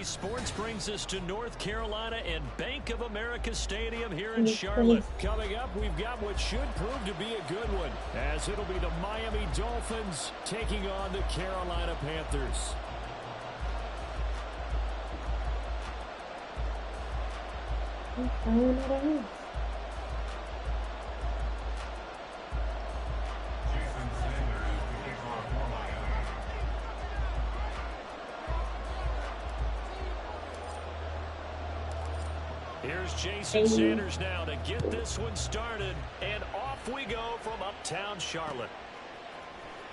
Sports brings us to North Carolina and Bank of America Stadium here in Charlotte. Coming up, we've got what should prove to be a good one, as it'll be the Miami Dolphins taking on the Carolina Panthers. Here's Jason Sanders now to get this one started, and off we go from uptown Charlotte.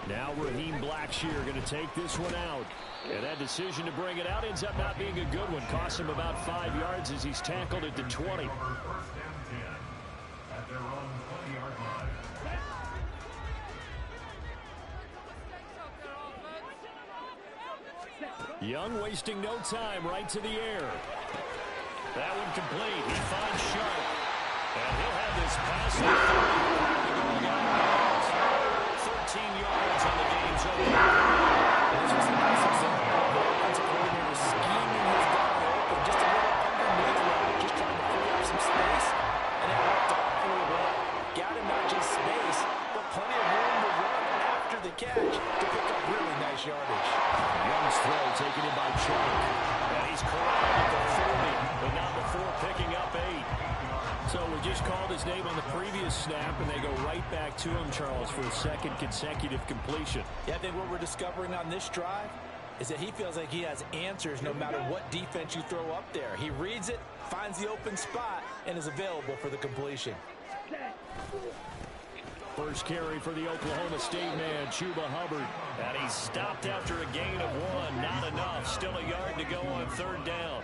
Now Raheem Blackshear going to take this one out, and that decision to bring it out ends up not being a good one. Costs him about 5 yards as he's tackled at the 20. Young wasting no time, right to the air. That one complete. He finds Sharp. And he'll have this pass. 13 yards on the game's over. This was a nice example of the offensive coordinator scheming his guy open. Just a little underneath route, just trying to free up some space. And it worked out really well. Got him not just space, but plenty of room to run after the catch to pick up really nice yardage. Young's throw taken in by Sharp. And he's corralled at the 40. But not before picking up 8. So we just called his name on the previous snap, and they go right back to him, Charles, for a second consecutive completion. Yeah, I think what we're discovering on this drive is that he feels like he has answers no matter what defense you throw up there. He reads it, finds the open spot, and is available for the completion. First carry for the Oklahoma State man, Chuba Hubbard. And he's stopped after a gain of 1. Not enough. Still a yard to go on third down.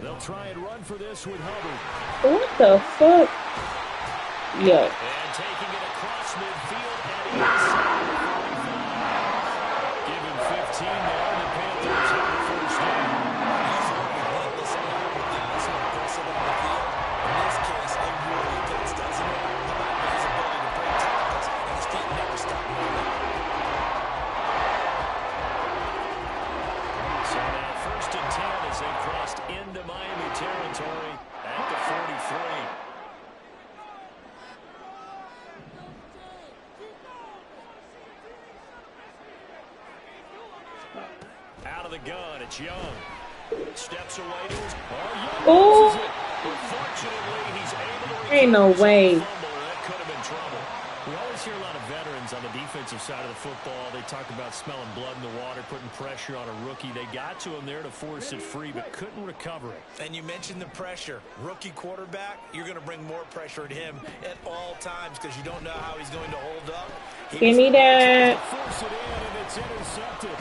They'll try and run for this with Hubbard. What the fuck? Yeah. And taking it across midfield and inside. Give him 15 there. The Panthers have the first down. He's relentless on everything. That's what impressive on the field. In this case, it really fits, doesn't it? How about his ability to break tackles and his feet never stop moving? So now 1st and 10 as they crossed into Miami territory at the 43. Out of the gun, it's Young. Steps away to his Oh, but fortunately, he's able to ain't no way. That could have been trouble. We always hear a lot of veterans on the defensive side of the football. They talk about smelling blood in the water, putting pressure on a rookie. They got to him there to force it free, but couldn't recover it. And you mentioned the pressure. Rookie quarterback, you're going to bring more pressure at him at all times because you don't know how he's going to hold up. Give me that. Force it in, and it's intercepted.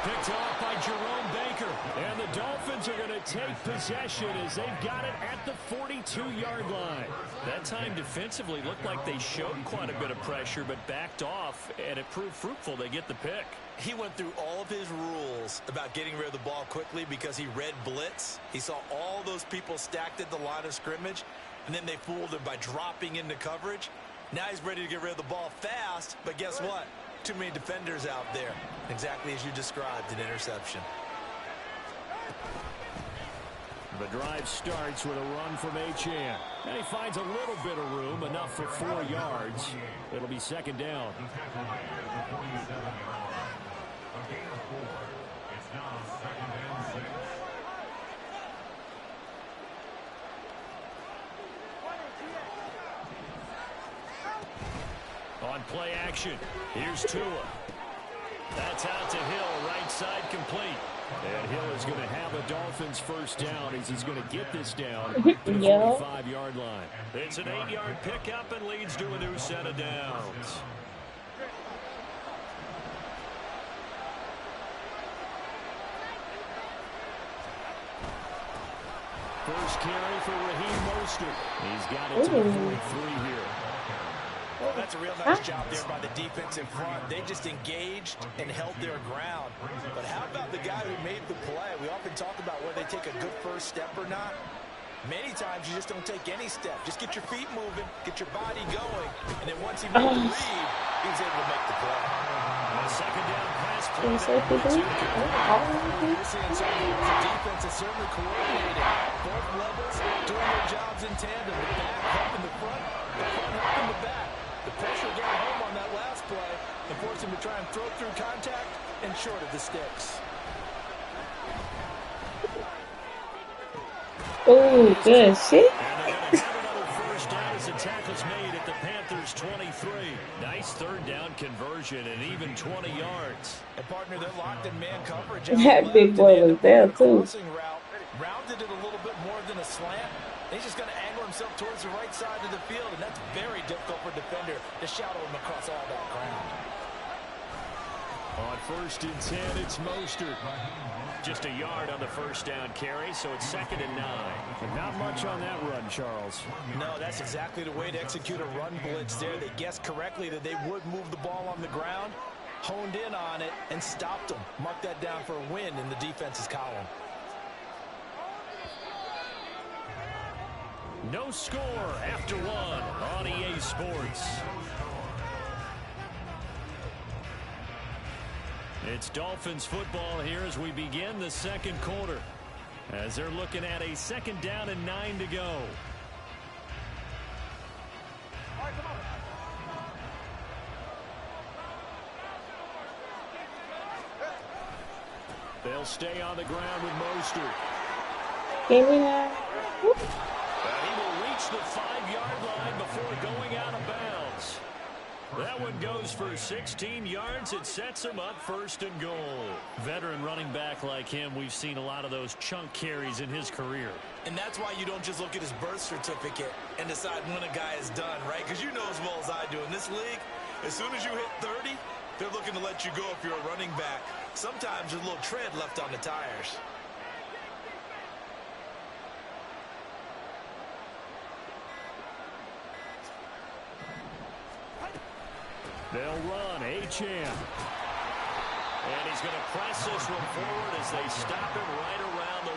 Picked off by Jerome Baker. And the Dolphins are going to take possession as they've got it at the 42-yard line. That time defensively looked like they showed quite a bit of pressure, but backed off, and it proved fruitful. They get the pick. He went through all of his rules about getting rid of the ball quickly because he read blitz. He saw all those people stacked at the line of scrimmage, and then they fooled him by dropping into coverage. Now he's ready to get rid of the ball fast, but guess what? Too many defenders out there. Exactly as you described, an interception. The drive starts with a run from Achane. And he finds a little bit of room, enough for 4 yards. It'll be second down. On play action, here's Tua. That's out to Hill, right side complete. And Hill is going to have a Dolphins first down as he's going to get this down to the 45-yard line. It's an 8-yard pickup and leads to a new set of downs. First carry for Raheem Mostert. He's got it to the Ooh. 43 here. Well, that's a real nice job there by the defense in front. They just engaged and held their ground. But how about the guy who made the play? We often talk about whether they take a good first step or not. Many times you just don't take any step. Just get your feet moving, get your body going, and then once he made the read, he was able to make the play. A second down pass play. Can you say people? You're seeing something where the defense is certainly coordinated. Both levels doing their jobs in tandem. The back helping the front helping the back. The pressure got home on that last play and forced him to try and throw through contact and short of the sticks. Oh, good shit. And they're going to have another first down as the tackle's made at the Panthers' 23. Nice third down conversion and even 20 yards. And partner, they're locked in man coverage. That big boy was there too. Rounded it a little bit more than a slant. He's just going to angle himself towards the right side of the field, and that's very difficult for a defender to shadow him across all that ground. On 1st and 10, it's Mostert. Just a yard on the first down carry, so it's 2nd and 9. And not much on that run, Charles. No, that's exactly the way to execute a run blitz there. They guessed correctly that they would move the ball on the ground, honed in on it, and stopped them. Mark that down for a win in the defense's column. No score after one on EA Sports. It's Dolphins football here as we begin the second quarter. As they're looking at a 2nd down and 9 to go. They'll stay on the ground with Mostert. Give me that. And he will reach the 5-yard line before going out of bounds. That one goes for 16 yards. It sets him up 1st and goal. Veteran running back like him, we've seen a lot of those chunk carries in his career. And that's why you don't just look at his birth certificate and decide when a guy is done, right? Because you know as well as I do, in this league, as soon as you hit 30, they're looking to let you go if you're a running back. Sometimes there's a little tread left on the tires. They'll run H.M. And he's going to press this one forward as they stop him right around the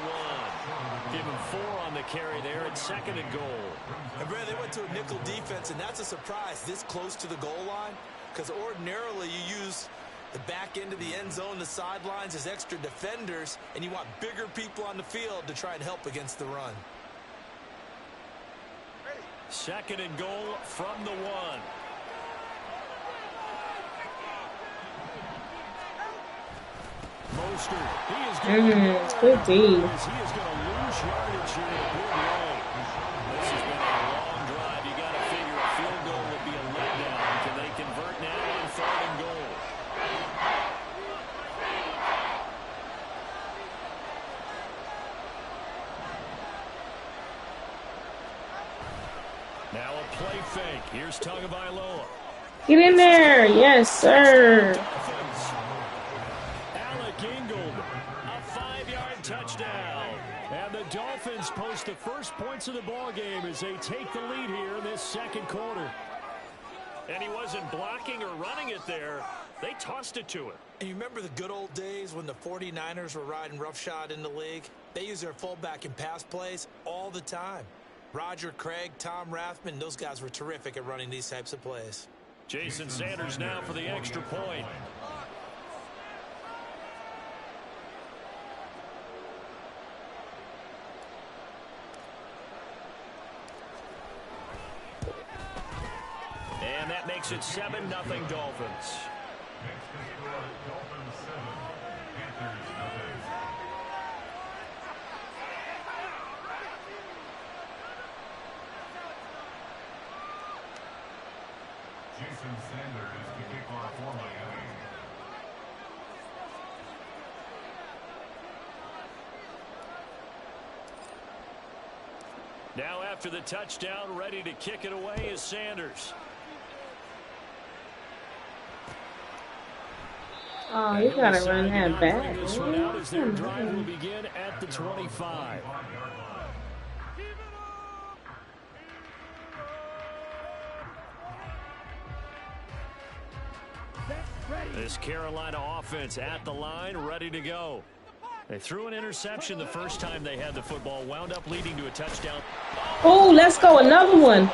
1. Give him 4 on the carry there at 2nd and goal. And Brad, they went to a nickel defense, and that's a surprise this close to the goal line, because ordinarily you use the back end of the end zone, the sidelines as extra defenders, and you want bigger people on the field to try and help against the run. 2nd and goal from the 1. Mostert, he is going to good D. He is going to lose yardage here in a big way. This has been a long drive. You got to figure a field goal would be a letdown. Can they convert now on 3rd and goal? Now a play fake. Here's Tagovailoa. Get in there. Yes, sir. A 5-yard touchdown. And the Dolphins post the first points of the ball game as they take the lead here in this second quarter. And he wasn't blocking or running it there. They tossed it to him. And you remember the good old days when the 49ers were riding roughshod in the league? They used their fullback in pass plays all the time. Roger Craig, Tom Rathman, those guys were terrific at running these types of plays. Jason Sanders now for the extra point. And that makes it 7-0 Dolphins. Jason Sanders to kick off for Miami. Now after the touchdown, ready to kick it away is Sanders. Oh, you gotta run that back. This one out as their drive will begin at the 25. This Carolina offense at the line, ready to go. They threw an interception the first time they had the football, wound up leading to a touchdown. Oh, let's go. Another one.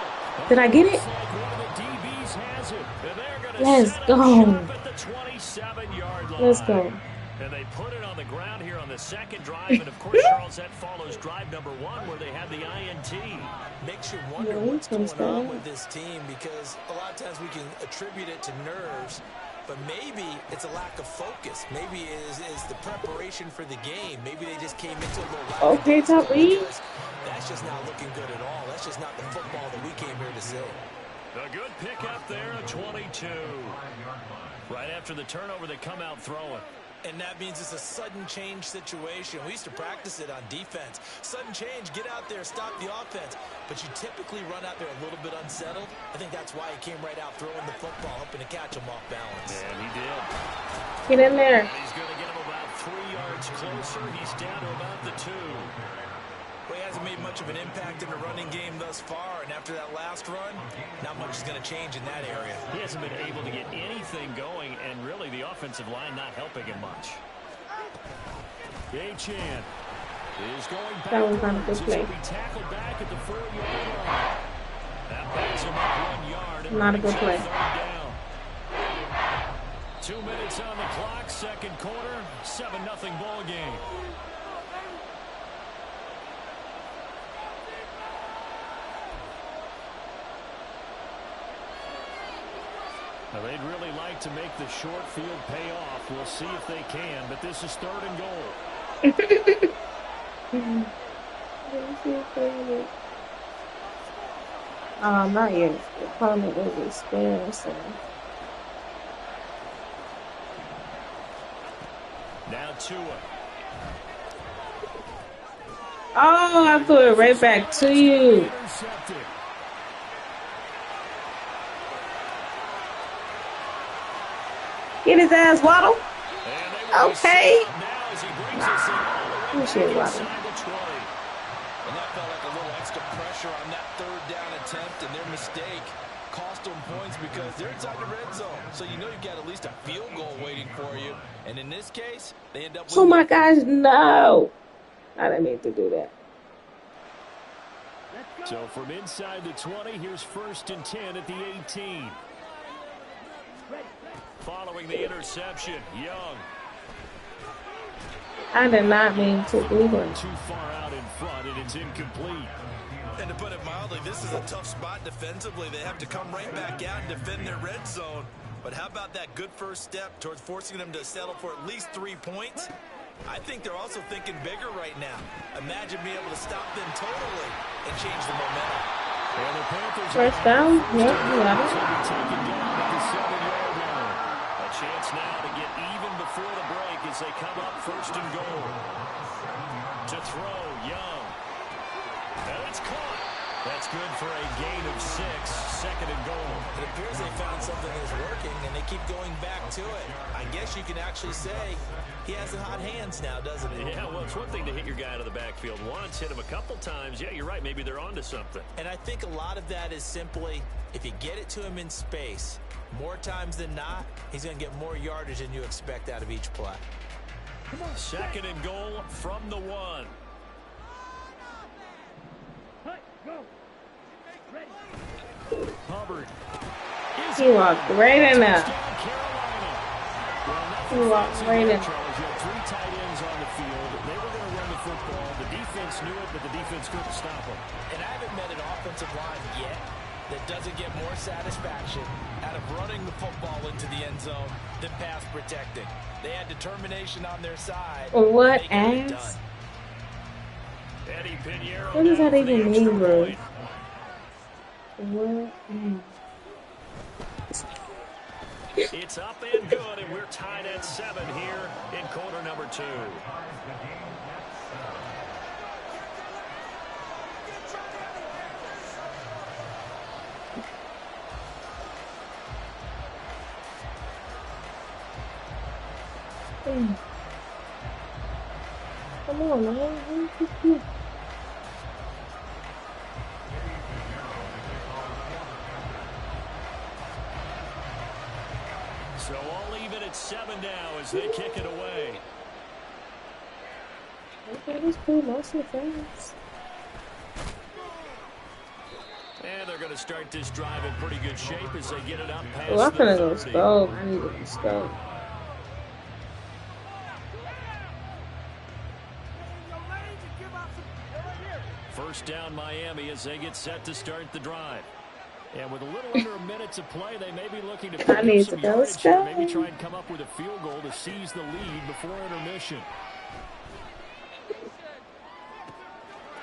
Did I get it? Looks like one of the DBs has it. And they're going to Let's set up go. shop at the 27-yard line. Let's go. And they put it on the ground here on the second drive. And, of course, Charles, that follows drive number 1 where they had the INT. Makes you wonder what's going on with this team, because a lot of times we can attribute it to nerves, but maybe it's a lack of focus. Maybe it is the preparation for the game. Maybe they just came into a little Okay, top E. That's just not looking good at all. That's just not the football that we came here to see. A good pickup there, a 22. Right after the turnover, they come out throwing. And that means it's a sudden change situation. We used to practice it on defense. Sudden change, get out there, stop the offense. But you typically run out there a little bit unsettled. I think that's why he came right out throwing the football, hoping to catch him off balance. And he did. Get in there. And he's going to get him about 3 yards closer. He's down to about the 2. Well, he hasn't made much of an impact in the running game thus far, and after that last run, not much is going to change in that area. He hasn't been able to get anything going, and really the offensive line not helping him much. Achan is going That was not a backwards. good play. He'll be tackled back at the 4-yard line. That backs him up 1 yard. And Not a good brings play. up third down. 2 minutes on the clock, second quarter, 7-0 ball game. Now, they'd really like to make the short field pay off. We'll see if they can, but this is 3rd and goal. Not yet. The opponent is experiencing. Now Tua. Oh, I threw it right back to you. Intercepted. Get his ass, Waddle. And they will Okay. set up now as he brings us in all the way Appreciate back Waddle. inside the 20. And that felt like a little extra pressure on that 3rd down attempt, and their mistake cost them points because they're inside the red zone. So you know you've got at least a field goal waiting for you. And in this case, they end up with Oh my gosh, no. I didn't mean to do that. So from inside the 20, here's 1st and 10 at the 18. Following the interception, Young. I did not mean to do that. Too far out in front, and it's incomplete. And to put it mildly, this is a tough spot defensively. They have to come right back out and defend their red zone. But how about that good first step towards forcing them to settle for at least 3 points? I think they're also thinking bigger right now. Imagine being able to stop them totally and change the momentum. And the Panthers First down. Yep, you got will it. be taken down at the 7-yard line. A chance now to get even before the break as they come up 1st and goal. To throw, Young. And it's caught. That's good for a gain of 6, 2nd and goal. It appears they found something that's working, and they keep going back to it. I guess you can actually say he has the hot hands now, doesn't he? Yeah, well, it's one thing to hit your guy out of the backfield once, hit him a couple times. Yeah, you're right. Maybe they're onto something. And I think a lot of that is simply, if you get it to him in space, more times than not, he's going to get more yardage than you expect out of each play. 2nd and goal from the 1. Hubbard. He walked right in there. Carolina. He walked right in. Charles, you had 3 tight ends on the field. They were going to run the football. The defense knew it, but the defense couldn't stop them. And I haven't met an offensive line yet that doesn't get more satisfaction out of running the football into the end zone than pass protecting. They had determination on their side. What They got it ass? done. Eddie Pinheiro What does now that for the even extra mean, bro? point. What ass? It's up and good, and we're tied at 7 here in quarter number 2. Come on, man. So all even it's 7 now as they kick it away. Okay, that's cool. Mostly friends. And they're going to start this drive in pretty good shape as they get it up past Oh, I'm the finna go 30. scope. I need to go scope. First down Miami as they get set to start the drive. And with a little under a minute to play, they may be looking to pick I need up to some go yardage here. scope. Maybe try and come up with a field goal to seize the lead before intermission.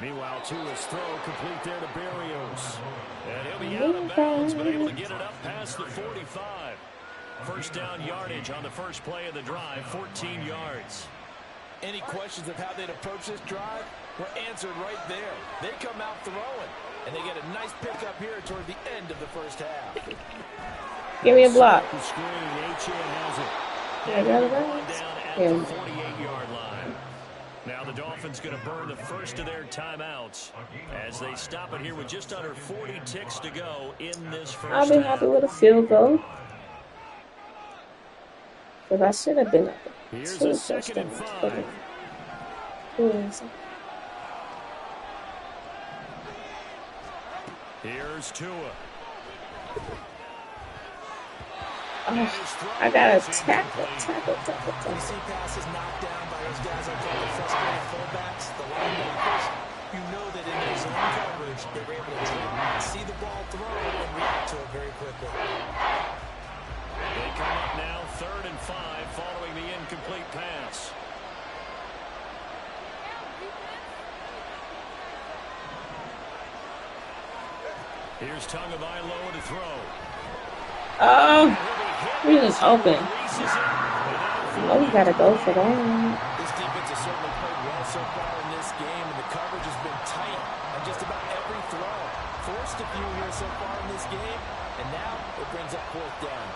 Meanwhile, Tua's throw complete there to Berrios. And he'll be out of bounds, but able to get it up past the 45. First down yardage on the first play of the drive, 14 yards. Any questions of how they'd approach this drive were answered right there. They come out throwing, and they get a nice pickup here toward the end of the first half. Give me a block. The screen, Achane has it. Yeah, I got it Ball right. down at Yeah. the 48-yard line. Now the Dolphins going to burn the first of their timeouts as they stop it here with just under 40 ticks to go in this first I'll be half. happy with a field goal. But I should have been up. Here's Should a have second and touched 5. them. Yes. Here's Tua. Oh, I gotta tackle. We see passes knocked down by those guys I call the frustrated fullbacks, the linebackers. You know that in their zone coverage, they were able to see the ball thrown and react to it very quickly. They come up now 3rd and 5 following the incomplete pass. Here's Tagovailoa to throw. Oh, he was open. Oh, we gotta go for that. This defense has certainly played well so far in this game, and the coverage has been tight on just about every throw. Forced a few here so far in this game, and now it brings up 4th down.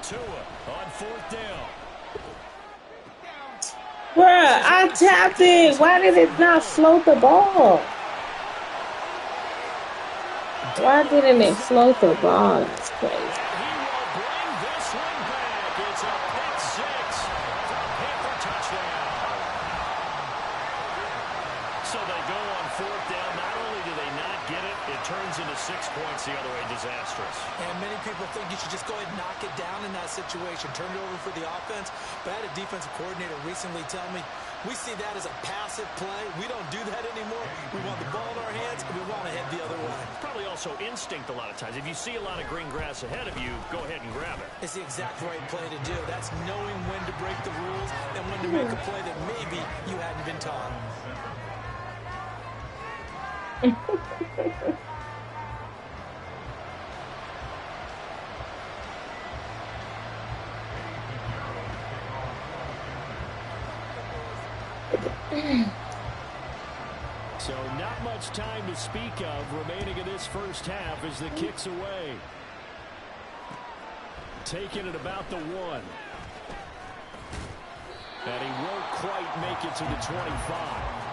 Tua on 4th down. Bruh, I tapped it. Why did it not float the ball? Why didn't it float the ball? That's crazy. He will bring this one back. It's a pick 6 for a Panther touchdown. So they go on 4th down. Not only do they not get it, it turns into 6 points the other way. Disastrous. And many people think you should just go ahead and knock it down in that situation. Turn it over for the offense. But I had a defensive coordinator recently tell me, we see that as a passive play. We don't do that anymore. We want the ball in our hands, and we want to head the other way. Probably also instinct a lot of times. If you see a lot of green grass ahead of you, go ahead and grab it. It's the exact right play to do. That's knowing when to break the rules and when to make a play that maybe you hadn't been taught. So not much time to speak of remaining in this first half as the kick's away. Taking it about the 1. And he won't quite make it to the 25.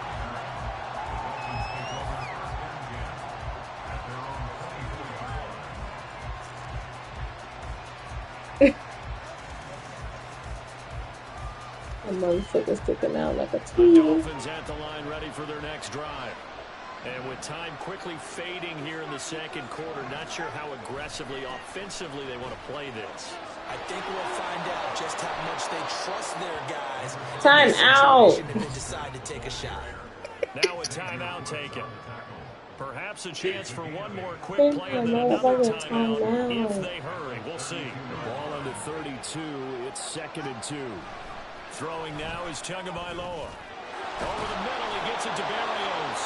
The motherfucker sticking out like a The teeth. Dolphins at the line ready for their next drive. And with time quickly fading here in the second quarter, not sure how aggressively, offensively they want to play this. I think we'll find out just how much they trust their guys. Time out. If they decide to take a shot. Now a timeout taken. Perhaps a chance for one more quick Think play I and then know another about a timeout timeout. if they hurry. We'll see. The ball under 32. It's 2nd and 2. Throwing now is Tagovailoa. Over the middle, he gets it to Berrios.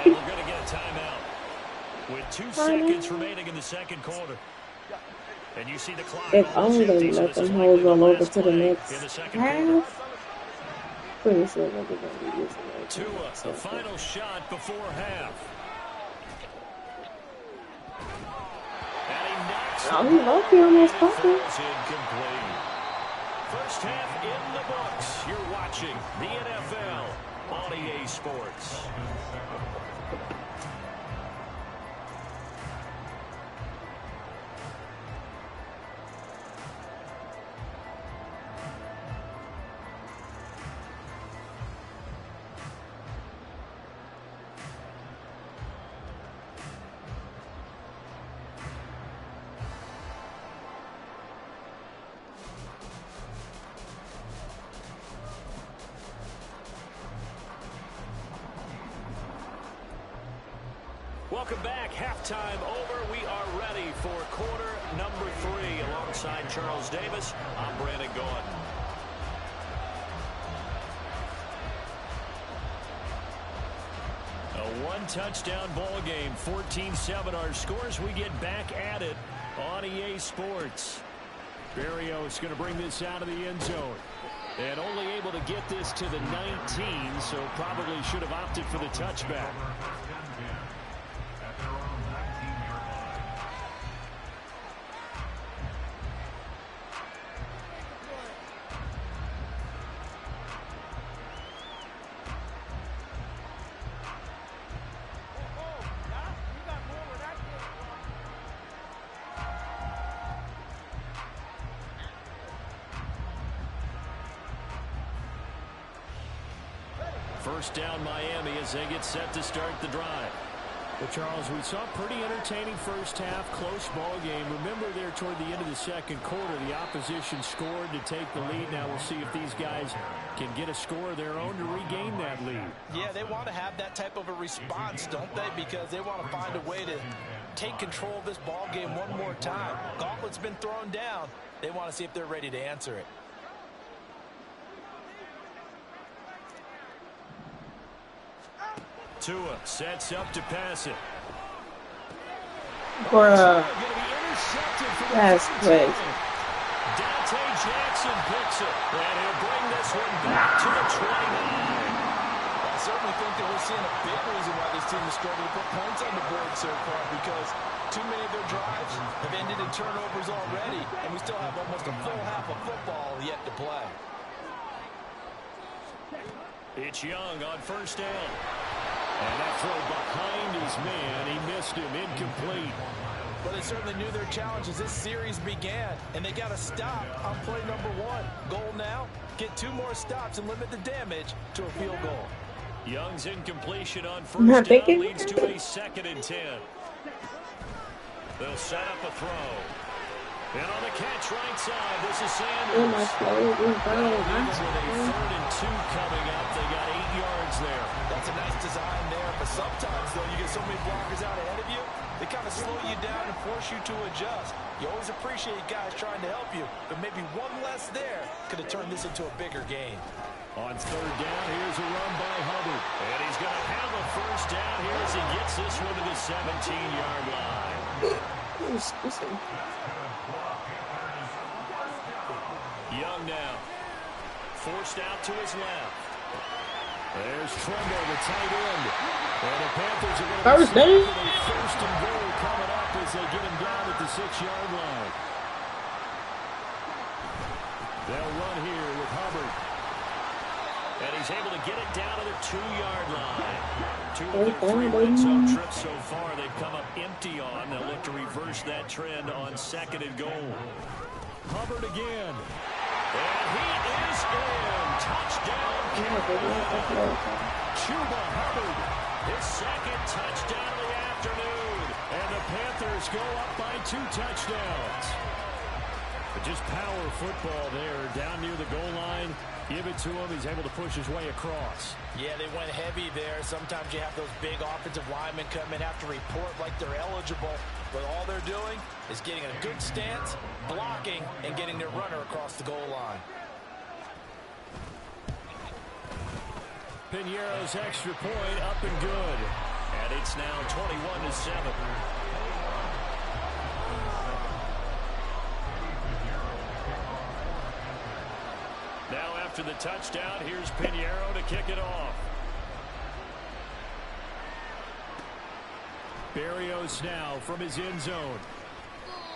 And we're going to get a timeout. With 2 seconds remaining in the second quarter. And you see the clock. If almost only empty, so let this is them likely hold the on over last to the play next in the second quarter. half. Pretty sure that they're going to be using it. Tua, the final shot before half. And he knocks Oh, he might be almost it popping. falls incomplete. First half in the books. You're watching the NFL on EA Sports. Welcome back. Halftime over. We are ready for quarter number 3. Alongside Charles Davis, I'm Brandon Gordon. A one-touchdown ball game. 14-7 our scores. We get back at it on EA Sports. Berrios going to bring this out of the end zone. And only able to get this to the 19, so probably should have opted for the touchback. First down Miami as they get set to start the drive. Well, Charles, we saw a pretty entertaining first half, close ball game. Remember there toward the end of the second quarter, the opposition scored to take the lead. Now we'll see if these guys can get a score of their own to regain that lead. Yeah, they want to have that type of a response, don't they? Because they want to find a way to take control of this ball game one more time. Gauntlet's been thrown down. They want to see if they're ready to answer it. Tua sets up to pass it. Bruh. That's crazy. Dante Jackson picks it, and he'll bring this one back to the 29. I certainly think that we're seeing a big reason why this team is struggling to put points on the board so far, because too many of their drives have ended in turnovers already, and we still have almost a full half of football yet to play. It's Young on first down. And that throw behind his man, he missed him, incomplete. Well, they certainly knew their challenge as this series began, and they got to stop on play number 1. Goal now, get 2 more stops and limit the damage to a field goal. Young's incompletion on first down leads to a 2nd and 10. They'll set up a throw. And on the catch right side, this is Sanders. Oh, my God. With a 3rd and 2 coming up, they got 8 yards there. That's a nice design there, but sometimes, though, you get so many blockers out ahead of you, they kind of slow you down and force you to adjust. You always appreciate guys trying to help you, but maybe one less there could have turned this into a bigger game. On 3rd down, here's a run by Hubbard. And he's going to have a first down here as he gets this one to the 17-yard line. Young now. Forced out to his left. There's Trumbo, the tight end. And the Panthers are going to first down. First and goal coming up as they get him down at the 6-yard line. They'll run here with Hubbard. And he's able to get it down to the 2-yard line. 2 of the 3 red zone trips so far they've come up empty on. They'll look to reverse that trend on 2nd and goal. Hubbard again. And he is in. Touchdown. Chuba Hubbard. His 2nd touchdown of the afternoon. And the Panthers go up by 2 touchdowns. But just power football there. Down near the goal line. Give it to him. He's able to push his way across. Yeah, they went heavy there. Sometimes you have those big offensive linemen come in, have to report like they're eligible. But all they're doing is getting a good stance, blocking, and getting their runner across the goal line. Piñeiro's extra point up and good. And it's now 21-7. Now after the touchdown, here's Piñeiro to kick it off. Berrios now from his end zone.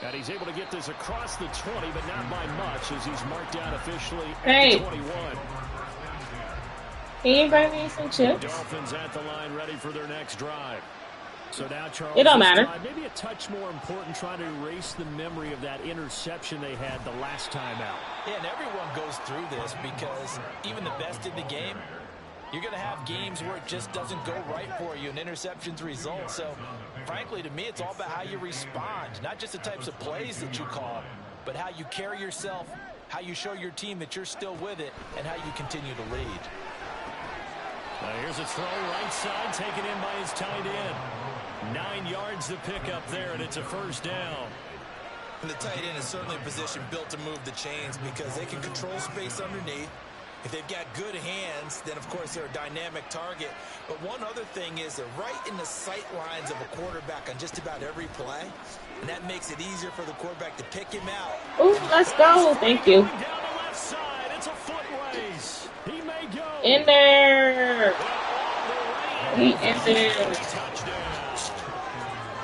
And he's able to get this across the 20, but not by much as he's marked down officially at Hey. the 21. Can you bring me some chips? Dolphins at the line ready for their next drive. So now, Charles, It don't matter. Drive, maybe a touch more important trying to erase the memory of that interception they had the last time out. Yeah, and everyone goes through this because even the best in the game, you're going to have games where it just doesn't go right for you and interceptions result. So, frankly, to me, it's all about how you respond, not just the types of plays that you call, but how you carry yourself, how you show your team that you're still with it, and how you continue to lead. Here's a throw right side, taken in by his tight end. 9 yards to pick up there, and it's a first down. And the tight end is certainly a position built to move the chains because they can control space underneath. If they've got good hands, then, of course, they're a dynamic target. But one other thing is they're right in the sight lines of a quarterback on just about every play. And that makes it easier for the quarterback to pick him out. Ooh, let's go. Thank you. Down the left side, it's a foot race. He may go. In there. He in there. Touchdown.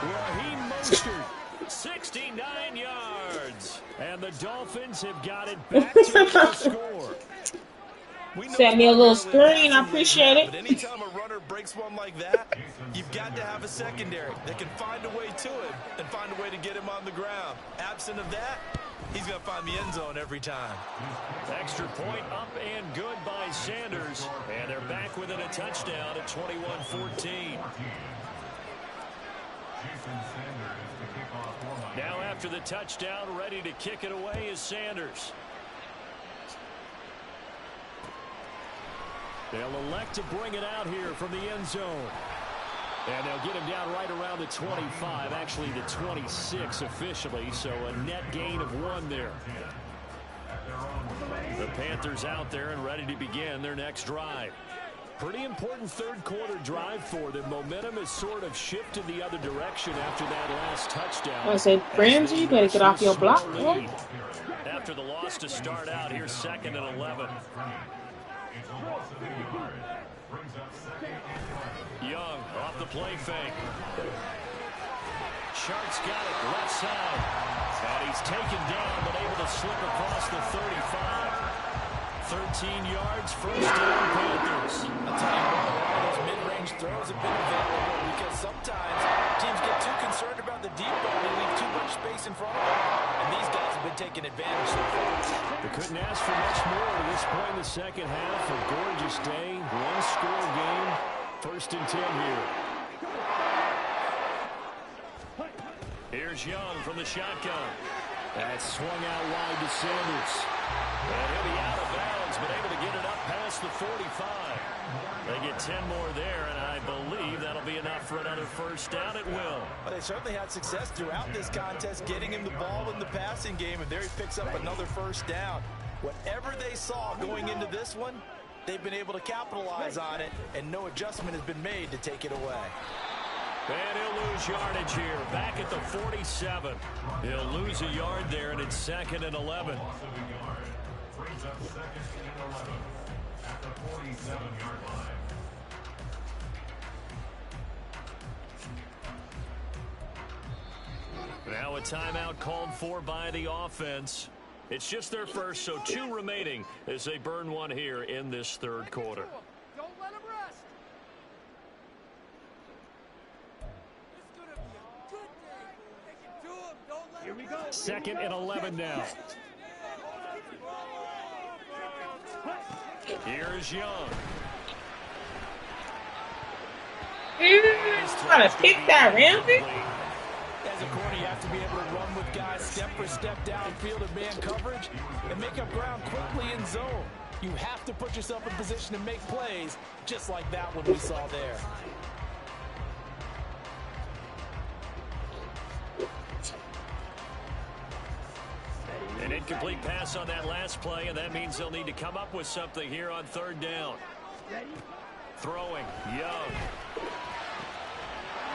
Raheem Mostert, 69 yards. And the Dolphins have got it back to the score. Send me a little screen. I appreciate it. But anytime a runner breaks one like that, you've got to have a secondary that can find a way to him and find a way to get him on the ground. Absent of that, he's going to find the end zone every time. Extra point up and good by Sanders. And they're back within a touchdown at 21-14. Now after the touchdown, ready to kick it away is Sanders. They'll elect to bring it out here from the end zone. And they'll get him down right around the 25, actually the 26 officially, so a net gain of 1 there. The Panthers out there and ready to begin their next drive. Pretty important third quarter drive for them. Momentum has sort of shifted the other direction after that last touchdown. I said, Ramsey, you better get off your block. Boy. After the loss to start out, here's 2nd and 11. Young off the play fake. Sharks got it left side. And he's taken down but able to slip across the 35. 13 yards, first down Panthers. I'll tell you what, those mid-range throws have been available because sometimes teams get too concerned about the deep ball. They leave too much space in front of them. And these guys have been taking advantage so far. They couldn't ask for much more at this point in the second half. A gorgeous day, one-score game. 1st and 10 here. Here's Young from the shotgun. That's swung out wide to Sanders. And he'll be out of bounds, but able to get it up past the 45. They get 10 more there, and I believe that'll be enough for another first down. It will. Well, they certainly had success throughout this contest, getting him the ball in the passing game, and there he picks up another first down. Whatever they saw going into this one, they've been able to capitalize on it, and no adjustment has been made to take it away. And he'll lose yardage here, back at the 47. He'll lose a yard there, and it's 2nd and 11. Now a timeout called for by the offense. It's just their first, so 2 remaining as they burn 1 here in this third quarter. Don't let him rest. It's gonna be a good day. Take it to him. Don't let him rest. 2nd and 11 now. Here's Young. Trying to pick that, Ramsey. As a corner, you have to be able to run with guys step for step downfield in man coverage and make up ground quickly in zone. You have to put yourself in position to make plays, just like that one we saw there. An incomplete pass on that last play, and that means they'll need to come up with something here on 3rd down. Throwing, Young.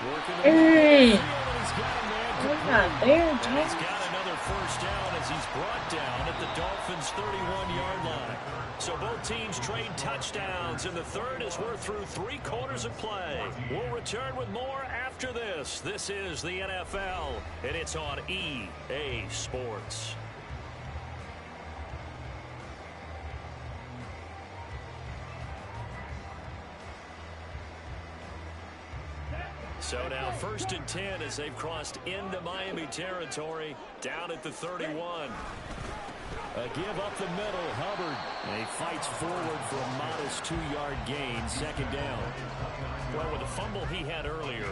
Working the We're field, and he's got a man not there, and he's Jay. got another first down as he's brought down at the Dolphins' 31-yard line. So both teams trade touchdowns in the third as we're through 3 quarters of play. We'll return with more after this. This is the NFL, and it's on EA Sports. So now 1st and 10 as they've crossed into Miami territory, down at the 31. A give up the middle, Hubbard. And he fights forward for a modest 2-yard gain, 2nd down. Well, with the fumble he had earlier,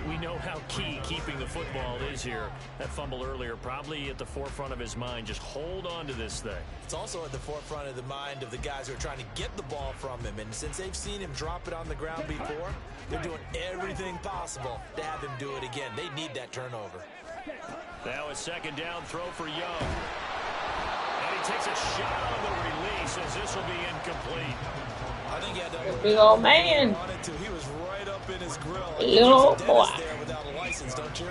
we know how key keeping the football is here. That fumble earlier probably at the forefront of his mind. Just hold on to this thing. It's also at the forefront of the mind of the guys who are trying to get the ball from him. And since they've seen him drop it on the ground before, they're doing everything possible to have him do it again. They need that turnover. Now a 2nd down throw for Young. And he takes a shot on the release as this will be incomplete. I think he had that big old man. He was right up in his grill. Little boy. There without a license, don't you?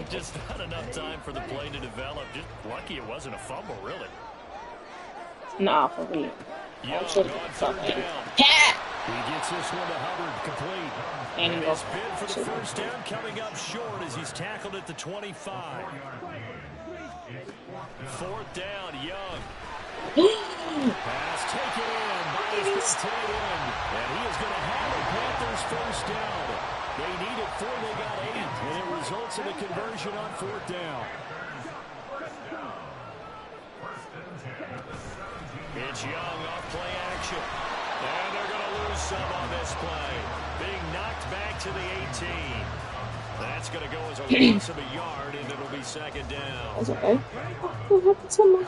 Just not enough time for the play to develop. Just lucky it wasn't a fumble, really. Nah, for real. Young on 3rd down. He gets this one to Hubbard, complete. And he his bid for the first down coming up short as he's tackled at the 25. 4th down, Young. Pass taken in by his tight end. And he is going to have the Panthers first down. They needed 4, they got 8. And it results in a conversion on 4th down. It's Young off play action. And they're going to lose some on this play. Being knocked back to the 18. That's going to go as a loss of a yard, and it'll be 2nd down. That's okay. What happened to me?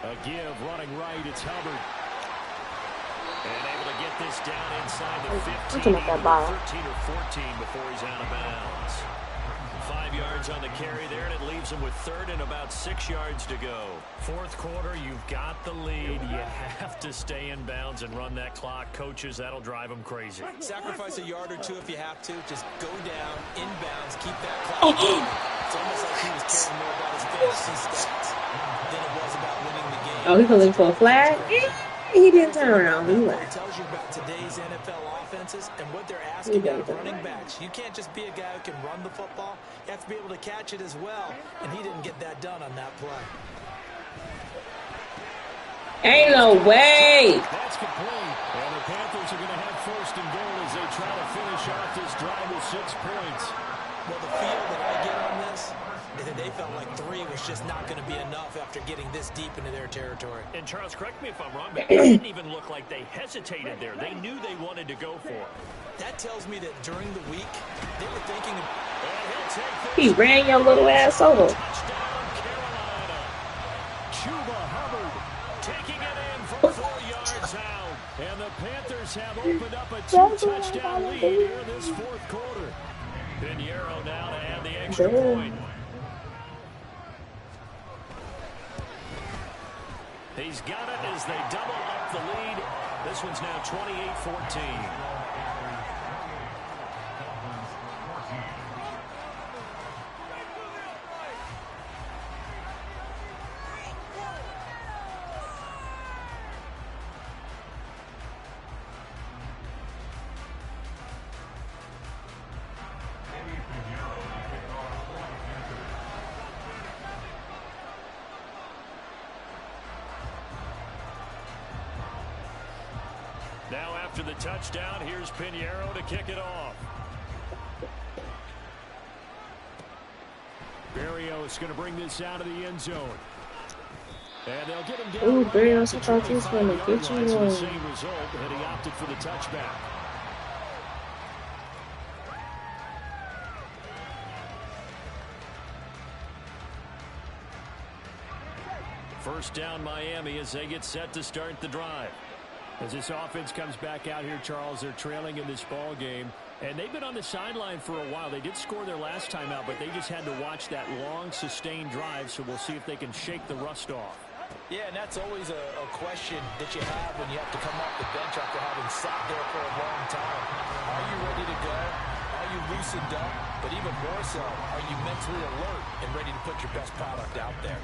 A give running right. It's Hubbard. And able to get this down inside the 15, 13 or 14 before he's out of bounds. 5 yards on the carry there, and it leaves him with 3rd and about 6 yards to go. 4th quarter, you've got the lead. You have to stay in bounds and run that clock. Coaches, that'll drive them crazy. Sacrifice a yard or 2 if you have to. Just go down, in bounds, keep that clock going. It's almost like he was caring more about his fantasy stats than it was about winning the game. Oh, he's looking for a flag? He didn't turn around. He left. It tells you about today's NFL offenses and what they're asking out of running backs. You can't just be a guy who can run the football. You have to be able to catch it as well. And he didn't get that done on that play. Ain't no way. That's complete. And the Panthers are going to have 1st and goal as they try to finish off this drive with 6 points. Well, the feel that I get on this is that they felt like 3 was just not going to be enough after getting this deep into their territory. And Charles, correct me if I'm wrong, but it didn't even look like they hesitated there. They knew they wanted to go for it. That tells me that during the week, they were thinking of... He ran your little ass over. Touchdown, Carolina. Chuba Hubbard taking it in from 4 yards out. And the Panthers have opened up a 2-touchdown lead here this 4th quarter. Pinheiro now to add the extra point. He's got it as they double up the lead. This one's now 28-14. Now after the touchdown, here's Pinheiro to kick it off. Berrios going to bring this out of the end zone. And they'll get him down. Ooh, Berrios, I thought this one would get you the one. same result, and he opted for the touchback. First down Miami as they get set to start the drive. As this offense comes back out here, Charles, they're trailing in this ball game. And they've been on the sideline for a while. They did score their last time out, but they just had to watch that long, sustained drive, so we'll see if they can shake the rust off. Yeah, and that's always a question that you have when you have to come off the bench after having sat there for a long time. Are you ready to go? Are you loosened up? But even more so, are you mentally alert and ready to put your best product out there?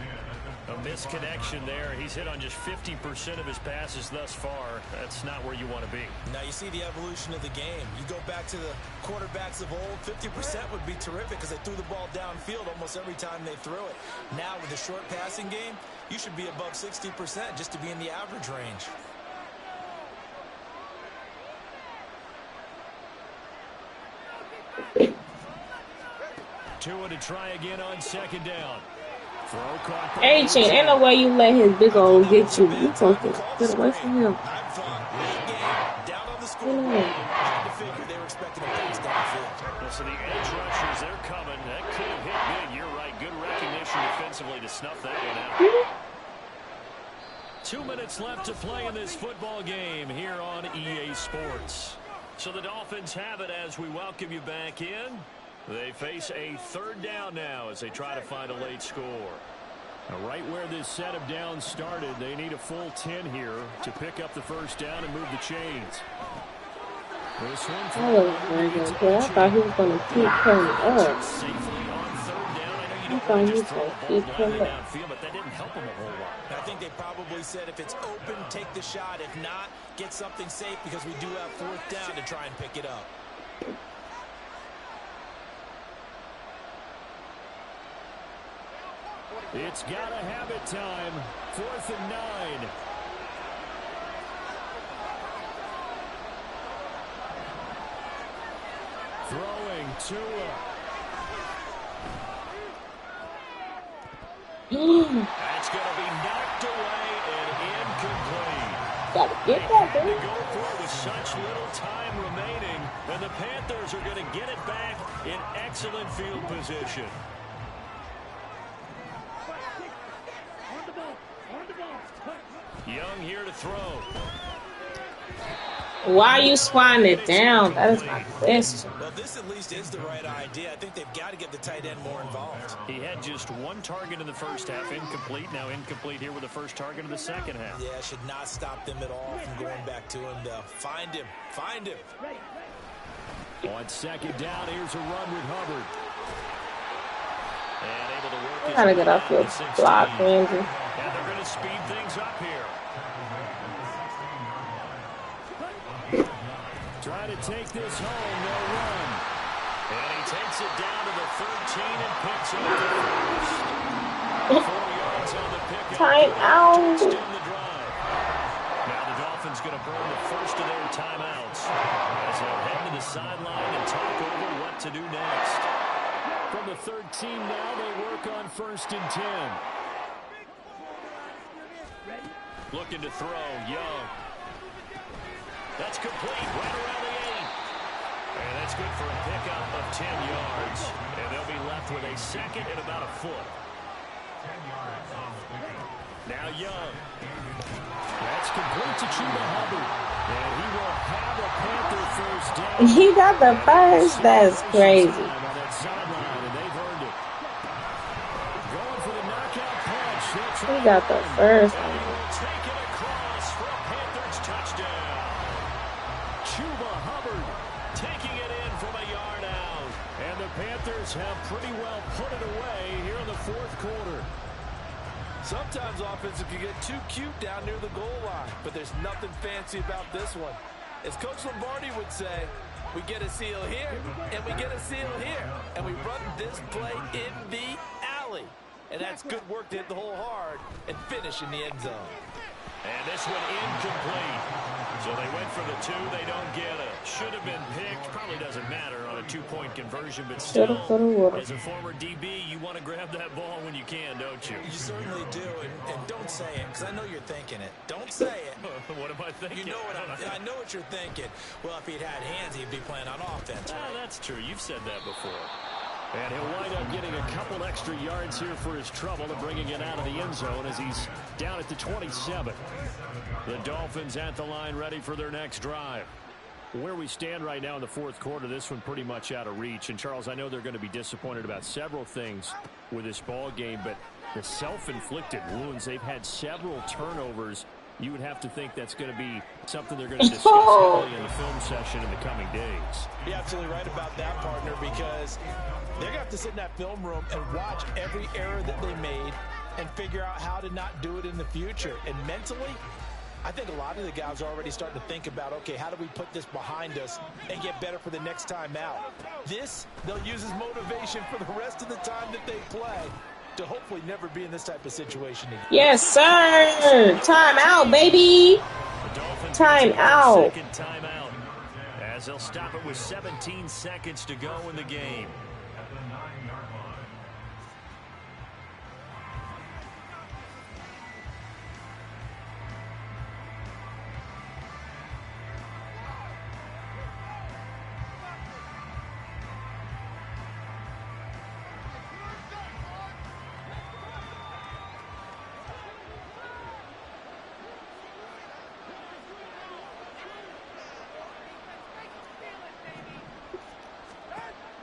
A misconnection there. He's hit on just 50% of his passes thus far. That's not where you want to be. Now you see the evolution of the game. You go back to the quarterbacks of old, 50% would be terrific because they threw the ball downfield almost every time they threw it. Now with the short passing game, you should be above 60% just to be in the average range. Tua to try again on second down. Throw caught. 18. Ain't no way you let his big old get you. You supposed to get away from him. Down on the scoreboard. Had to figure they were expecting a pass downfield. So the edge rushers, they're coming. That could have hit big. You're right. Good recognition defensively to snuff that one out. 2 minutes left to play in this football game here on EA Sports. So the Dolphins have it as we welcome you back in. They face a third down now as they try to find a late score. Now, right where this set of downs started, they need a full 10 here to pick up the first down and move the chains. This one That was very good. Boy, I thought he was going to keep coming up. safely on third down. I know you I don't thought want he to was just going throw to a keep ball coming blindly up. downfield, but that didn't help him a whole lot. I think they probably said if it's open, take the shot. If not, get something safe because we do have fourth down to try and pick it up. It's gotta have it time. 4th and 9. Throwing Tua. That's going to be knocked away and incomplete. Gotta get that, To dude. go for it with such little time remaining, and the Panthers are going to get it back in excellent field position. Young here to throw. Why are you swatting it down? That is my question. Well, this at least is the right idea. I think they've got to get the tight end more involved. He had just one target in the first half, incomplete. Now incomplete here with the first target of the second half. Yeah, should not stop them at all from going back to him. Find him. Find him. On second down, here's a run with Hubbard. And able to work his Gotta way get off down your to 16. block, Andrew. And they're going to speed things up here. Trying to take this home, no run. And he takes it down to the 13 and picks up the first. 4 yards on the pickup. Time out. Touchdown the drive. Now the Dolphins going to burn the first of their timeouts as they'll head to the sideline and talk over what to do next. From the 13 now, they work on 1st and 10. Looking to throw, Young. That's complete, right around the 8. And that's good for a pickup of 10 yards. And they'll be left with a second and about a foot. 10 yards on the pickup. Now Young. That's complete to Chuba Hubbard. And he will have a Panther first down. He got the first. That's crazy. On that sideline, and they've earned it. Going for the knockout punch. He got the first. And he will take it across for a Panthers touchdown. Chuba Hubbard taking it in from a yard out. And the Panthers have pretty well put it away here in the fourth quarter. Sometimes offenses can get too cute down near the goal line, but there's nothing fancy about this one. As Coach Lombardi would say, we get a seal here, and we get a seal here, and we run this play in the alley. And that's good work to hit the hole hard and finish in the end zone. And this one incomplete. So they went for the 2. They don't get it. Should have been picked. Probably doesn't matter on a 2-point conversion, but still, as a former DB, you want to grab that ball when you can, don't you? You certainly do, and don't say it, because I know you're thinking it. Don't say it. What am I thinking? You know what I know what you're thinking. Well, if he'd had hands, he'd be playing on offense. Ah, that's true. You've said that before. And he'll wind up getting a couple extra yards here for his trouble and bringing it out of the end zone as he's down at the 27. The Dolphins at the line ready for their next drive. Where we stand right now in the fourth quarter, this one pretty much out of reach. And, Charles, I know they're going to be disappointed about several things with this ball game, but the self-inflicted wounds, they've had several turnovers You would have to think that's going to be something they're going to discuss heavily in the film session in the coming days. You're absolutely right about that, partner, because they're going to have to sit in that film room and watch every error that they made and figure out how to not do it in the future. And mentally, I think a lot of the guys are already starting to think about, okay, how do we put this behind us and get better for the next time out? This, they'll use as motivation for the rest of the time that they play to hopefully never be in this type of situation again. Yes, sir. Time out, baby. Time out. Second time out, as they'll stop it with 17 seconds to go in the game. At the 9-yard line.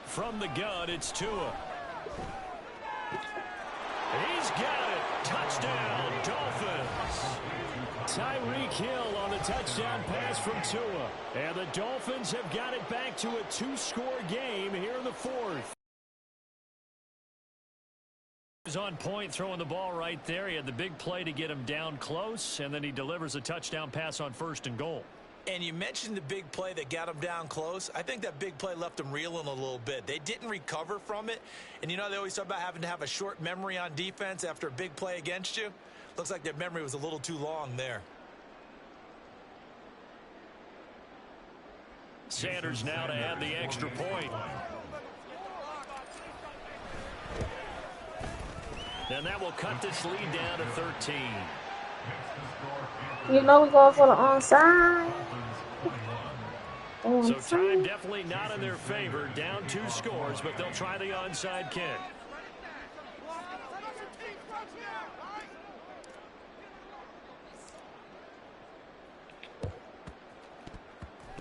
From the gun, it's Tua. He's got it. Touchdown, Dolphins. Tyreek Hill on the touchdown pass from Tua. And the Dolphins have got it back to a 2-score game here in the fourth. He's on point throwing the ball right there. He had the big play to get him down close, and then he delivers a touchdown pass on 1st and goal. And you mentioned the big play that got them down close. I think that big play left them reeling a little bit. They didn't recover from it. And you know they always talk about having to have a short memory on defense after a big play against you. Looks like their memory was a little too long there. Sanders now to add the extra point. And that will cut this lead down to 13. You know we're going for the onside. So time definitely not in their favor. Down 2 scores, but they'll try the onside kick.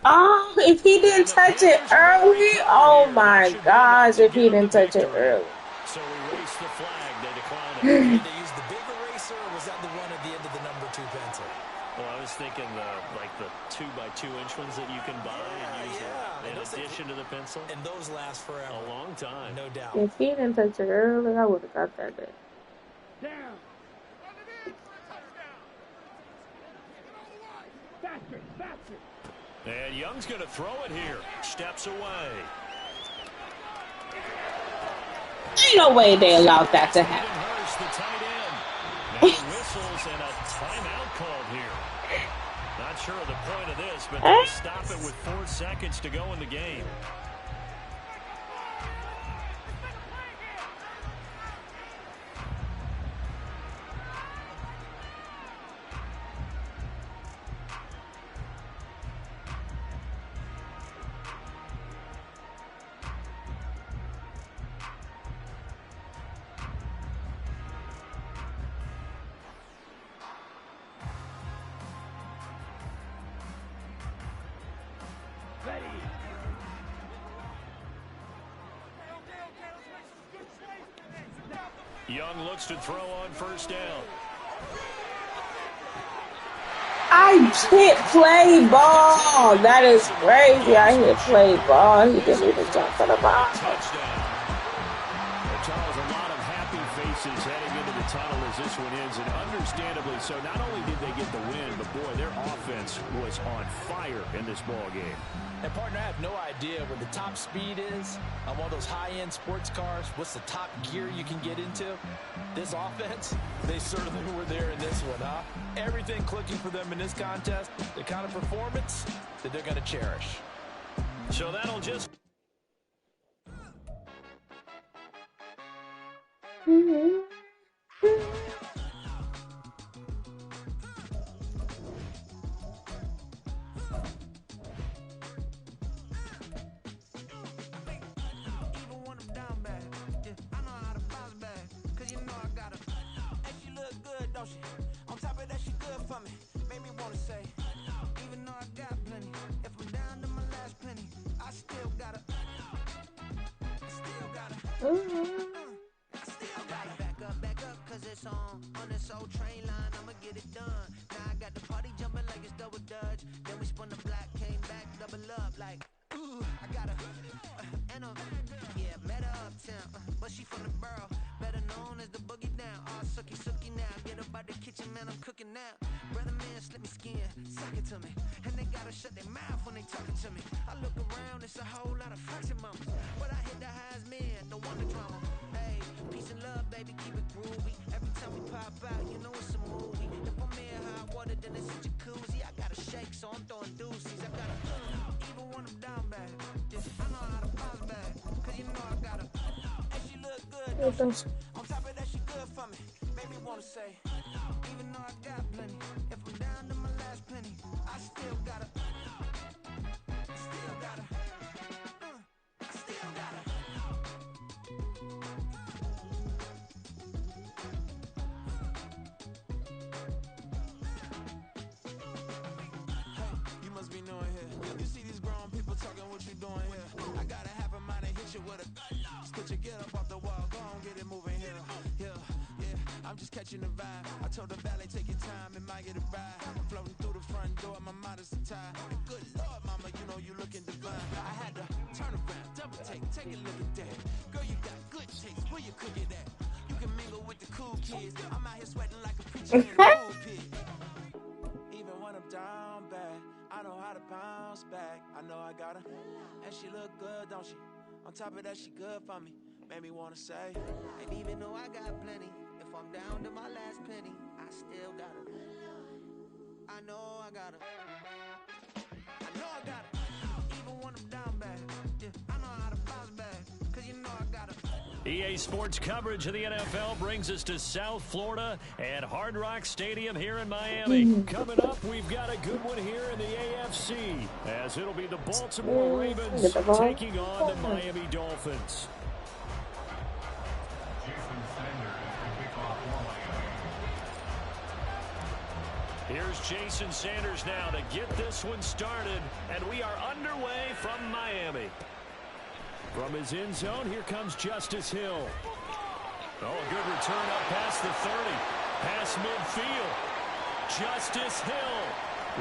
Oh, if he didn't touch it early, oh my gosh, if he didn't touch it early. So erase the flag. They decline it. Did they use the big eraser, or was that the one at the end of the number 2 pencil? Well, I was thinking like the 2x2-inch ones that you can buy and use in addition to the pencil. And those last forever. A long time. No doubt. If he didn't touch it early, I would have got that bit. And Young's going to throw it here. Steps away. Ain't no way they allowed that to happen. Hurst, the tight end. Now whistles and a timeout called here. Not sure of the point of this, but they'll stop it with 4 seconds to go in the game. Young looks to throw on 1st down. I hit play ball. That is crazy. I hit play ball. He didn't even jump for the ball. Touchdown. Well, Charles, a lot of happy faces heading into the tunnel as this one ends, and understandably so. Not only did they get the win, but boy, their offense was on fire in this ball game. And, partner, I have no idea where the top speed is on one of those high-end sports cars. What's the top gear you can get into? This offense, they certainly were there in this one, huh? Everything clicking for them in this contest, the kind of performance that they're going to cherish. So that'll just... Back up, cause it's on this old train line, I'ma get it done. Now I got the double up like, ooh, I got a, and a, yeah, met her uptown, but she from the borough, better known as the boogie down. All sucky now, get up out the kitchen, man, I'm cooking now. Brother man, slip me skin, suck it to me, and they gotta shut their mouth when they talking to me. I look around, it's a whole lot of flirting mamas, but I hit the highs, man, don't want the drama. Hey, peace and love, baby, keep it groovy. Every time we pop out, you know it's a movie. If I'm in hot water, then it's a jacuzzi. I gotta shake, so I'm throwing deuces. I gotta, even when I'm down bad, yeah, I know how to bounce back, cause you know I gotta, and she look good, don't she? On top of that, she good for me. Make me wanna say, even though I got plenty, if I'm down to my last penny, I still gotta, I still gotta. Be knowing here. You see these grown people talking, what you doing here? I gotta have a mind and hit you with a stitch you get up off the wall, go on, get it moving here. Yeah, I'm just catching the vibe. I told the valet, take your time, it might get a ride. Floating through the front door, my modest attire. Good Lord, mama, you know you looking divine. I had to turn around, double take a look at that. Girl, you got good taste, where you cook it at? You can mingle with the cool kids. I'm out here sweating like a preacher in a pulpit. Even when I'm down bad, I know how to bounce back. I know I got her, and she look good, don't she? On top of that, she good for me. Made me wanna say, and even though I got plenty, if I'm down to my last penny, I still got her. I know I got her. I know I got her. Even when I'm down bad, yeah, I know how to bounce back, cause you know I got her. EA Sports coverage of the NFL brings us to South Florida at Hard Rock Stadium here in Miami. Coming up, we've got a good one here in the AFC, as it'll be the Baltimore Ravens taking on the Miami Dolphins. Jason Sanders to kick off for Miami. Here's Jason Sanders now to get this one started, and we are underway from Miami. From his end zone, here comes Justice Hill. Oh, a good return up past the 30. Past midfield. Justice Hill.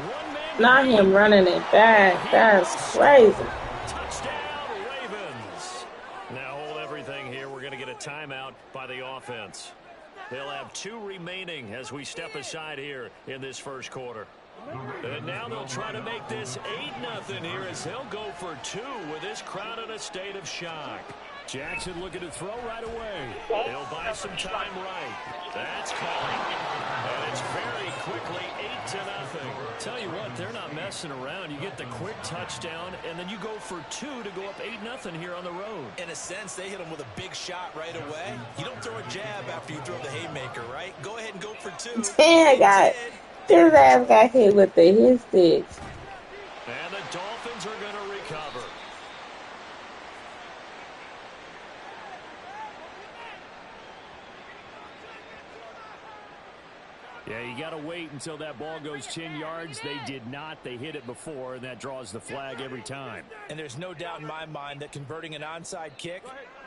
One man. Not him running it back. That's crazy. Touchdown, Ravens. Now hold everything here. We're going to get a timeout by the offense. They'll have 2 remaining as we step aside here in this first quarter. And now they'll try to make this 8-0 here as they'll go for 2 with this crowd in a state of shock. Jackson looking to throw right away. He'll buy some time right. That's caught. And it's very quickly 8-0. Tell you what, they're not messing around. You get the quick touchdown, and then you go for 2 to go up 8-0 here on the road. In a sense, they hit him with a big shot right away. You don't throw a jab after you throw the haymaker, right? Go ahead and go for 2. His ass got hit with the hit sticks. And the Dolphins are going to recover. Yeah, you got to wait until that ball goes 10 yards. They did not. They hit it before, and that draws the flag every time. And there's no doubt in my mind that converting an onside kick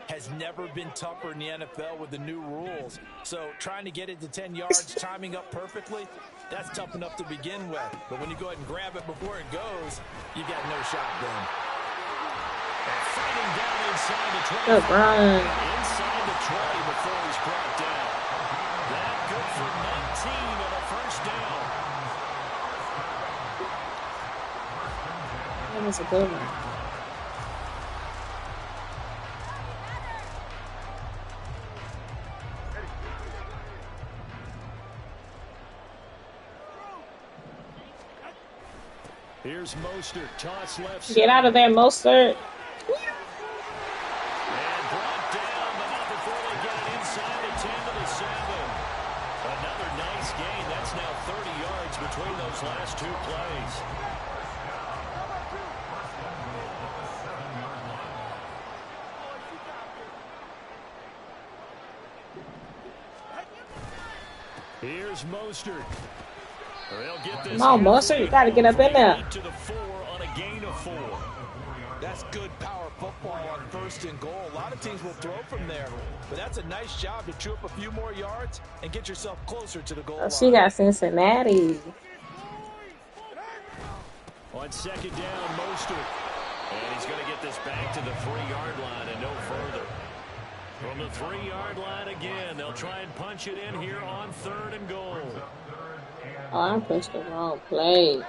has never been tougher in the NFL with the new rules. So trying to get it to 10 yards, timing up perfectly, that's tough enough to begin with. But when you go ahead and grab it before it goes, you got no shot then. Fighting down inside the 20. Good run. Inside the 20 before he's brought down. That good for 19 and a first down. That was a good one. Here's Mostert, toss left. Get out of there, Mostert. And brought down, but not before they get it inside the 10 to the 7. Another nice gain. That's now 30 yards between those last 2 plays. Here's Mostert. They'll get this. Come on, Mostert, you got to get up in there. To the 4 on a gain of 4. That's good power football on 1st and goal. A lot of teams will throw from there, but that's a nice job to chew up a few more yards and get yourself closer to the goal line. She got Cincinnati. On On second down, Mostert. And he's going to get this back to the 3-yard line and no further. From the 3-yard line again, they'll try and punch it in here on 3rd and goal. Oh, I pushed the wrong play.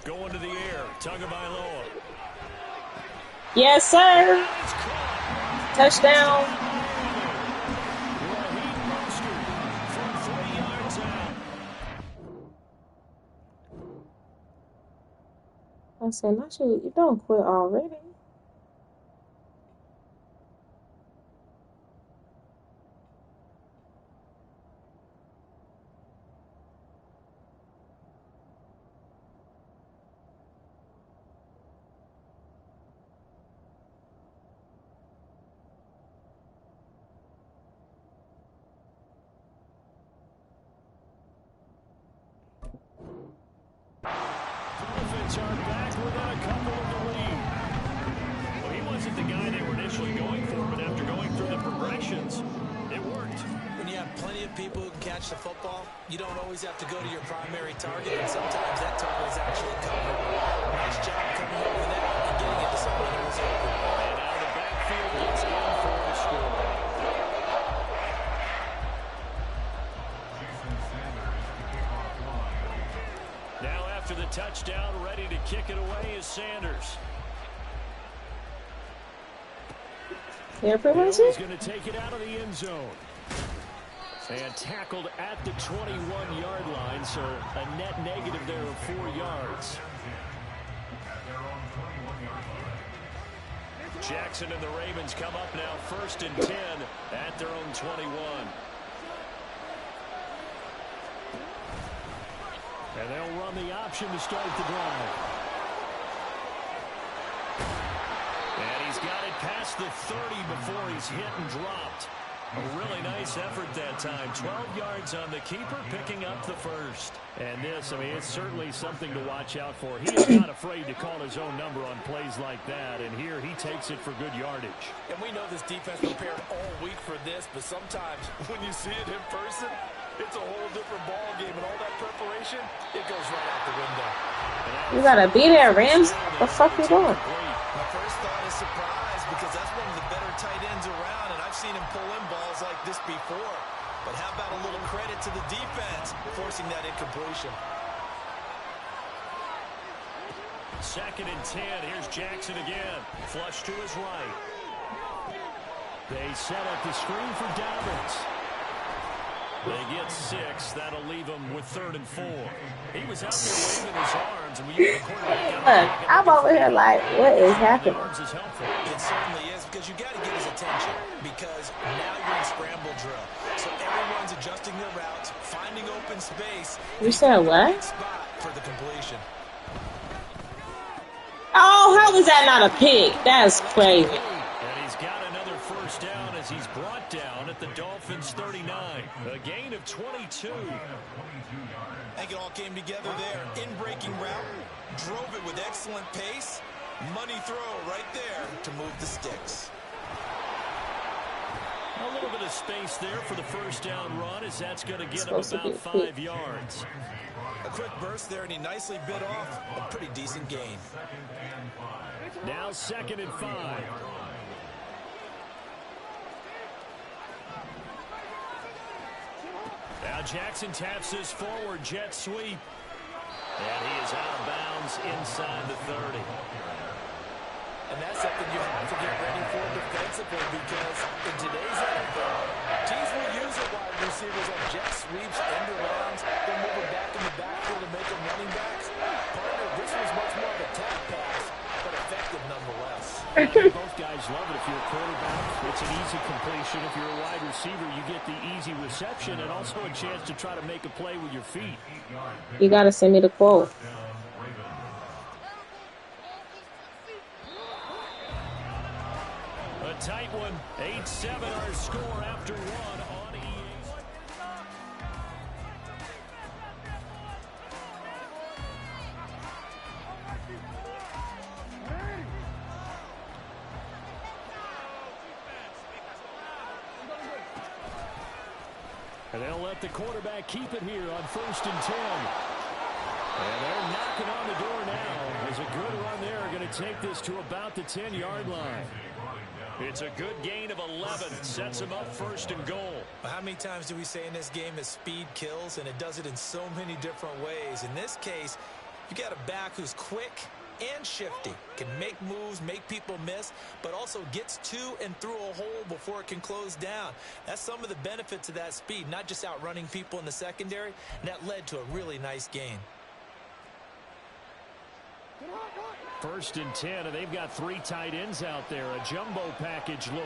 Going to the air, Tagovailoa. Yes, sir. Touchdown. I said, not you don't quit already. Dolphins are back within a couple of the lead. Well, he wasn't the guy they were initially going for, but after going through the progressions, it worked. When you have plenty of people who can catch the football, you don't always have to go to your primary target, and sometimes that target is actually covered. Nice job coming over the net and getting it to somebody who was open. And out of the backfield, gets in for the score. Now after the touchdown, ready to kick it away is Sanders. Everyone's He's going to take it out of the end zone. And tackled at the 21-yard line, so a net negative there of 4 yards. Jackson and the Ravens come up now 1st and 10 at their own 21. And they'll run the option to start the drive. And he's got it past the 30 before he's hit and dropped. A really nice effort that time. 12 yards on the keeper, picking up the first. And this, I mean, it's certainly something to watch out for. He is not afraid to call his own number on plays like that. And here he takes it for good yardage. And we know this defense prepared all week for this, but sometimes when you see it in person, it's a whole different ball game, and all that preparation, it goes right out the window. You gotta be there, Rams. What the fuck you doing? My first thought is surprise, because that's one of the better tight ends around, and I've seen him pull in balls like this before. But how about a little credit to the defense forcing that incompletion? 2nd and 10. Here's Jackson again. Flush to his right. They set up the screen for Dobbins. They get 6. That'll leave him with 3rd and 4. He was out there waving his arms, and when you get the quarterback Look, I'm over here like, what is happening? arms is helpful. It certainly is, because you got to get his attention, because now you're in scramble drill. So everyone's adjusting their routes, finding open space. You said what? Spot for the completion. Oh, how was that not a pick? That's crazy. And he's got another first down as he's brought down at the Dolphins' 39. A gain of 22. I think it all came together there. In-breaking route, drove it with excellent pace. Money throw right there to move the sticks. A little bit of space there for the first down run, as that's going to get him about 5 yards. A quick burst there, and he nicely bit off a pretty decent gain. Now 2nd and 5. Now Jackson taps this forward jet sweep. And he is out of bounds inside the 30. And that's something you have to get ready for defensively, because in today's NFL, teams will use it wide receivers on jet sweeps, end arounds. They'll move them back in the backfield and make them running backs. Partner, this was much more of a tap pass, but effective nonetheless. Both guys love it. If you're a quarterback, it's an easy completion. If you're a wide receiver, you get the easy reception and also a chance to try to make a play with your feet. You gotta send me the quote. A tight one. 8-7 our score after one on EA. And they'll let the quarterback keep it here on 1st and 10. And they're knocking on the door now as a good run there are going to take this to about the 10-yard line. It's a good gain of 11. Sets them up 1st and goal. How many times do we say in this game that speed kills, and it does it in so many different ways? In this case, you got a back who's quick and shifty, can make moves, make people miss, but also gets to and through a hole before it can close down. That's some of the benefits of that speed, not just outrunning people in the secondary, and that led to a really nice gain. 1st and 10, and they've got 3 tight ends out there. A jumbo package look.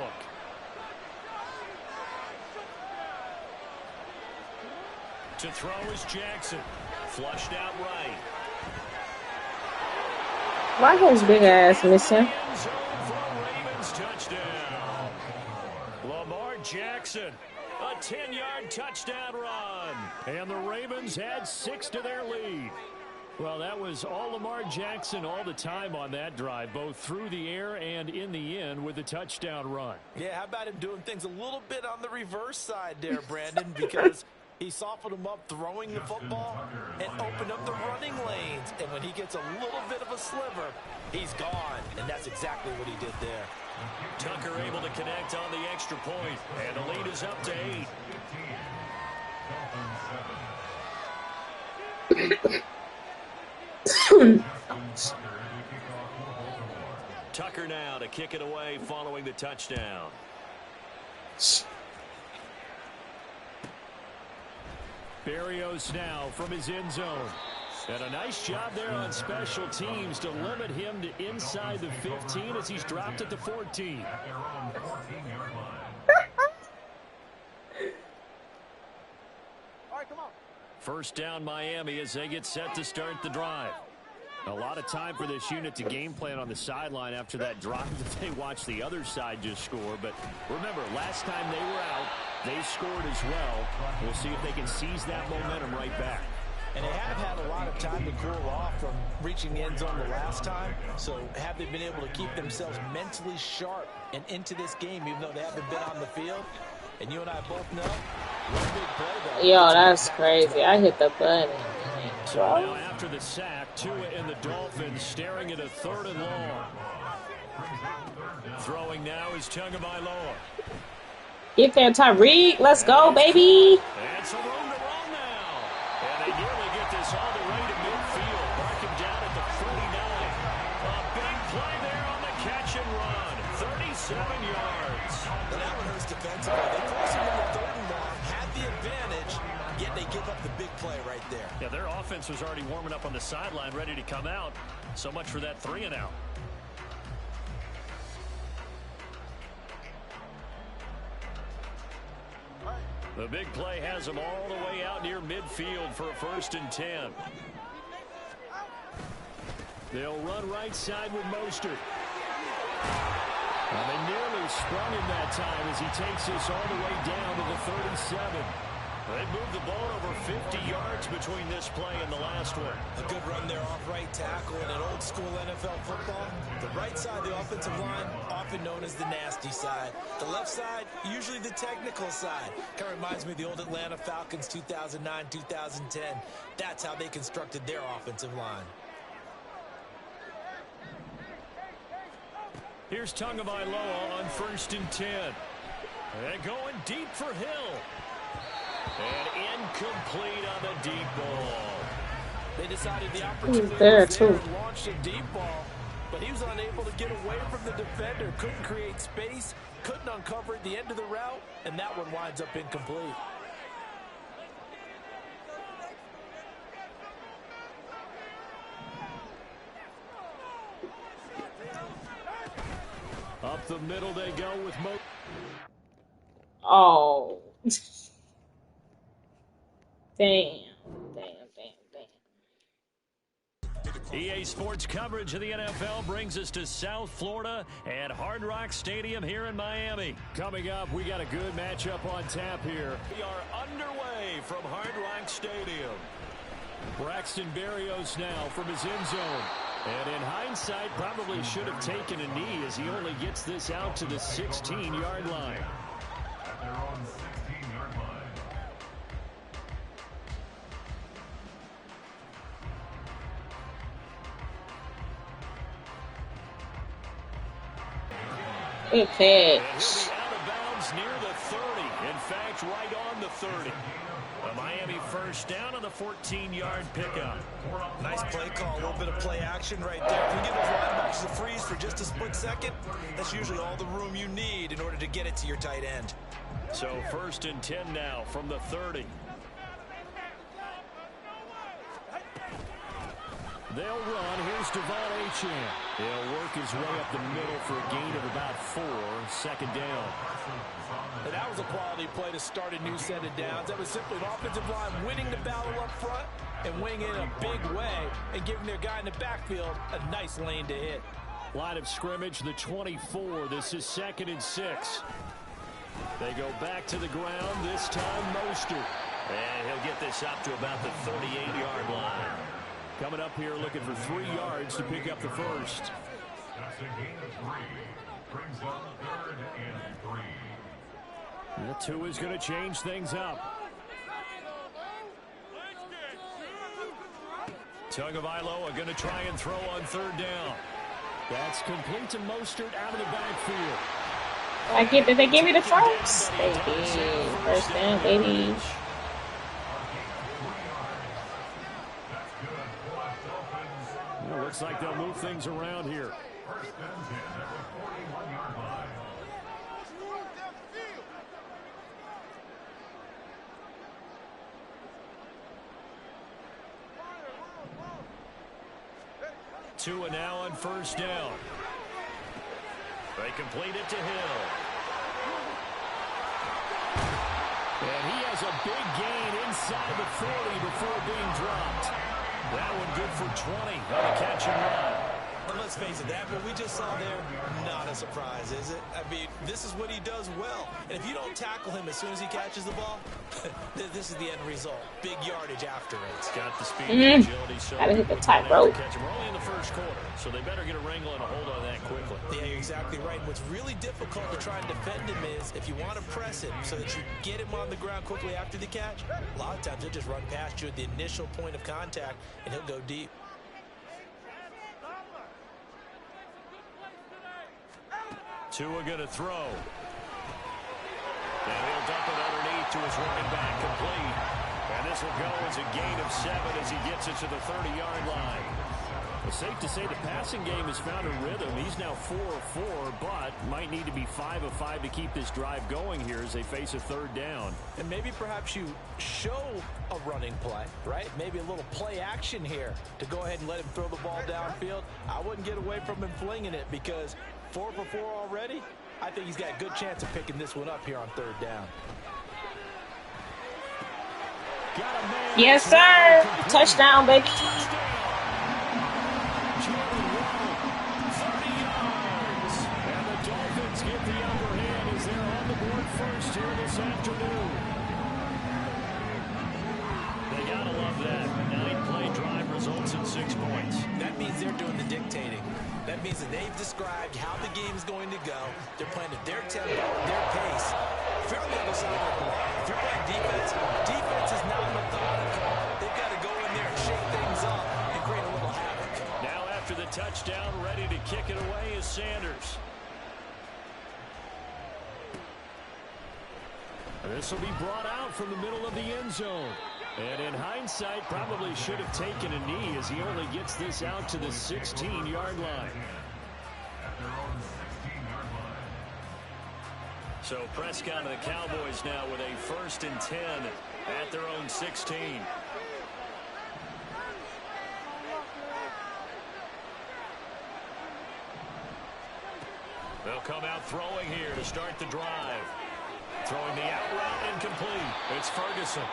To throw is Jackson. Flushed out right. Why his big ass missing? Ravens touchdown. Lamar Jackson. A 10-yard touchdown run. And the Ravens add 6 to their lead. Well, that was all Lamar Jackson all the time on that drive, both through the air and in the end with a touchdown run. Yeah, how about him doing things a little bit on the reverse side there, Brandon, because he softened him up throwing the football and opened up the running lanes. And when he gets a little bit of a sliver, he's gone. And that's exactly what he did there. Tucker able to connect on the extra point, and the lead is up to 8. Tucker now to kick it away following the touchdown. Berrios now from his end zone. And a nice job there on special teams to limit him to inside the 15 as he's dropped at the 14. First down Miami as they get set to start the drive. A lot of time for this unit to game plan on the sideline after that drive that they watched the other side just score. But remember, last time they were out, they scored as well. We'll see if they can seize that momentum right back. And they have had a lot of time to cool off from reaching the end zone the last time. So have they been able to keep themselves mentally sharp and into this game, even though they haven't been on the field? And you and I both know, one big play, though. Yo, that's crazy. I hit the button. Now after the sack, Tua and the Dolphins staring at a 3rd and long. Throwing now is Tagovailoa. Get there, Tyreek. Let's go, baby. And some room to run now. And they nearly get this all the way to midfield. Marking down at the 49. A big play there on the catch and run. 37 yards. And that one hurts defensively. They forced him into 3rd and long, had the advantage, yet they give up the big play right there. Yeah, their offense was already warming up on the sideline, ready to come out. So much for that 3 and out. The big play has them all the way out near midfield for a 1st and 10. They'll run right side with Mostert. And they nearly sprung him that time as he takes this all the way down to the 37. They moved the ball over 50 yards between this play and the last one. A good run there off right tackle in an old school NFL football. The right side of the offensive line, often known as the nasty side. The left side, usually the technical side. Kind of reminds me of the old Atlanta Falcons 2009, 2010. That's how they constructed their offensive line. Here's Tagovailoa on 1st and 10. And going deep for Hill. And incomplete on the deep ball. They decided the opportunity there was there too. and launched a deep ball, but he was unable to get away from the defender. Couldn't create space, couldn't uncover at the end of the route, and that one winds up incomplete. Up the middle they go with Mo. Oh. Damn. EA Sports coverage of the NFL brings us to South Florida at Hard Rock Stadium here in Miami. Coming up, we got a good matchup on tap here. We are underway from Hard Rock Stadium. Braxton Berrios now from his end zone. And in hindsight, probably should have taken a knee as he only gets this out to the 16-yard line. At their own 16-yard line. Good And he'll catch. be out of bounds near the 30. In fact, right on the 30. A Miami first down on the 14-yard pickup. Nice play call, a little bit of play action right there. If you give those linebackers a freeze for just a split second, that's usually all the room you need in order to get it to your tight end. So 1st and 10 now from the 30. They'll run. Here's Devon Achane. He'll work his way up the middle for a gain of about 4. 2nd down. And that was a quality play to start a new set of downs. That was simply an offensive line winning the battle up front and winning it in a big way and giving their guy in the backfield a nice lane to hit. Line of scrimmage, the 24. This is 2nd and 6. They go back to the ground, this time Mostert. And he'll get this up to about the 38-yard line. Coming up here looking for 3 yards to pick up the first. That's a gain of 3. Brings up 3rd and 3. The 2 is going to change things up. Tagovailoa are going to try and throw on 3rd down. That's complete to Mostert out of the backfield. Did they give me the first? They did. First down, baby. Well, looks like they'll move things around here. 1st and 10 at the 41-yard line. Tua now on 1st down. They complete it to Hill. And he has a big gain inside the 40 before being dropped. That one good for 20 on the catch and run. And let's face it, that what we just saw there, not a surprise, is it? I mean, this is what he does well. And if you don't tackle him as soon as he catches the ball, this is the end result. Big yardage after it. It's got the speed and agility. So Gotta hit the tightrope. We're only in the 1st quarter, so they better get a wrangle and a hold on that quickly. Yeah, you're exactly right. What's really difficult to try and defend him is if you want to press him so that you get him on the ground quickly after the catch, a lot of times he'll just run past you at the initial point of contact, and he'll go deep. Tua going to throw. And he'll dump it underneath to his running back, complete. And this will go as a gain of 7 as he gets it to the 30-yard line. It's safe to say the passing game has found a rhythm. He's now 4 of 4, but might need to be 5 of 5 to keep this drive going here as they face a 3rd down. And maybe perhaps you show a running play, right? Maybe a little play action here to go ahead and let him throw the ball downfield. I wouldn't get away from him flinging it because 4 for 4 already. I think he's got a good chance of picking this one up here on 3rd down. Yes, sir. Touchdown, baby. Get the upper hand as they're on the board first here this afternoon. They gotta love that. 9-play drive results in 6 points. That means they're doing the dictating. That means that they've described how the game's going to go. They're playing at their tempo, their pace. If you're on the other side of the line, if you're playing defense, defense is not methodical. They've got to go in there and shake things up and create a little havoc. Now after the touchdown, ready to kick it away is Sanders. This will be brought out from the middle of the end zone. And in hindsight, probably should have taken a knee as he only gets this out to the 16-yard line. At their own 16-yard line. So Prescott and the Cowboys now with a 1st and 10 at their own 16. They'll come out throwing here to start the drive. Throwing the out route incomplete. It's Ferguson.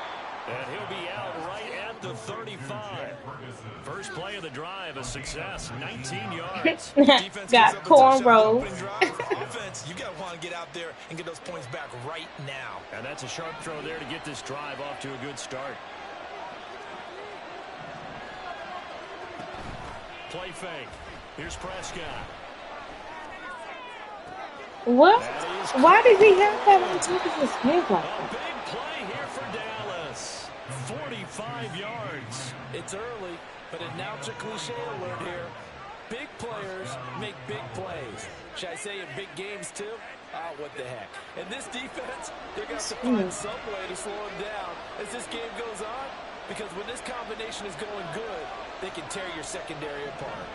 And he'll be out right at the 35. First play of the drive, a success, 19 yards. Got cornrows. Offense, you got to want to get out there and get those points back right now. And that's a sharp throw there to get this drive off to a good start. Play fake. Here's Prescott. What? Why did he have that on top of his head like A that? big play here for Dallas. 45 yards. It's early, but announcer cliche alert here. Big players make big plays. Should I say in big games too? Oh, what the heck. And this defense, they're going to have to find some way to slow them down as this game goes on. Because when this combination is going good, they can tear your secondary apart.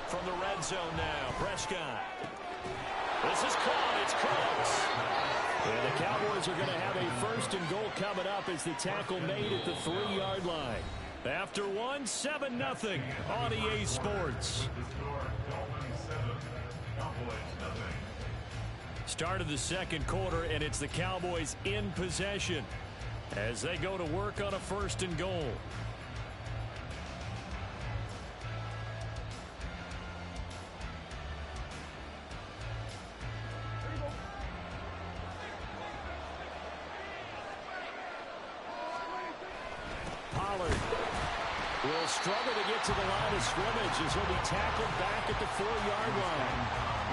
From the red zone now, Prescott. This is caught. It's close. And the Cowboys are going to have a 1st and goal coming up as the tackle made at the 3-yard line. After 7-0 on EA Sports. Start of the second quarter, and it's the Cowboys in possession as they go to work on a 1st and goal. Will struggle to get to the line of scrimmage as he'll be tackled back at the 4-yard line.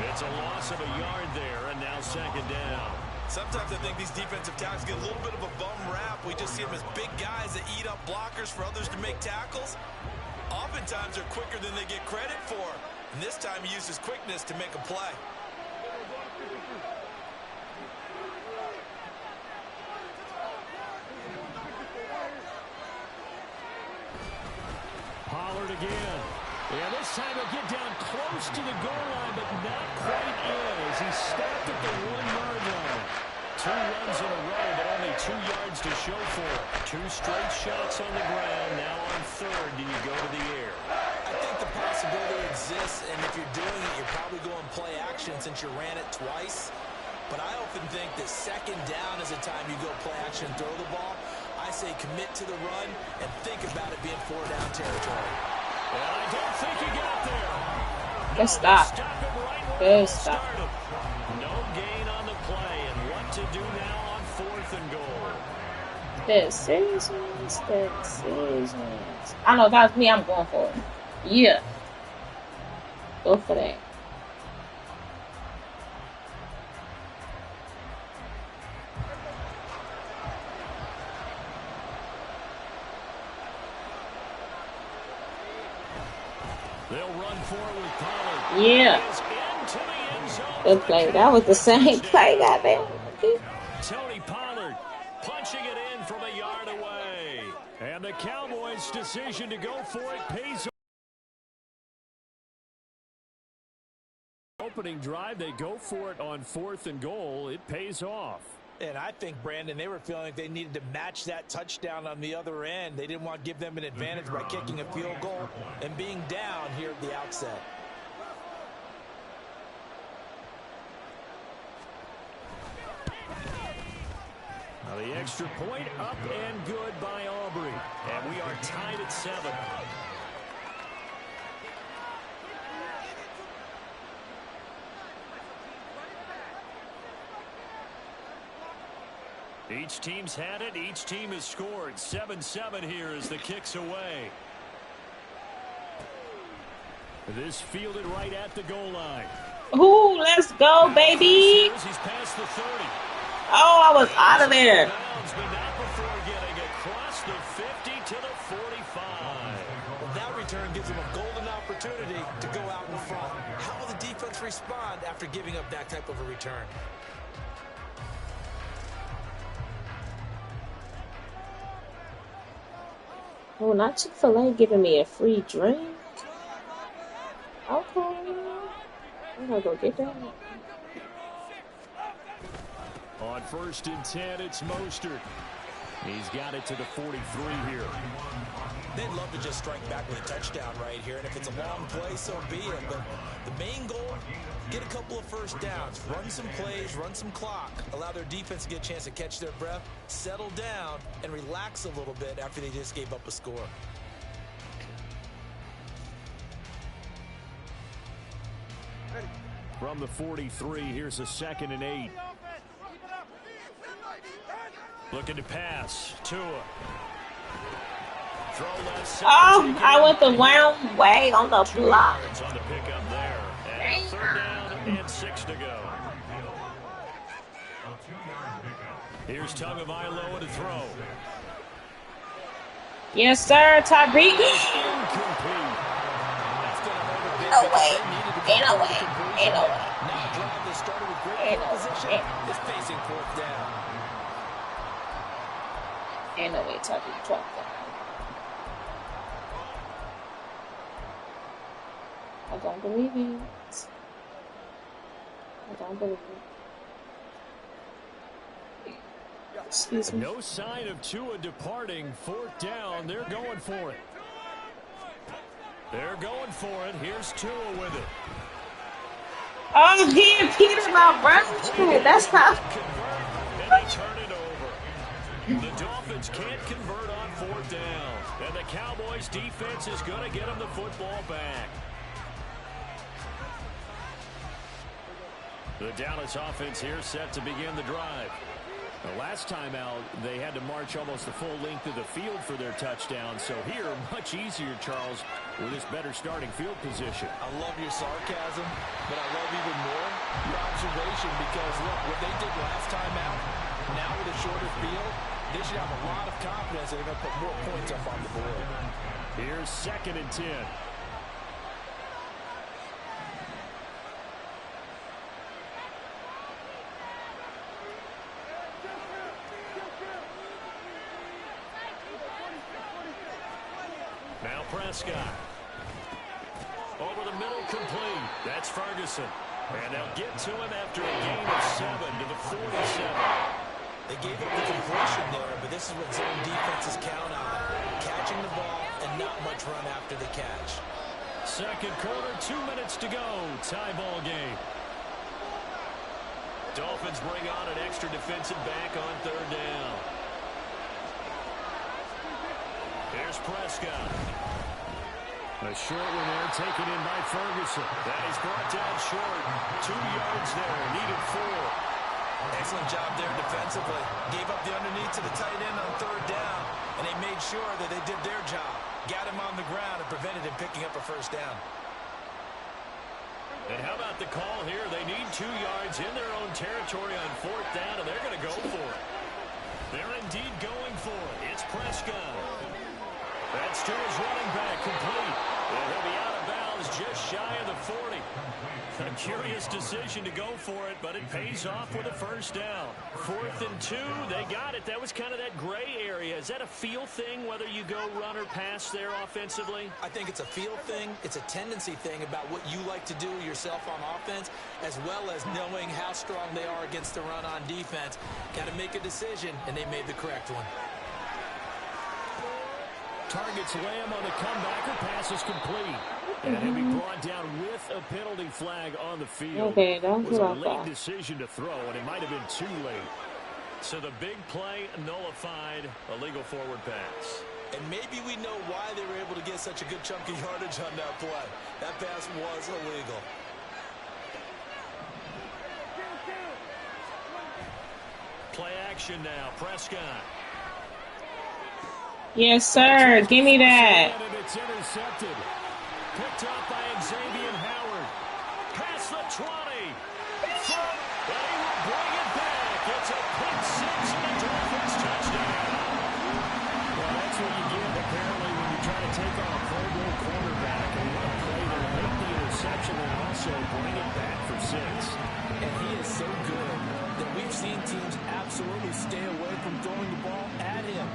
It's a loss of a yard there, and now 2nd down. Sometimes I think these defensive tackles get a little bit of a bum rap. We just see them as big guys that eat up blockers for others to make tackles. Oftentimes they're quicker than they get credit for. And this time he used his quickness to make a play. Pollard again. And this time he'll get down close to the goal line, but not quite is. He stopped at the 1-yard line. 2 runs in a row, but only 2 yards to show for it. 2 straight shots on the ground. Now on 3rd, do you go to the air? I think the possibility exists, and if you're doing it, you're probably going play action since you ran it twice. But I often think that 2nd down is a time you go play action and throw the ball. I say commit to the run and think about it being 4-down territory. And I don't think he got there. Good stop. Good stop. No gain on the play, and what to do now on 4th and goal. Decisions. I know if that was me, I'm going for it. Yeah. Go for that. They'll run forward with Pollard. Yeah. Good play. That was the same play, goddamn. Tony Pollard punching it in from a yard away. And the Cowboys' decision to go for it pays off. Opening drive, they go for it on 4th and goal. It pays off. And I think, Brandon, they were feeling like they needed to match that touchdown on the other end. They didn't want to give them an advantage by kicking a field goal and being down here at the outset. Now the extra point up and good by Aubrey. And we are tied at 7. Each team's had it. Each team has scored. 7-7 here as the kick's away. This fielded right at the goal line. Ooh, let's go, baby. He's past the 30. Oh, I was out of there. But not before getting across the 50 to the 45. Well, that return gives them a golden opportunity to go out in front. How will the defense respond after giving up that type of a return? Oh, not Chick-fil-A giving me a free drink. Okay. I'm gonna go get that. On 1st and 10, it's Mostert. He's got it to the 43 here. They'd love to just strike back with a touchdown right here, and if it's a long play, so be it. But the main goal, get a couple of first downs, run some plays, run some clock, allow their defense to get a chance to catch their breath, settle down, and relax a little bit after they just gave up a score. From the 43, here's a 2nd and 8. Looking to pass. Tua. Oh, I went the wrong way on the block. On the pickup there. And 3rd down and 6 to go. Here's Tagovailoa to throw. Yes, sir, Tyreek. Incomplete. That's going to hurt a bit No because way. they needed to go Ain't no for the way. Ain't completion no there. way. Now a drive that started with great Ain't field no position way. is facing fourth down. Ain't no way Tyreek dropped that. I don't believe it. I don't believe it. Excuse me. No sign of Tua departing. Fourth down. They're going for it. They're going for it. Here's Tua with it. Oh, he impeded my brother. That's not. And they turn it over. The Dolphins can't convert on fourth down. And the Cowboys defense is going to get them the football back. The Dallas offense here set to begin the drive. The last time out, they had to march almost the full length of the field for their touchdown. So here, much easier, Charles, with this better starting field position. I love your sarcasm, but I love even more your observation because, look, what they did last time out, now with a shorter field, they should have a lot of confidence that they're going to put more points up on the board. Here's 2nd and 10. Now Prescott. Over the middle, complete. That's Ferguson. And they'll get to him after a gain of 7 to the 47. They gave up the completion there, but this is what zone defenses count on. Catching the ball and not much run after the catch. Second quarter, 2 minutes to go. Tie ball game. Dolphins bring on an extra defensive back on third down. Here's Prescott. A short one there, taken in by Ferguson. That is brought down short. 2 yards there, needed 4. Excellent job there defensively. Gave up the underneath to the tight end on third down, and they made sure that they did their job. Got him on the ground and prevented him picking up a first down. And how about the call here? They need 2 yards in their own territory on fourth down, and they're going to go for it. They're indeed going for it. It's Prescott. That's to his running back, complete. And he'll be out of bounds just shy of the 40. A curious decision to go for it, but it pays off with a first down. 4th and 2, they got it. That was kind of that gray area. Is that a feel thing, whether you go run or pass there offensively? I think it's a feel thing. It's a tendency thing about what you like to do yourself on offense, as well as knowing how strong they are against the run on defense. Got to make a decision, and they made the correct one. Targets Lamb on the comeback. Her pass is complete. And he'll be brought down with a penalty flag on the field. Okay, don't It was do a that. late decision to throw, and it might have been too late. So the big play nullified, a legal forward pass. And maybe we know why they were able to get such a good chunk of yardage on that play. That pass was illegal. Play action now. Prescott. Yes, sir. Give me that. And it's intercepted. Picked up by Xavier Howard. Past the 20. And he will bring it back. It's a pick six and a Dolphins touchdown. Well, that's what you get, apparently, when you try to take on a Pro Bowl quarterback. And one play to make the interception and also bring it back for 6. And he is so good that we've seen teams absolutely stay away from throwing the ball at him.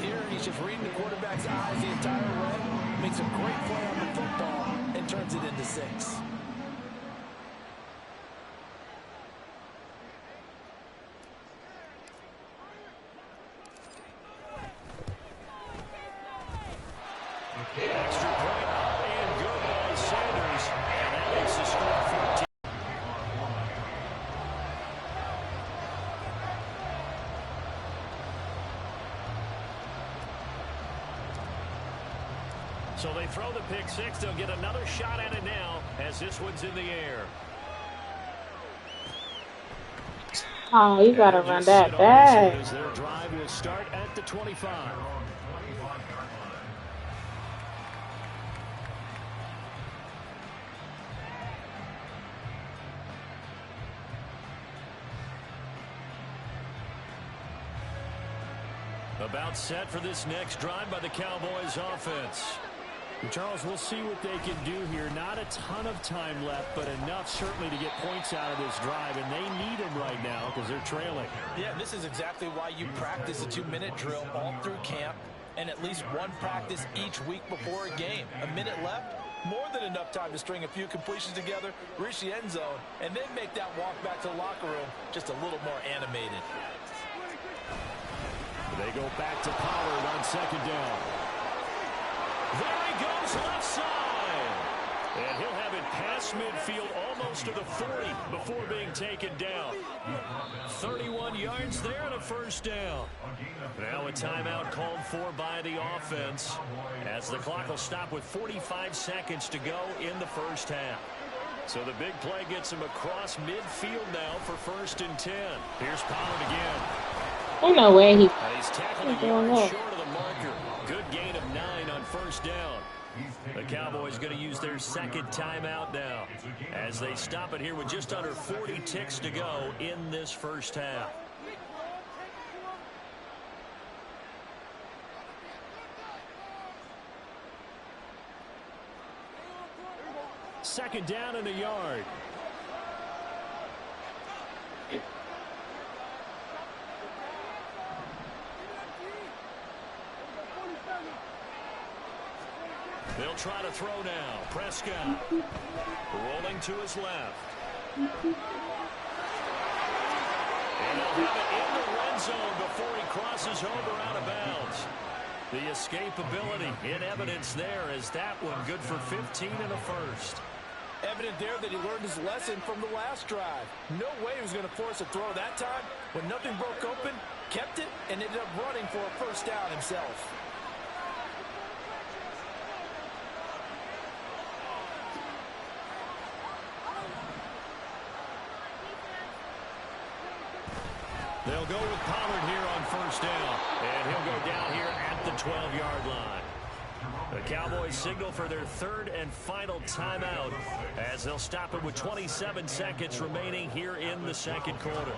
Here, he's just reading the quarterback's eyes the entire way, makes a great play on the football, and turns it into 6. Extra point and good by Sanders. And that makes the score 14. So they throw the pick six. They'll get another shot at it now as this one's in the air. Oh, you gotta And run just that sit on back. this as their drive will start at the 25. About set for this next drive by the Cowboys offense. And Charles, we'll see what they can do here. Not a ton of time left, but enough certainly to get points out of this drive, and they need them right now because they're trailing. Yeah, this is exactly why you practice a 2-minute drill all through camp and at least one practice each week before a game. A minute left, more than enough time to string a few completions together, reach the end zone, and then make that walk back to the locker room just a little more animated. They go back to Pollard on second down. There he goes left side. And he'll have it past midfield almost to the 40 before being taken down. 31 yards there and a first down. Now a timeout called for by the offense as the clock will stop with 45 seconds to go in the first half. So the big play gets him across midfield now for 1st and 10. Here's Pollard again. Ain't no way he. He's tackled a yard short of the marker. Good gain of 9 on first down. The Cowboys going to use their second timeout now as they stop it here with just under 40 ticks to go in this first half. Second down and a yard. They'll try to throw now. Prescott rolling to his left. And he'll have it in the red zone before he crosses over out of bounds. The escapability in evidence there as that one good for 15 and a first. Evident there that he learned his lesson from the last drive. No way he was going to force a throw that time. When nothing broke open, kept it, and ended up running for a first down himself. They'll go with Pollard here on first down. And he'll go down here at the 12-yard line. The Cowboys signal for their third and final timeout as they'll stop it with 27 seconds remaining here in the second quarter.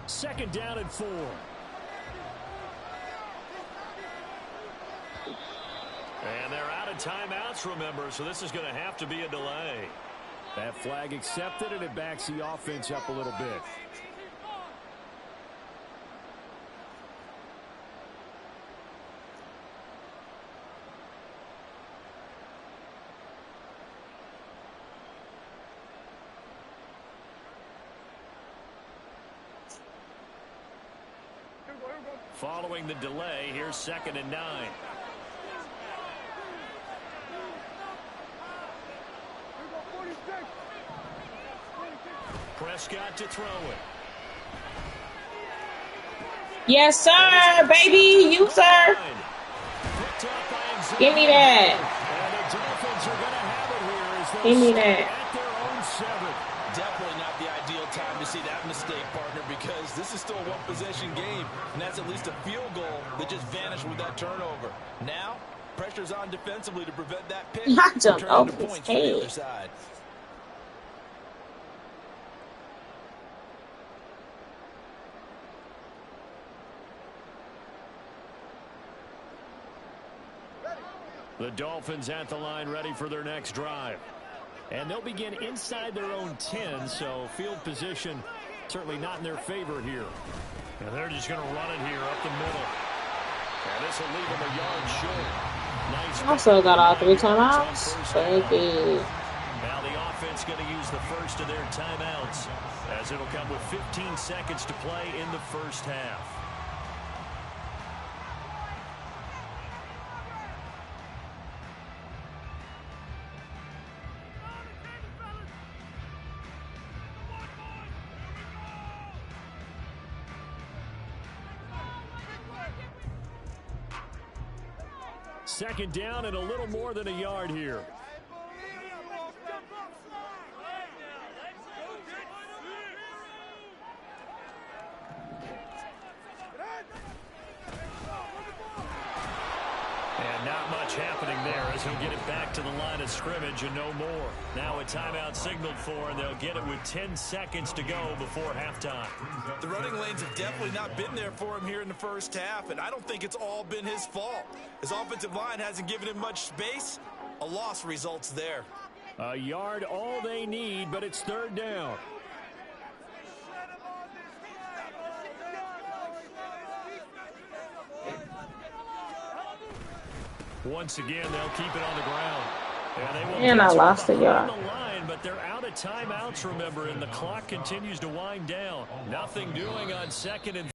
Second down and 4. And they're out of timeouts, remember, so this is going to have to be a delay. That flag accepted, and it backs the offense up a little bit. Following the delay, here's 2nd and 9. Prescott to throw it. Yes, sir, baby. You, sir. Give me that. Give me that. Definitely not the ideal time to see that mistake, partner, because this is still a one-possession game, and that's at least a field goal that just vanished with that turnover. Now, pressure's on defensively to prevent that pick. I jumped Turn off into his points from the other head. side. The Dolphins at the line ready for their next drive. And they'll begin inside their own 10, so field position certainly not in their favor here. And they're just going to run it here up the middle. And this will leave them a yard short. Nice. Also got all 3 timeouts. Baby. Now the offense going to use the first of their timeouts as it'll come with 15 seconds to play in the first half. Second down and a little more than a yard here. And not much happening there as he'll get it back to the line of scrimmage and no more. Now a timeout signaled for, and they'll get it with 10 seconds to go before halftime. The running lanes have definitely not been there for him here in the first half, and I don't think it's all been his fault. His offensive line hasn't given him much space. A loss results there. A yard all they need, but it's third down. Once again, they'll keep it on the ground. And I lost a yard. But they're out of timeouts, remember, and the clock continues to wind down. Nothing doing on second and.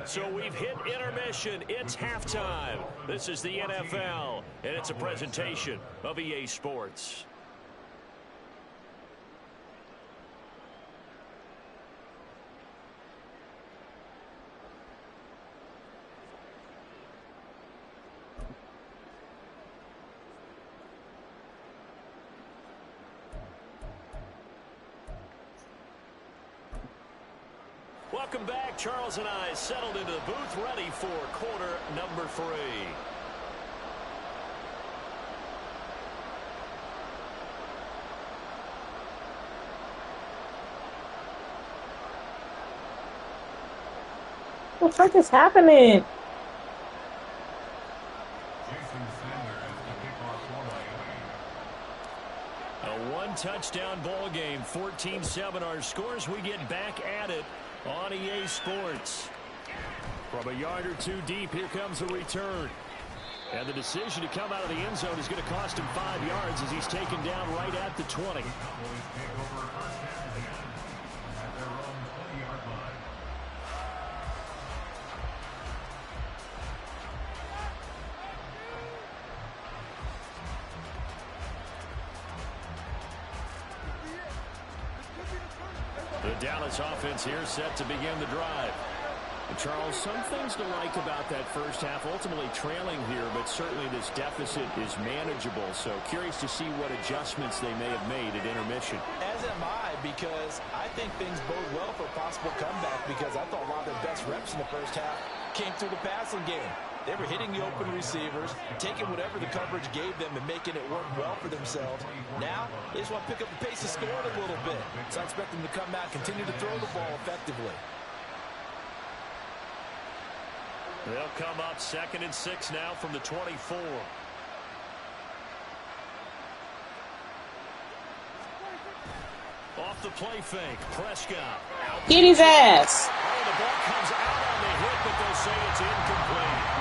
So we've hit intermission. It's halftime. This is the NFL, and it's a presentation of EA Sports. Welcome back. Charles and I settled into the booth, ready for quarter number 3. What the fuck is happening? A one-touchdown ball game, 14-7 our scores. We get back at it on EA Sports. From a yard or two deep, here comes a return. And the decision to come out of the end zone is going to cost him 5 yards as he's taken down right at the 20. The Dallas offense here set to begin the drive. Charles, some things to like about that first half, ultimately trailing here, but certainly this deficit is manageable. So curious to see what adjustments they may have made at intermission. As am I, because I think things bode well for a possible comeback, because I thought a lot of their best reps in the first half came through the passing game. They were hitting the open receivers, taking whatever the coverage gave them and making it work well for themselves. Now, they just want to pick up the pace of scoring a little bit. So I expect them to come out, continue to throw the ball effectively. They'll come up 2nd and 6 now from the 24. Off the play fake, Prescott. Get his ass. Oh, the ball comes out on the hit, but they'll say it's incomplete.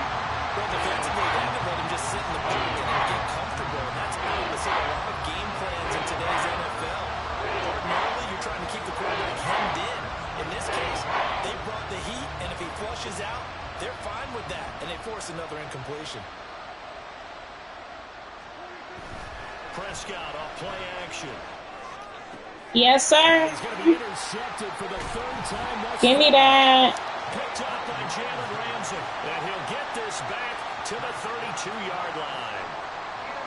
Well, defensively, they haven't let him just sit in the pocket and get comfortable. And that's opposite a lot of game plans in today's NFL. Ordinarily, you're trying to keep the quarterback hemmed in. In this case, they brought the heat, and if he flushes out, they're fine with that, and they force another incompletion. Prescott off play action. Yes, sir. He's going to be intercepted for the 3rd time. Give me that. Picked up by Jalen Ramsey, and he'll get this back to the 32-yard line.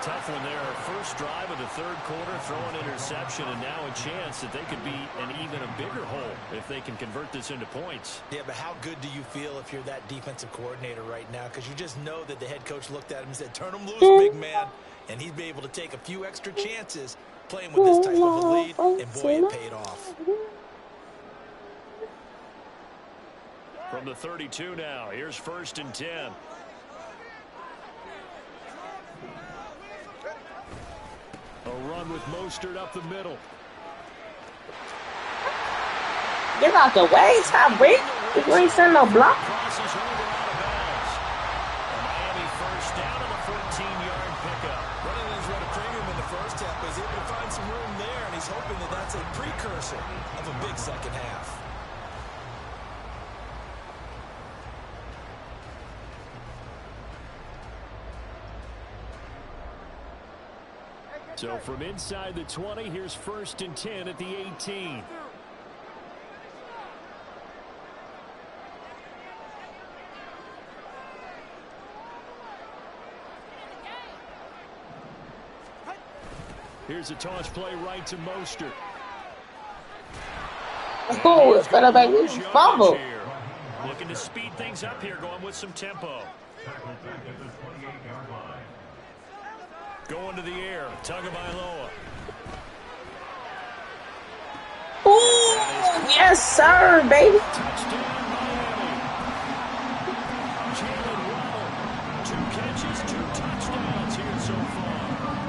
Tough one there. First drive of the 3rd quarter, throw an interception, and now a chance that they could be an even a bigger hole if they can convert this into points. Yeah, but how good do you feel if you're that defensive coordinator right now? Because you just know that the head coach looked at him and said, turn him loose, big man. And he'd be able to take a few extra chances playing with this type of a lead, and boy, it paid off. From the 32 now, here's 1st and 10. A run with Mostert up the middle. Get out the way, Tyreek. You ain't send no block. Crosses over out of bounds. A Miami first down and a 14-yard pickup. Running has run a premium in the first half, but he's able to find some room there, and he's hoping that that's a precursor of a big second half. So from inside the 20, here's 1st and 10 at the 18. Here's a toss play right to Mostert. Oh, it's gonna make me fumble. Looking to speed things up here, going with some tempo. Going to the air, Tagovailoa. Oh, yes, sir, baby. Touchdown, Miami. Jalen Waddle, 2 catches, 2 touchdowns here so far.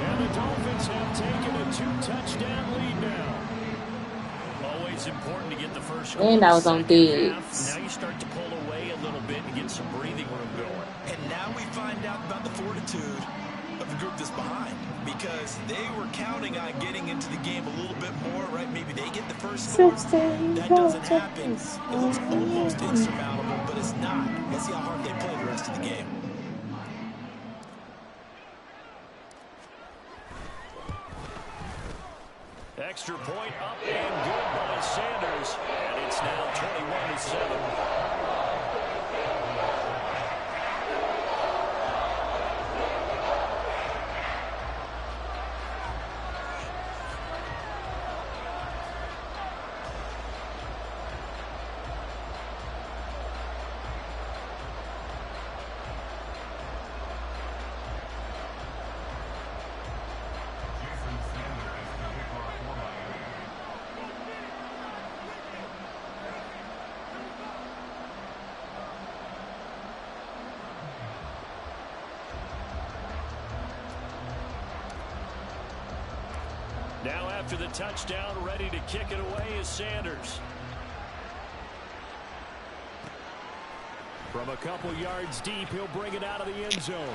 And the Dolphins have taken a 2-touchdown lead now. Always important to get the first score. And that was on Diggs. Now you start to pull away a little bit and get some breathing room going. And now we find out about the fortitude of the group that's behind, because they were counting on getting into the game a little bit more, right? Maybe they get the first score. That doesn't happen. It looks almost insurmountable, but it's not. Let's see how hard they play the rest of the game. Extra point up and good by Sanders. And it's now 21-7. Now after the touchdown, ready to kick it away is Sanders. From a couple yards deep, he'll bring it out of the end zone.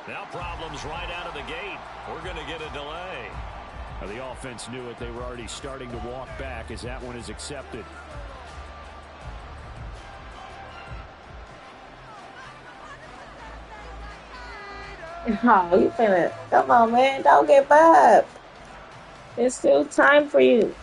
Now problems right out of the gate. We're going to get a delay. Now the offense knew it. They were already starting to walk back as that one is accepted. Oh, you finna. Come on, man. Don't give up. There's still time for you.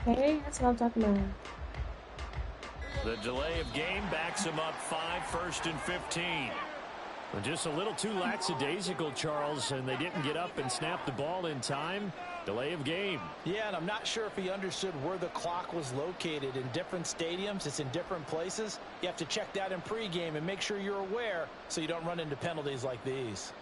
Hey, that's what I'm talking about. The delay of game backs him up 5, 1st and 15. Just a little too lackadaisical, Charles, and they didn't get up and snap the ball in time. Delay of game. Yeah, and I'm not sure if he understood where the clock was located. In different stadiums, it's in different places. You have to check that in pregame and make sure you're aware so you don't run into penalties like these.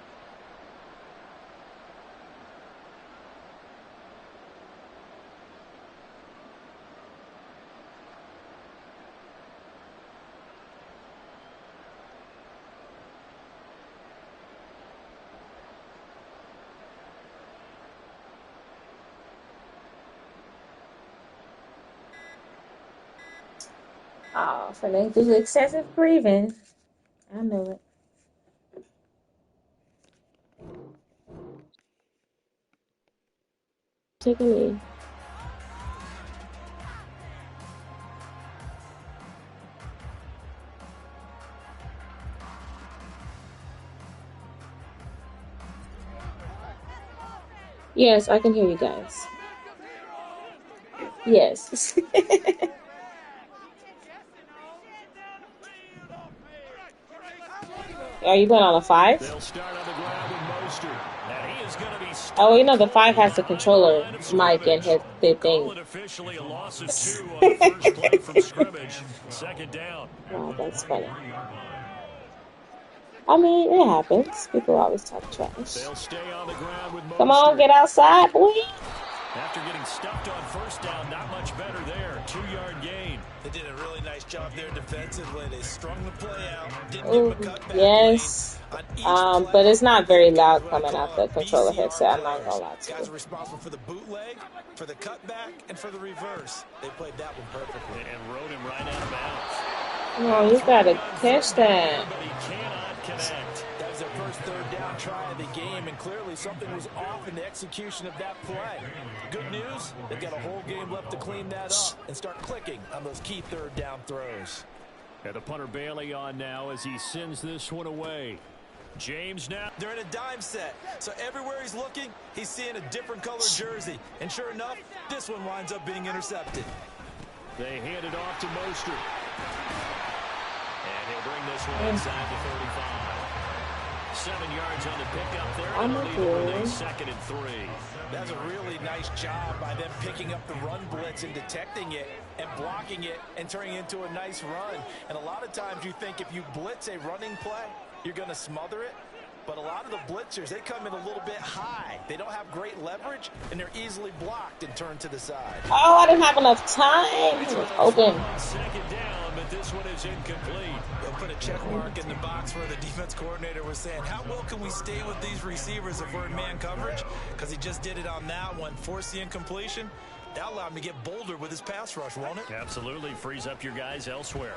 Oh, so they do excessive breathing. I knew it. Take a knee. Yes, I can hear you guys. Yes. Are you going on a 5? They'll start on the ground with Mostert. And he is going to be stopped Oh, you know the 5 has the controller mic in his Call thing. it officially a loss of 2 on the first play from scrimmage. Second down. Oh, that's funny. I mean, it happens. People always talk trash. They'll stay on the ground with Come on, Mostert. get outside, boy. After getting stuffed on first down, not much better there. 2-yard gain. They did a really nice job there defensively. They strung the play out. Didn't Ooh, give him a cutback yes. lane on each play. But it's not very loud What I coming out call the controller BCR headset. I'm not players. gonna lie to Guys you. are responsible for the bootleg, for the cutback, and for the reverse. They played that one perfectly. And rode him right out of bounds. Come on, you gotta catch that. But he cannot connect. That was their first third down try of the game, and clearly something was off in the execution of that play. Good news, they've got a whole game left to clean that up and start clicking on those key third down throws. And the punter Bailey on now as he sends this one away. James now. They're in a dime set, so everywhere he's looking, he's seeing a different colored jersey. And sure enough, this one winds up being intercepted. They hand it off to Mostert. And he'll bring this one inside the 35. 7 yards on the pickup there. I'm And okay. it'll lead over 2nd and 3. That's a really nice job by them picking up the run blitz and detecting it and blocking it and turning it into a nice run. And a lot of times you think if you blitz a running play, you're going to smother it. But a lot of the blitzers, they come in a little bit high. They don't have great leverage, and they're easily blocked and turned to the side. Oh, I didn't have enough time. It was open. On 2nd down, but this one is incomplete. They'll put a check mark in the box where the defense coordinator was saying, how well can we stay with these receivers if we're in man coverage? Because he just did it on that one, force the incompletion. That allowed him to get bolder with his pass rush, won't it? Absolutely frees up your guys elsewhere.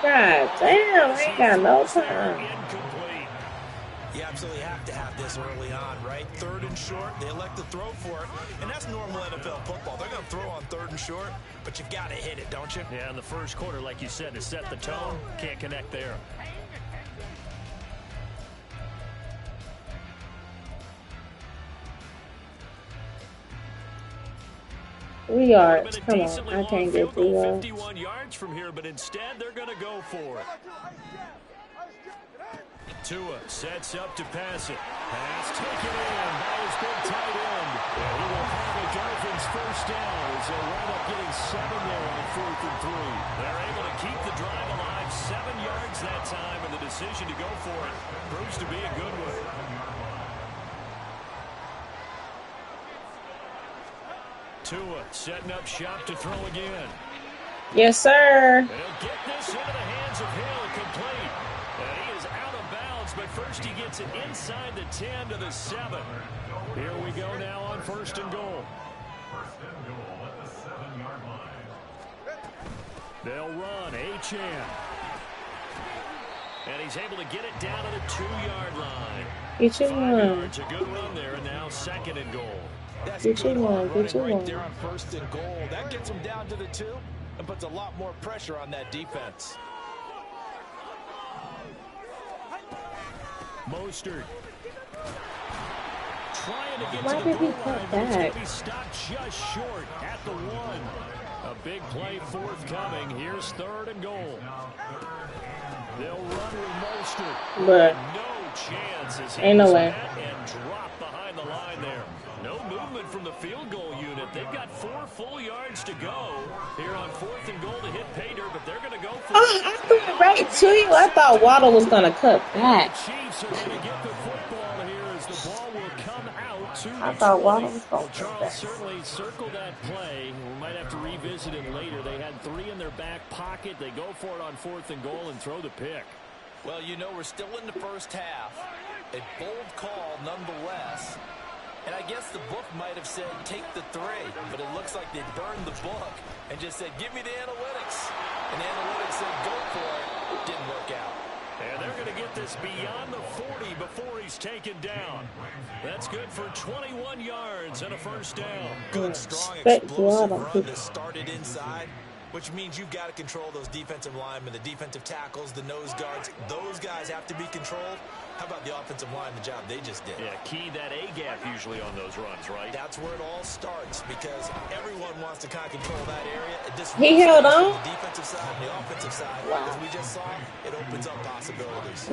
God damn, I ain't got no time. Incomplete. You absolutely have to have this early on, right? 3rd and short, they elect to throw for it, and that's normal NFL football. They're going to throw on 3rd and short, but you've got to hit it, don't you? Yeah, in the first quarter, like you said, to set the tone, can't connect there. 3 yards. Been a Come on, decently I long can't field get 3 goal, yards. 51 yards from here, but instead they're going to go for it. Tua sets up to pass it. Pass taken in by his big tight end. And he will have the Dolphins first down as they'll wind up getting 7 there on 4th and 3. They're able to keep the drive alive, 7 yards that time, and the decision to go for it proves to be a good one. Tua setting up shop to throw again. Yes, sir. And he'll get this into the hands of Hill, complete. And he is out of bounds, but first he gets it inside the 10 to the 7. Here we go now on 1st and goal. First and goal at the 7-yard line. They'll run Achane. And he's able to get it down to the 2-yard line. Get your 5 one. yards, a good run there, and now 2nd and goal. That's Get good your hard one, get running your right there one. on 1st and goal. That gets them down to the 2 and puts a lot more pressure on that defense. Mostert. Trying to get Why to the did he goal cut line, but he's going back? to be stopped just short at the 1. A big play forthcoming. Here's 3rd and goal. They'll run with Mostert. Bruh. No chance as he Ain't no was way. met and dropped behind the line there. No movement from the field goal unit. They've got 4 full yards to go here on 4th and goal to hit pay dirt, but they're going to go for Oh, I threw it right to you. I thought Waddle was going to cut back. The Chiefs are going to get the football here as the ball will come out to I the thought 20. Waddle was going Well, to cut Charles back. certainly circled that play. We might have to revisit it later. They had 3 in their back pocket. They go for it on 4th and goal and throw the pick. Well, you know, we're still in the first half. A bold call nonetheless. And I guess the book might have said take the 3, but it looks like they burned the book and just said give me the analytics. And the analytics said go for it. It didn't work out. And they're going to get this beyond the 40 before he's taken down. That's good for 21 yards and a first down. Good, strong, Respect explosive Waddle. run that started inside, which means you've got to control those defensive linemen, the defensive tackles, the nose guards. Those guys have to be controlled. How about the offensive line, the job they just did? Yeah, key that A-gap usually on those runs, right? That's where it all starts because everyone wants to kind of control that area. It just He held on? the defensive side and the offensive side. Wow. As we just saw, it opens up possibilities.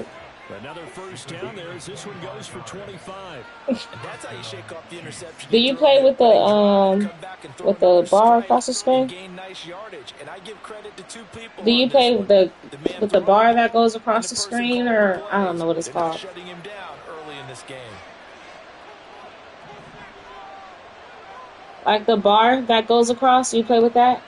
Another first down there as this one goes for 25. That's how you shake off the interception. Do you play with the bar across the screen? Gain nice yardage, and I give credit to two people. Do you play with the bar that goes across the screen, or I don't know what it's called? Shutting him down early in this game. Like the bar that goes across, you play with that?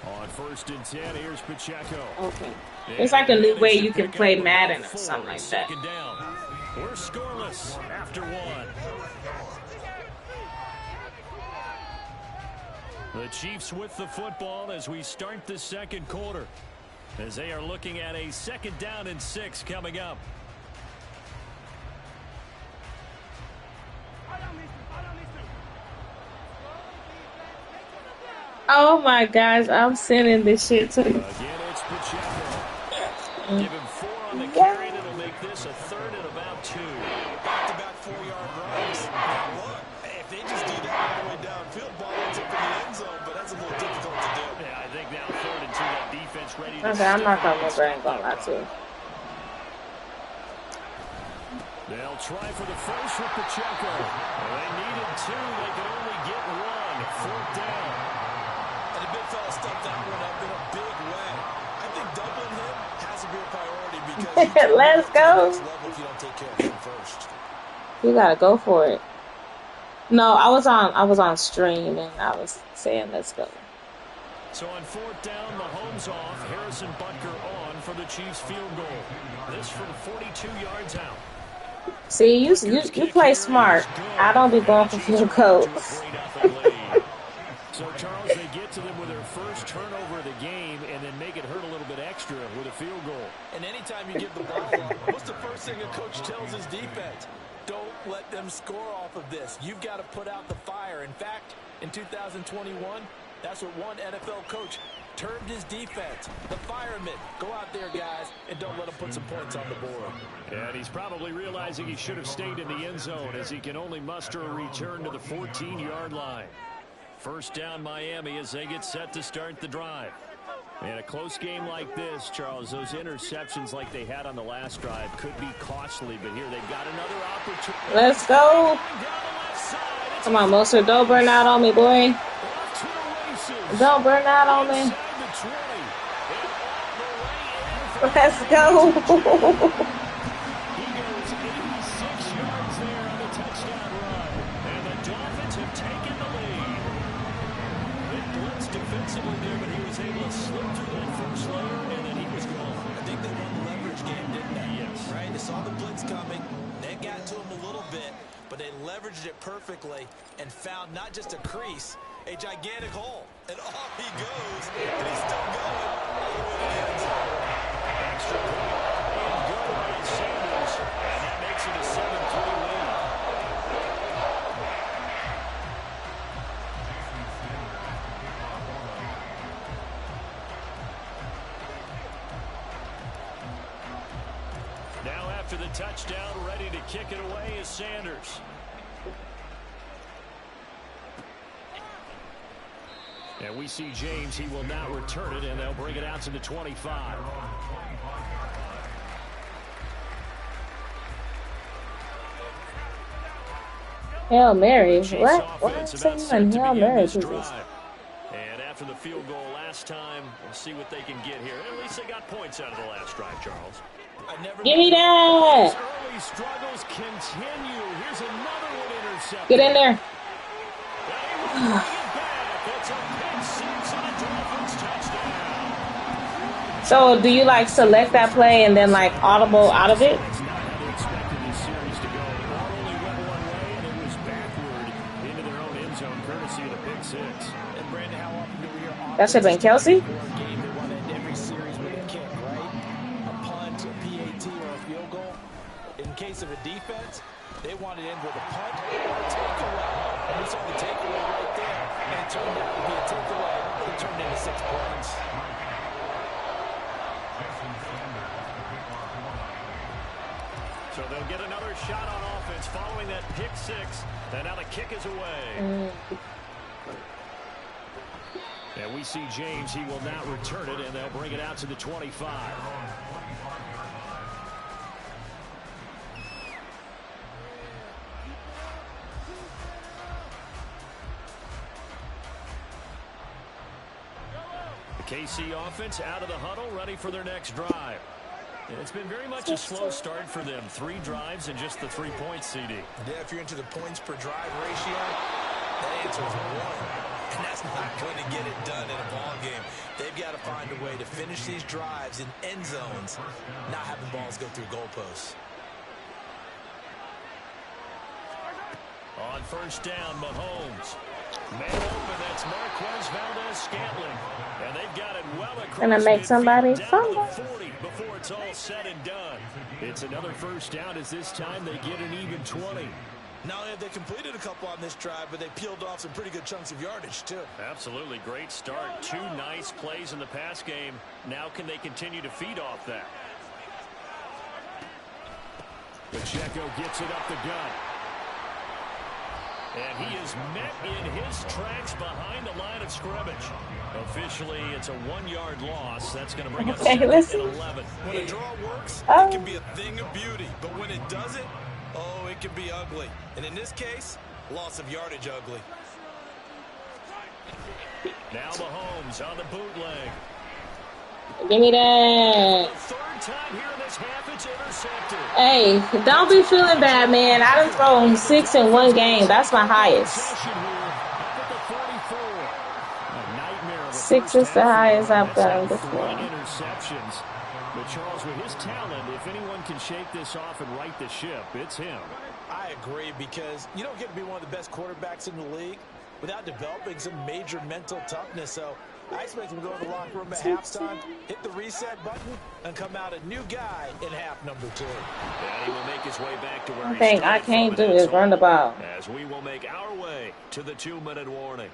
On first and 10, here's Pacheco. Okay. It's like a new way you can play Madden or something like that. Second down. We're scoreless after one. The Chiefs with the football as we start the second quarter, as they are looking at a second down and 6 coming up. Oh my gosh, I'm sending this shit to you. Again, it's Pacheco. Give him 4 on the carry. That'll make this a third and about 2. Back-to-back 4-yard runs. Now look, if they just do that all the way downfield, ball ends up in the end zone, but that's a little difficult to do. Yeah, I think now third and 2, that defense ready to Okay, I'm not gonna remember. I ain't gonna lie to you. They'll try for the first with Pacheco. They needed 2. They could only get 1. Fourth down. And the big fella stepped that one up in a big way. I think doubling him has to be a priority because Let's go. if you don't take care of him first. You gotta go for it. No, I was on stream and I was saying let's go. So on fourth down, Mahomes off. Harrison Butker on for the Chiefs field goal. This from 42 yards out. See, you play smart. I don't be going for field goals. So, Charles, they get to them with their first turnover of the game and then make it hurt a little bit extra with a field goal. And anytime you give the ball up, what's the first thing a coach tells his defense? Don't let them score off of this. You've got to put out the fire. In fact, in 2021, that's what one NFL coach termed his defense. The firemen. Go out there, guys, and don't let them put some points on the board. And he's probably realizing he should have stayed in the end zone as he can only muster a return to the 14-yard line. First down, Miami, as they get set to start the drive. In a close game like this, Charles, those interceptions like they had on the last drive could be costly, but here they've got another opportunity. Let's go. Come on, Mostert, don't burn out on me, boy. Don't burn out on me. Let's go. He goes 86 yards there on the touchdown run. And the Dolphins have taken the lead. They blitzed defensively there, but he was able to slip through that first layer, and then he was gone. I think they won the leverage game, didn't they? Yes. Right? They saw the blitz coming. They got to him a little bit, but they leveraged it perfectly and found not just a crease, a gigantic hole. And off he goes, and he's still going all the way to the end zone. Extra point and good by Sanders, and that makes it a 7-3 lead. Now after the touchdown, ready to kick it away is Sanders. And we see James. He will not return it, and they'll bring it out to the 25. Hail Mary. Chiefs What offense is about set saying? to Hail begin Mary, this Jesus. drive. And after the field goal last time, we'll see what they can get here. At least they got points out of the last drive, Charles. Give me that. Early struggles continue. Here's another one intercepted. Get in there. They will bring it back. It's a pick six and a Dolphins touchdown. So, do you like select that play and then like audible out of it? That's not how they expected this series to go. The ball only went one way, and it was backward into their own end zone, courtesy of the pick six. And Brandon, how often do we hear That should have been Kelsey. game they want to end every series with a kick, right? A punt, a PAT, or a field goal. In case of a defense, they want to end with a punt or a takeaway. And we saw the takeaway right there, and it turned out to be a takeaway. It turned into 6 points. So they'll get another shot on offense following that pick six. And now the kick is away. And we see James. He will now return it, and they'll bring it out to the 25. The KC offense out of the huddle, ready for their next drive. It's been very much a slow start for them. 3 drives and just the 3 points, CD. Yeah, if you're into the points per drive ratio, that answer is 1. And that's not going to get it done in a ball game. They've got to find a way to finish these drives in end zones, not having balls go through goalposts. On first down, Mahomes. Man open, that's Marquez Valdez-Scantling. And they've got it well across. Gonna make somebody fumble. 40 before it's all said and done. It's another first down as this time they get an even 20. Not only have they completed a couple on this drive, but they peeled off some pretty good chunks of yardage, too. Absolutely great start. 2 nice plays in the pass game. Now can they continue to feed off that? Pacheco gets it up the gut. And he is met in his tracks behind the line of scrimmage. Officially, it's a 1-yard loss. That's going to bring us to 11. When a draw works, it can be a thing of beauty. But when it doesn't, oh, it can be ugly. And in this case, loss of yardage ugly. Now Mahomes on the bootleg. Give me that. Third time here in this half, it's intercepted. Hey, don't be feeling bad, man. I done thrown 6 in 1 game. That's my highest. 6 is the highest I've done before. Interceptions. But Charles, with his talent, if anyone can shake this off and right the ship, it's him. I agree, because you don't get to be one of the best quarterbacks in the league without developing some major mental toughness. So I expect him to go in the locker room at halftime, hit the reset button, and come out a new guy in half number 2. And he will make his way back to where One thing I can't do is run the ball. As we will make our way to the 2-minute warning.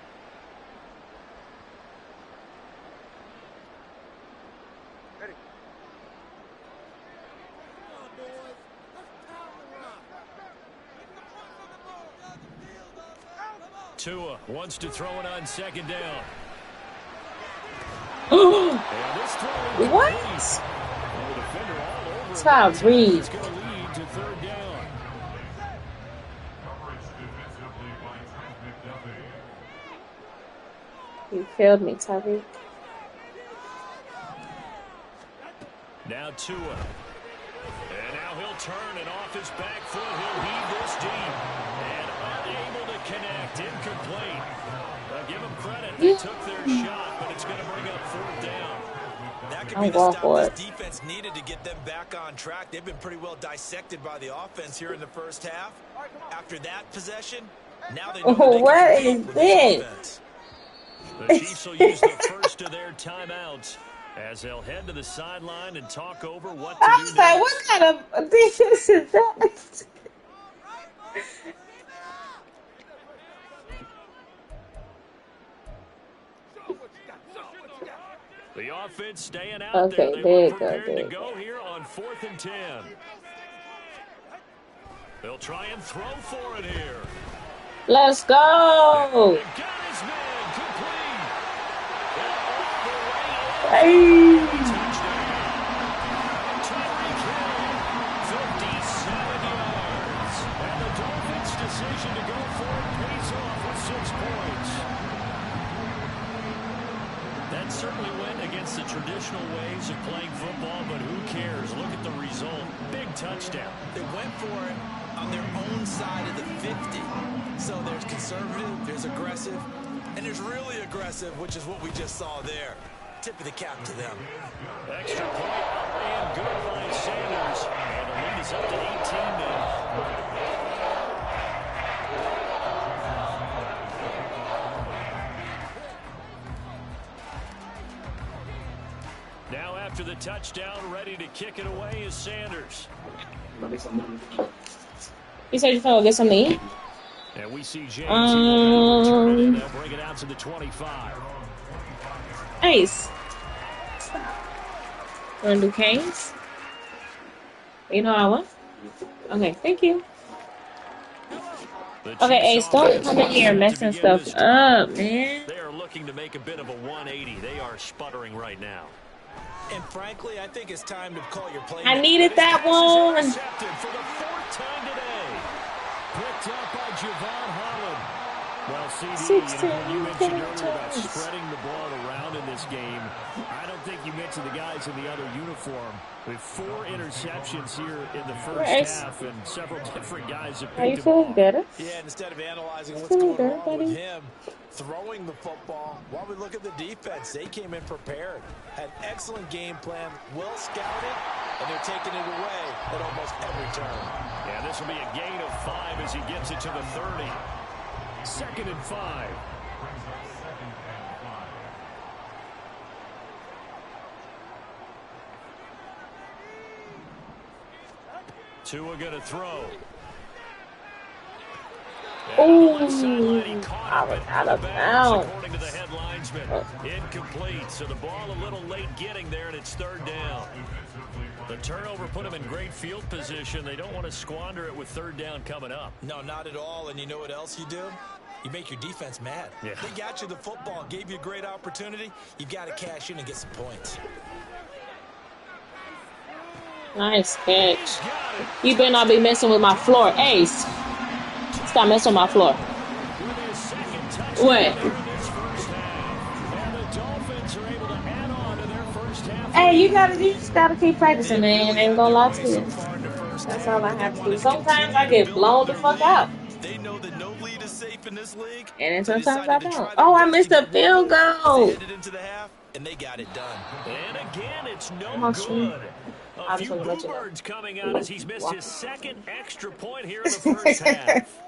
Tua wants to throw it on second down. What? Tyreek. It's going to lead to third down. You killed me, Tyreek. Now Tua. And now he'll turn, and off his back foot, he'll heave this deep. And unable to connect, incomplete. Give them credit, they took their shot, but it's going to bring up fourth down. That could be the stop this defense needed to get them back on track. They've been pretty well dissected by the offense here in the first half. After that possession, now they know what is this? The Chiefs will use the first of their timeouts as they'll head to the sideline and talk over what to do next. Like, what kind of defense is that? The offense staying out there. They were prepared to go here on 4th and 10. They'll try and throw for it here. Let's go. Got his man complete. Hey. Tyreek Hill, 57 yards. And the Dolphins' decision to go for it pays off with 6 points. That certainly went against the traditional ways of playing football, but who cares? Look at the result. Big touchdown. They went for it on their own side of the 50. So there's conservative, there's aggressive, and there's really aggressive, which is what we just saw there. Tip of the cap to them. Extra point and good by Sanders. And the lead is up to 18 now. Now after the touchdown, ready to kick it away is Sanders. You said you're going to get something to eat? And we see James return it, and they'll bring it out to the 25. Nice. Want to do Canes? You know what I want? Okay, thank you. Okay, Ace, don't come in here messing stuff up, man. They are looking looking to make a bit of a 180. They are sputtering right now. And frankly, I think it's time to call your play. I needed that one. Intercepted for the 4th time today. Picked up by Javon Holland. Well, CD, you mentioned earlier about spreading the ball around in this game. I don't think you mentioned the guys in the other uniform. With 4 interceptions here in the first half, and several different guys have Are you picked them feeling off. better? Yeah, instead of analyzing what's Feeling going better, wrong with buddy? him, throwing the football, while we look at the defense, they came in prepared. Had excellent game plan, well scouted, and they're taking it away at almost every turn. Yeah, this will be a gain of 5 as he gets it to the 30. 2nd and 5. Tua going to throw. Ooh, I was out of bounds. According to the head linesman, incomplete. So the ball a little late getting there, and it's 3rd down. The turnover put them in great field position. They don't want to squander it with 3rd down coming up. No, not at all. And you know what else you do? You make your defense mad. Yeah. They got you the football, gave you a great opportunity. You've got to cash in and get some points. Nice catch. You better not be messing with my floor, Ace. Stop messing with my floor. What? Hey, you just gotta keep practicing, man. Ain't gonna lie to you. That's all I have to do. Sometimes I get blown the fuck out. They know that no lead is safe in this league. And then sometimes I don't. Oh, I missed a field goal. They headed into the half, and they got it done. And again, it's no Oh, good. A few let you know. bluebirds coming out as he's missed his 2nd extra point here in the first half.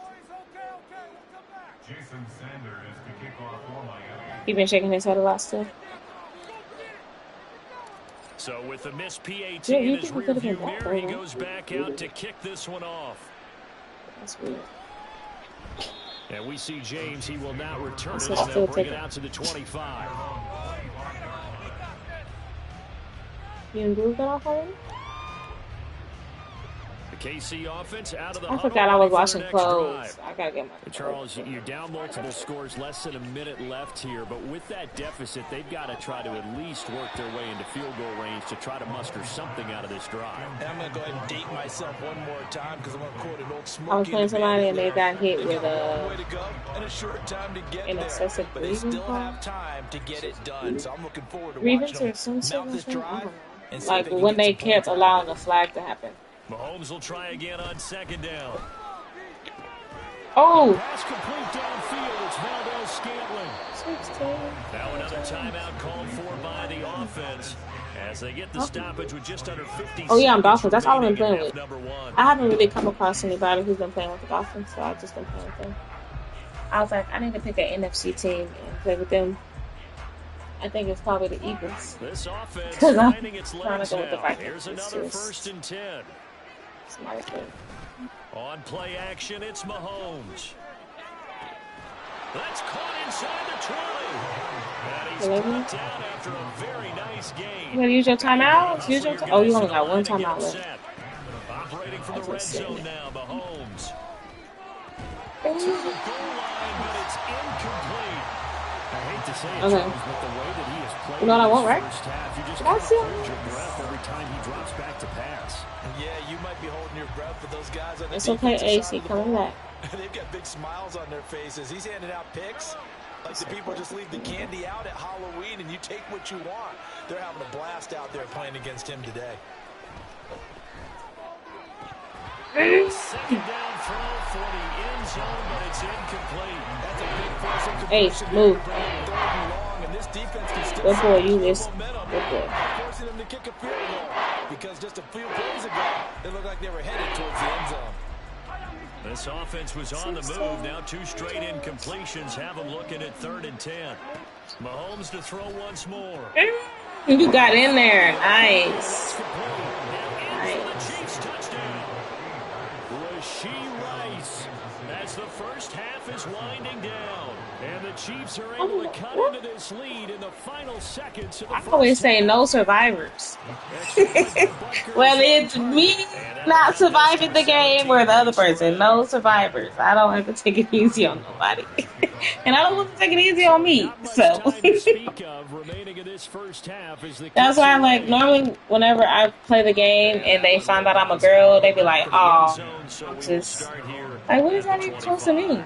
Jason Sanders to kick off for Miami. He been shaking his head a lot still. So with the missed PAT Yeah, in you his think we could've rearview been that mirror, he way. goes back out to kick this one off. That's weird. And we see James. He will not return it, So and still they'll bring it taking- out to the 25. You improved that off already? The KC offense out of the I huddle, forgot I was ready for watching their next clothes. drive. I gotta get my Charles, you're down multiple scores, less than a minute left here, but with that deficit, they've got to try to at least work their way into field goal range to try to muster something out of this drive. And I'm going to go ahead and date myself one more time because I'm going to quote an old Smokey. I was playing somebody and they got hit with a long way to go and a short time to get an there, excessive but they breathing still call? have time to get it done. So I'm looking forward to Grievance watching or some them shit mount this like that? I drive. don't know. And see if Like they can when get they some kept points out of allowing it. the flag to happen. Mahomes will try again on 2nd down. Oh! Pass complete downfield. It's Valdez Scantling. 16. Now another timeout called for by the offense as they get the stoppage with just under 50 Oh yeah, I'm seconds Dolphins. That's all I've been remaining playing in half with. number 1. I haven't really come across anybody who's been playing with the Dolphins, so I've just been playing with them. I was like, I need to pick an NFC team and play with them. I think it's probably the Eagles. This offense Because I'm finding its trying legs to go with the now. Vikings. Here's It's another just- 1st and 10. It's my thing. On play action, it's Mahomes. That's caught inside the 20. And he's brought down after a very nice game. You gotta use your timeouts? Use your oh, you only got one timeout left. Operating from That's the red insane. zone now, Mahomes. Oh. To the goal line, but it's incomplete. I hate to say it, Okay. Charles, but the way that he has played You know what I in want, this right? first half, you just Did I kind of see hold him? your breath every time he drops back to pass. Yeah, you might be holding your breath for those guys on the It's okay, defensive AC, side of the coming ball. back. They've got big smiles on their faces. He's handing out picks like the people just leave the candy out at Halloween and you take what you want. They're having a blast out there playing against him today. 2nd down throw for the end zone, but it's incomplete. That's a big force of Ace, completion move. here, third and long, and this defense can still Good boy, you keep this. momentum, Good boy. forcing them to kick a field goal because just a few plays ago, they looked like they were headed towards the end zone. This offense was on the move. Now 2 straight incompletions have them looking at 3rd and 10. Mahomes to throw once more. You got in there. Nice. The Chiefs touchdown. Rashee Rice as the first half is winding down. And the Chiefs are able to cut into this lead in the final seconds of the I first always say half. no survivors. Well, it's me not surviving the game or the other person. No survivors. I don't have to take it easy on nobody. And I don't want to take it easy on me. Not much So time to speak of remaining in this first half as the that's kicks why, away. like, normally whenever I play the game and they find out I'm a girl, they be like, "Oh, just like, what does that even supposed to mean?"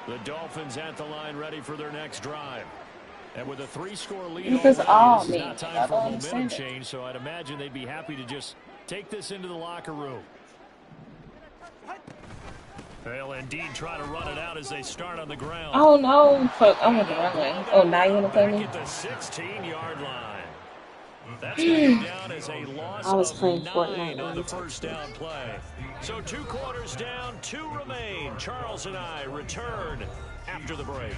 The Dolphins at the line ready for their next drive. And with a 3-score lead What does already, all this is mean? not Like, time I for a don't momentum understand it. change, so I'd imagine they'd be happy to just take this into the locker room. They'll indeed try to run it out as they start on the ground. Oh no, fuck! I want the wrong way. Oh, now you wanna play Back me? at the 16-yard line. That's going to go down as a loss I was of playing 9 Fortnite on when the you texted first me. down play. So 2 quarters down, 2 remain. Charles and I return after the break.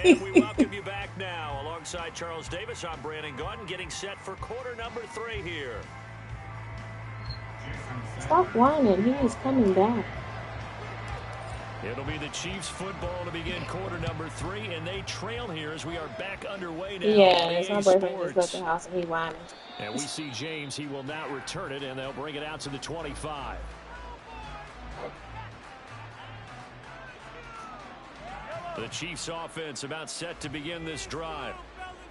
And we welcome you back now. Alongside Charles Davis, I'm Brandon Gordon, getting set for quarter number 3 here. Stop whining. He is coming back. It'll be the Chiefs football to begin quarter number 3, and they trail here as we are back underway now. Yeah, on it's EA my boyfriend just left Sports. the house and he whining. And we see James. He will not return it, and they'll bring it out to the 25. The Chiefs offense about set to begin this drive.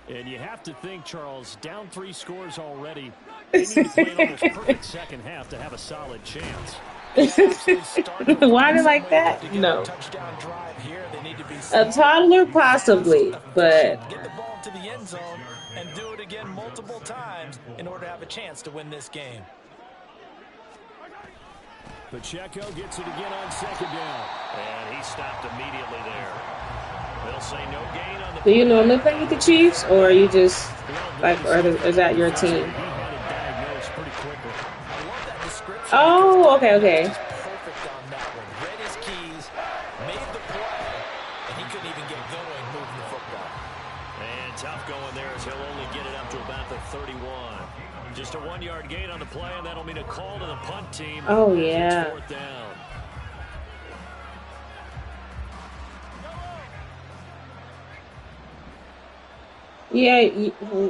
And you have to think, Charles, down 3 scores already. They need to play an almost perfect second half to have a solid chance. Whining like that? No. A toddler, possibly, but Get the ball to the end zone and do it again multiple times in order to have a chance to win this game. Pacheco gets it again on second down. And he stopped immediately there. They'll say no gain on the do you normally play with the Chiefs, or are you just like, or is that your team? He had it diagnosed pretty quickly. I love that description. Oh, okay, okay. Perfect on that one. Read his keys, made the play, and he couldn't even get going moving the football. And tough going there as he'll only get it up to about the 31. Just a 1-yard gain on the play, and that'll mean a call to the punt team. Oh, It's yeah. 4th down. Yeah,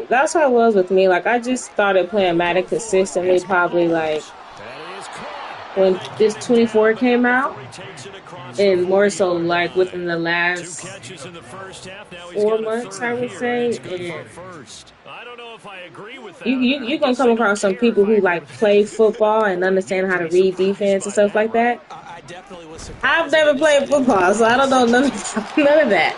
that's how it was with me. Like, I just started playing Madden consistently, probably like That is caught. when this 24 came out, He takes it across the and more so 40-yard like line. within the 2 last catches in the first half. Now he's 4 got a months, third I would here, say. and it's good for a And first. I don't know if I agree with that. you're gonna come across some people who like play football and understand how to read defense and stuff like that. I definitely was surprised. I've never played football, so I don't know none of that.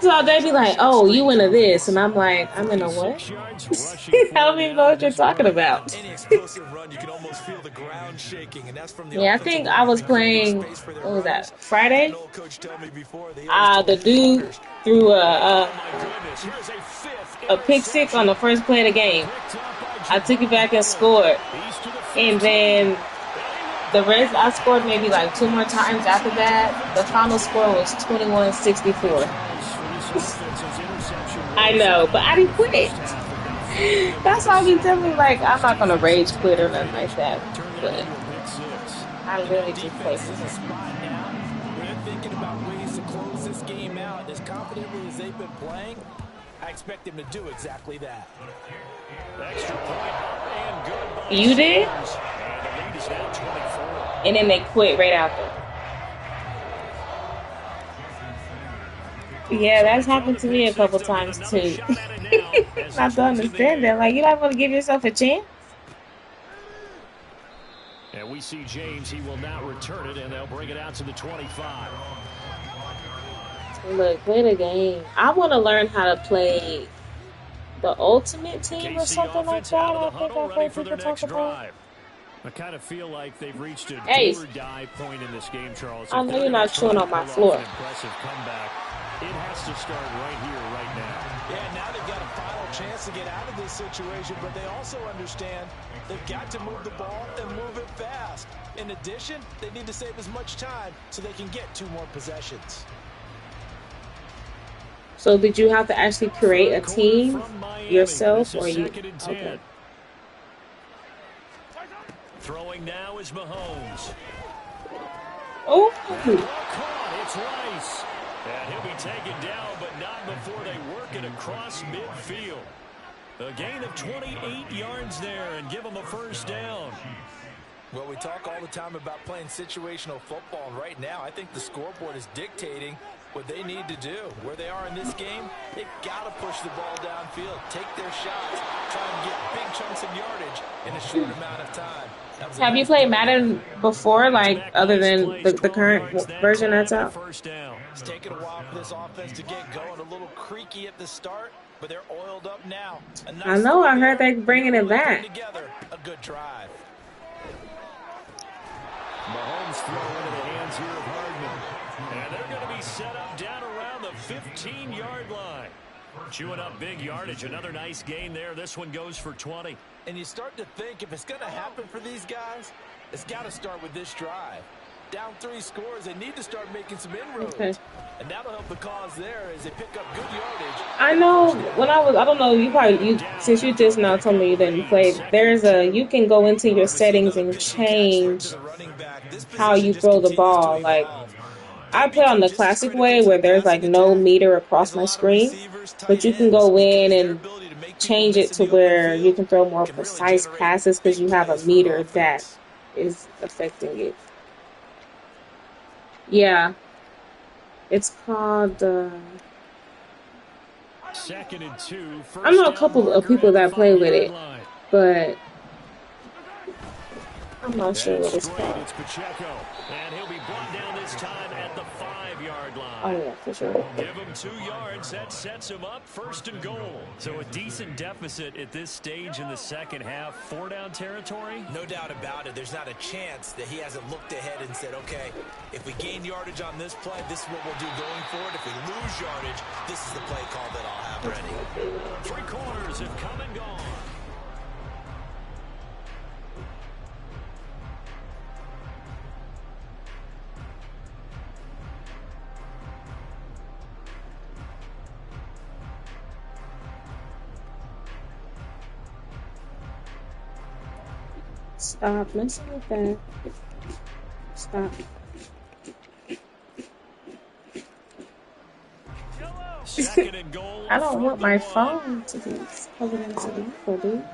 So they be like, "Oh, you into this," and I'm like, "I'm in a what?" 6 yards rushing I don't even know what you're talking about. Any explosive run, you can almost feel the ground shaking, and that's from the Yeah, I offensive think line I was creating playing. space for their What was runners. that? Friday. An old coach told me before, they always The told dude runners, threw My goodness, here's a 5th a pick six on the first play of the game. I took it back and scored, and then the rest I scored maybe like 2 more times after that. The final score was 21-64. I know, but I didn't quit. That's why I be telling me, like, I'm not gonna rage quit or nothing like that. But I literally just play for him. spot now. They're thinking about ways to close this game out. As confidently as they've been playing, I expect them to do exactly that. Extra point and good by You did? Steelers. And the lead is now 24. And then they quit right after. Yeah, that's happened to me a couple times too. Not to understand that. Like, you don't want to give yourself a chance? And we see James. He will not return it, and they'll bring it out to the 25. Look, play the game. I want to learn how to play the Ultimate Team or KC something like offense that. out of I the think huddle, I've ready heard for their people next talk about. drive. I kind of feel like they've reached a Hey. do-or-die point in this game, Charles. I If know they're you're gonna not chewing try on to my pull off floor. an impressive comeback, it has to start right here, right now. Yeah, now they've got to follow real chance to get out of this situation, but they also understand they've got to move the ball and move it fast. In addition, they need to save as much time so they can get 2 more possessions. So did you have to actually create a team yourself, or you? Okay. Throwing now is Mahomes. Oh. Caught. It's Rice. And he'll be taken down, but not before they work it across midfield. A gain of 28 yards there and give them a first down. Well, we talk all the time about playing situational football, and right now I think the scoreboard is dictating what they need to do. Where they are in this game, they've got to push the ball downfield, take their shots, try and get big chunks of yardage in a short amount of time. Have you played Madden before, like, other than the current version that's out? It's taken a while for this offense to get going. A little creaky at the start, but they're oiled up now. I know. I heard they're bringing it back. Together, a good drive. Mahomes throw into the hands here of Hardman. And they're going to be set up down around the 15-yard line. Chewing up big yardage. Another nice gain there. This one goes for 20. And you start to think if it's going to happen for these guys, it's got to start with this drive. Down 3 scores, they need to start making some inroads. Okay. And that'll help the cause there as they pick up good yardage. I know when I don't know, since you just now told me you didn't play, you can go into your settings and change how you throw the ball. Like, I play on the classic way where there's like no meter across my screen, but you can go in and change it to where you can throw more precise passes because you have a meter that is affecting it. Yeah. It's called, Second and 2. I know a couple of people that play with it, but I'm not sure what it's called. It's Pacheco, and he'll be brought down this time at the 5-yard line. Oh, yeah, for sure. Give him 2 yards. That sets him up first and goal. So a decent deficit at this stage in the second half. 4-down territory? No doubt about it. There's not a chance that he hasn't looked ahead and said, okay, if we gain yardage on this play, this is what we'll do going forward. If we lose yardage, this is the play call that I'll have ready. 3 quarters have come and gone. Stop messing with that. Stop. Second and goal. I don't want my phone to be covered in tobacco, dude.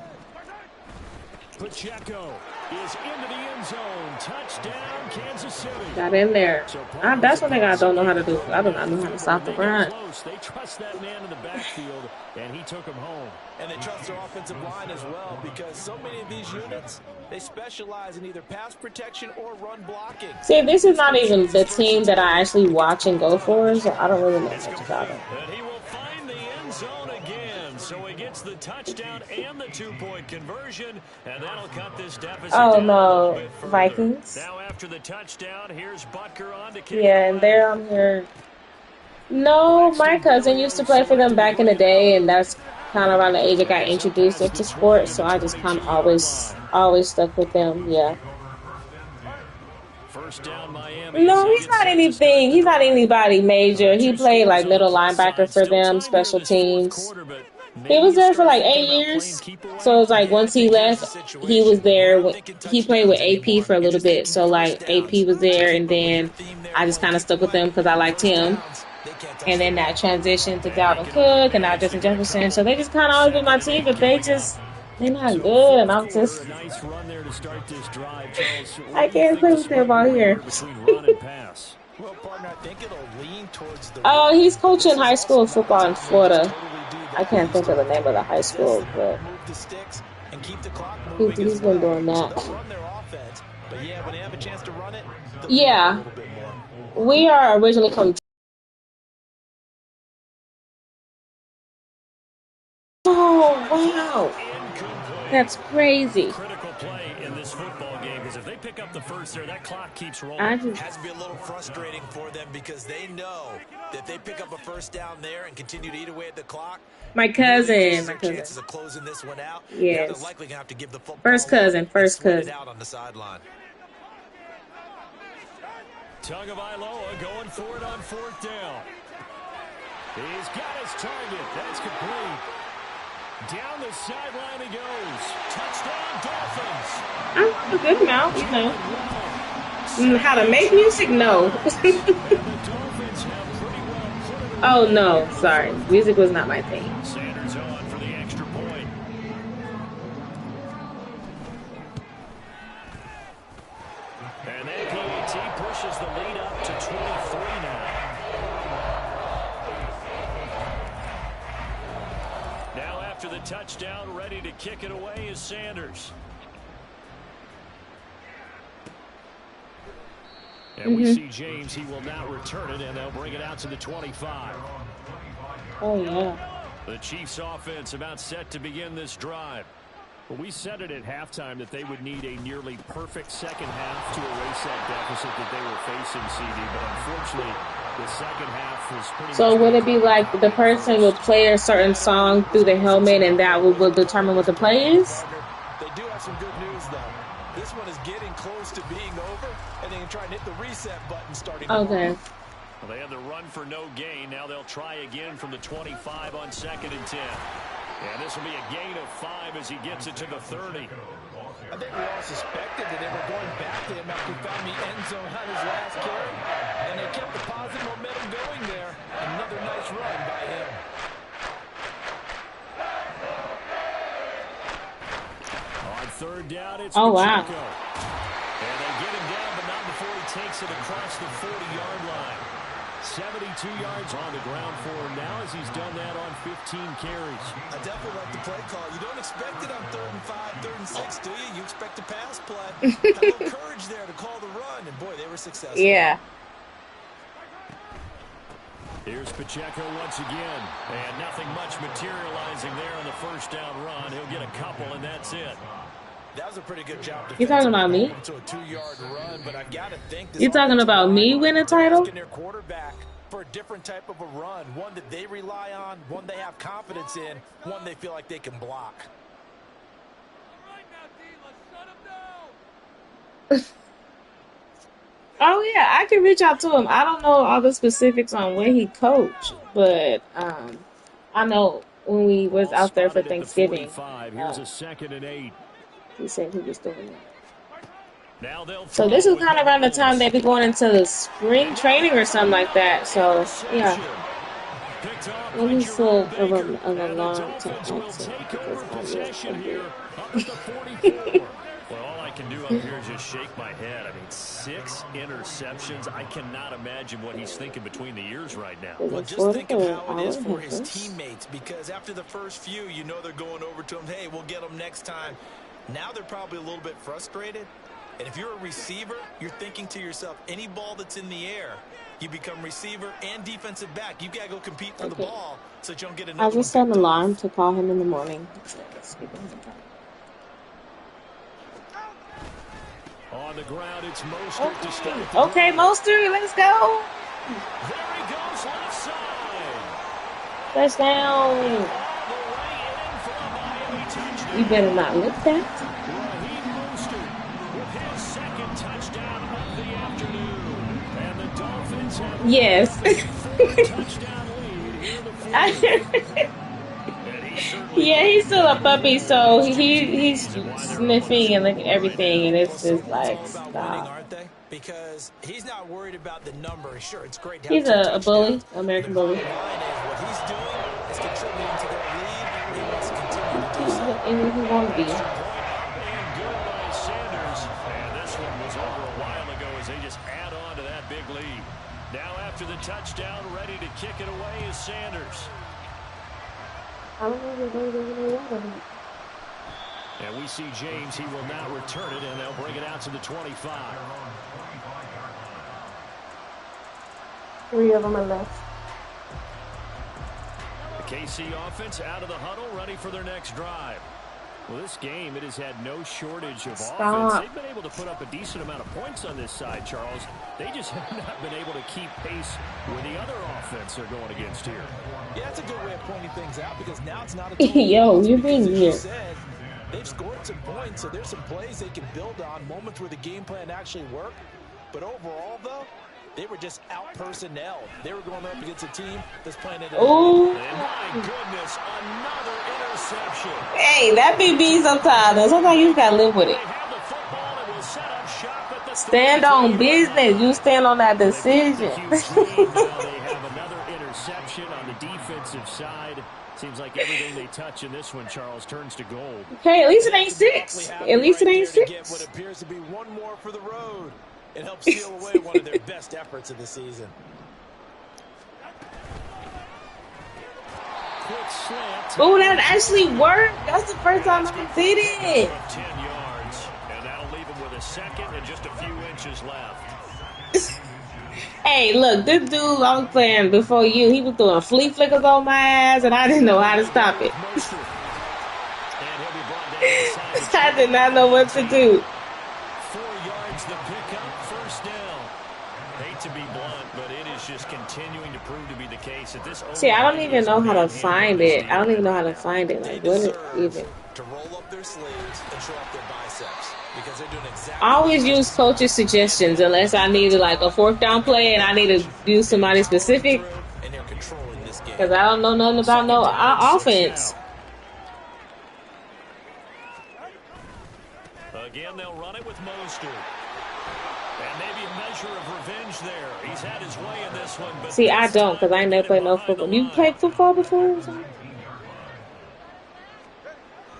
Pacheco is into the end zone. Touchdown, Kansas City. Got in there. That's one thing I don't know how to do. I do not know how to stop the run. They trust that man in the backfield, and he took him home. And they trust their offensive line as well because so many of these units, they specialize in either pass protection or run blocking. See, this is not even the team that I actually watch and go for, so I don't really know much about it. And he will find the end zone again. So he gets the touchdown and the 2-point conversion, and that'll cut this deficit down a bit further. Vikings. Now after the touchdown, here's Butker on to kick. Yeah, and they're on here. No, my cousin used to play for them back in the day, and that's kind of around the age I got introduced into sports, so I just kind of always stuck with them. Yeah. First down, Miami. No, he's not anything. He's not anybody major. He played like middle linebacker for them, special teams. He was there for like 8 years. So it's like once he left, he was there. He played with AP for a little bit. So like AP was there, and then I just kind of stuck with him because I liked him. And then that transition to Dalvin Cook and now Justin Jefferson. So they just kind of always been my team, but they're not good. And I'm just, I can't play with them out here. Oh, he's coaching high school football in Florida. I can't think of the name of the high school, but he's been doing that. Yeah. We are originally from. Oh, wow. That's crazy. Critical play in this football game. Because if they pick up the first there, that clock keeps rolling. Has to be a little frustrating for them because they know that if they pick up a first down there and continue to eat away at the clock, My cousin. chances of closing this one out. Yes. They're likely gonna have to give the football First cousin. it out on the sideline. Tagovailoa going for it on fourth down. He's got his target. That's complete. Down the sideline he goes. Touchdown, Dolphins. I'm a good mouth, you know. How to make music? No. Oh, no. Sorry. Music was not my thing. Sanders on for the extra point. And then PAT pushes the lead up to 23 now. Now after the touchdown, ready to kick it away is Sanders. And we see James, he will not return it, and they'll bring it out to the 25. Oh, yeah. The Chiefs offense about set to begin this drive. But we said it at halftime that they would need a nearly perfect second half to erase that deficit that they were facing, CD. But unfortunately, the second half was pretty So would it be like the person would play a certain song through the helmet and that will determine what the play is? They do have some good news, though. This one is getting close to being over, and they can try and hit the reset button starting Okay. Well, they had the run for no gain. Now they'll try again from the 25 on 2nd and 10. And this will be a gain of 5 as he gets it to the 30. I think we all suspected that they were going back to him after he found the end zone on his last carry, and they kept the positive momentum going there. Another nice run by him. On third down, it's Oh, Pacheco. wow. And they get him down, but not before he takes it across the 40-yard line. 72 yards on the ground for him now as he's done that on 15 carries. I definitely like the play call. You don't expect it on 3rd and 5, 3rd and 6, do you? You expect a pass play. Had a little courage there to call the run, and boy, they were successful. Yeah. Here's Pacheco once again, and nothing much materializing there on the first down run. He'll get a couple, and that's it. That was a pretty good job. You talking about me? To a 2-yard run, but I gotta think You talking about me win a title? Their quarterback for a different type of a run, one that they rely on, one they have confidence in, one they feel like they can block. Oh yeah, I can reach out to him. I don't know all the specifics on where he coached, but I know when we was out there for Thanksgiving, Here's a 2nd and 8. he said he was doing it. Now they'll So this is kind of around the time they be going into the spring training or something like that. So yeah, let me set an alarm to exit because I missed Well, all I can do up here is just shake my head. I mean, 6 interceptions. I cannot imagine what he's thinking between the ears right now. Well, just think of how it is for his teammates, because after the first few, you know they're going over to him, hey, we'll get them next time. Now they're probably a little bit frustrated. And if you're a receiver, you're thinking to yourself, any ball that's in the air, you become receiver and defensive back. You've got to go compete for the ball so that you don't get another I just set an alarm to call him in the morning. On the ground, it's Mostert to start. Okay, Mostert, let's go. There he goes, left side. Touchdown. You better not lick that. Raheem Mostert with his 2nd touchdown of the afternoon. And the Dolphins have Yes. a 4th touchdown lead here in the 4th. Yeah, he's still a puppy, so he's sniffing and looking at everything, and it's just like, stop. Because he's not worried about the number. Sure, it's great to He's a bully, American bully. What he's doing is contributing to their lead. He wants to continue to do so. And he won't be. And this one was over a while ago as they just add on to that big lead. Now after the touchdown, ready to kick it away is Sanders. I don't know if they're going to win. And we see James, he will not return it, and they'll bring it out to the 25. 3 of them are left. The KC offense out of the huddle, ready for their next drive. Well, this game, it has had no shortage of Stop. offense. They've been able to put up a decent amount of points on this side, Charles. They just have not been able to keep pace with the other offense they're going against here. Yeah, that's a good way of pointing things out because now it's not a Yo, you're being because, as you weird. said, they've scored some points, so there's some plays they can build on, moments where the game plan actually worked. But overall, though, they were just out-personnel. They were going up against a team that's playing at a Oh, And my goodness, another interception. hey, that be me sometimes. And sometimes you just gotta live with They it. have the football and will set up shop at the Stand on business. You stand on that decision. Huge lead. Now they have another interception on the defensive side. Seems like everything they touch in this one, Charles, turns to gold. Hey, at least it ain't 6. At least it ain't To get what 6. appears to be one more for the road. It helps seal away one of their best efforts of the season. Quick slant. Oh, that actually worked. That's the first time I did it. 10 yards, and that'll leave him with a second and just a few inches left. Hey, look, this dude I was playing before you, he was doing flea flickers on my ass, and I didn't know how to stop it. And he'll be brought down inside I did not know what to do. 4 yards the pickup, first down. Hate to be blunt, but it is just continuing to prove to be the case that this. See, I don't even know how to find it. I don't even know how to find it. Like, what is even? To roll up their sleeves and show off their biceps because they're doing exactly. I always use coach's suggestions unless I need like a 4th down play and I need to use somebody specific And they're controlling this game. because I don't know nothing about no offense. Again, they'll run it with Mostert. And maybe a measure of revenge there. He's had his way in this one. But See, I don't because I ain't never played no football. You played football before? Or something?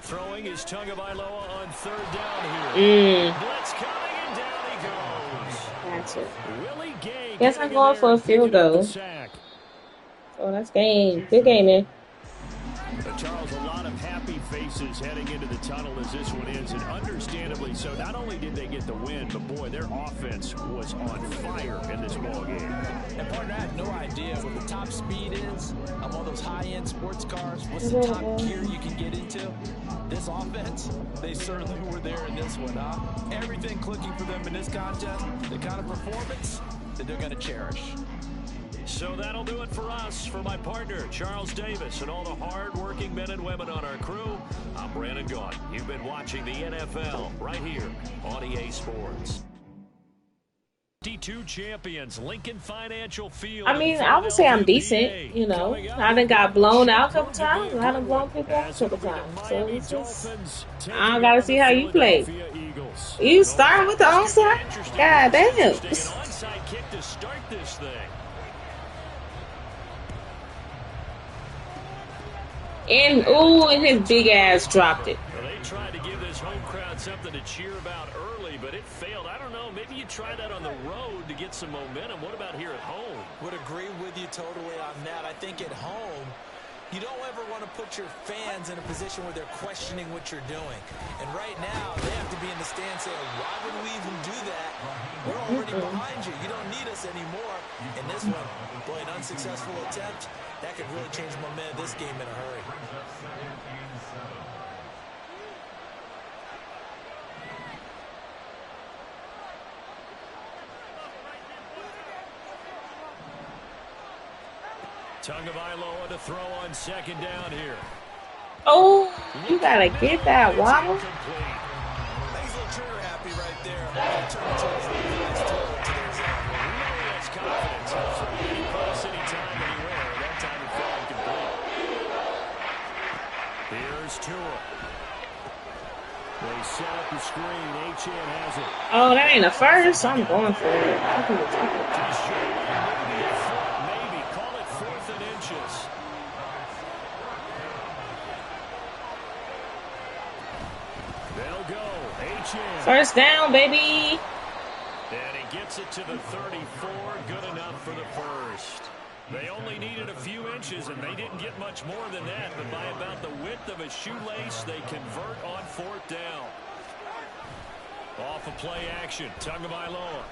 Throwing his Tagovailoa on 3rd down here. Mm, Blitz coming and down he goes. gotcha. Willie Gay. Guess I'm going for a field goal. Oh, that's game. Good game, man. Charles, a lot of happy faces heading into the tunnel as this one ends, and understandably so. Not only did they get the win, but boy, their offense was on fire in this ball game. And partner, I had no idea what the top speed is on one of those high-end sports cars. What's the top gear you can get into? This offense, they certainly were there in this one, huh? Everything clicking for them in this contest, the kind of performance that they're going to cherish. So that'll do it for us. For my partner, Charles Davis, and all the hard-working men and women on our crew, I'm Brandon Gaughan. You've been watching the NFL right here on EA Sports. 52 champions, Lincoln Financial Field. I mean, I would say I'm decent, you know. I done got blown out a couple times. I done blown people out a couple times. So it's just, I don't got to see how you play. You starting with the onside? God damn. Take an onside kick to start this thing. And, ooh, and his big ass dropped it. Well, they tried to give this home crowd something to cheer about early, but it failed. I don't know. Maybe you try that on the road to get some momentum. What about here at home? Would agree with you totally on that. I think at home, you don't ever want to put your fans in a position where they're questioning what you're doing. And right now, they have to be in the stand saying, why would we even do that? We're already behind you. You don't need us anymore. And this one, boy, an unsuccessful attempt, that could really change the momentum of this game in a hurry. Tagovailoa to throw on 2nd down here. Oh, you got to get that waddle. Nice little trigger happy right there. Turn it to his guys to their zone. Really has confidence. So any pass, anytime, anywhere. That time it fell incomplete. Here's Tua. They set up the screen. Achane has it. Oh, that ain't a first. I'm going for it. I think it's Maybe. Call it 4th and inches. They'll go. Achane. first down, baby. And he gets it to the 34. Good enough for the first. They only needed a few inches, and they didn't get much more than that. But by about the width of a shoelace, they convert on 4th down. Off of play action, Tagovailoa.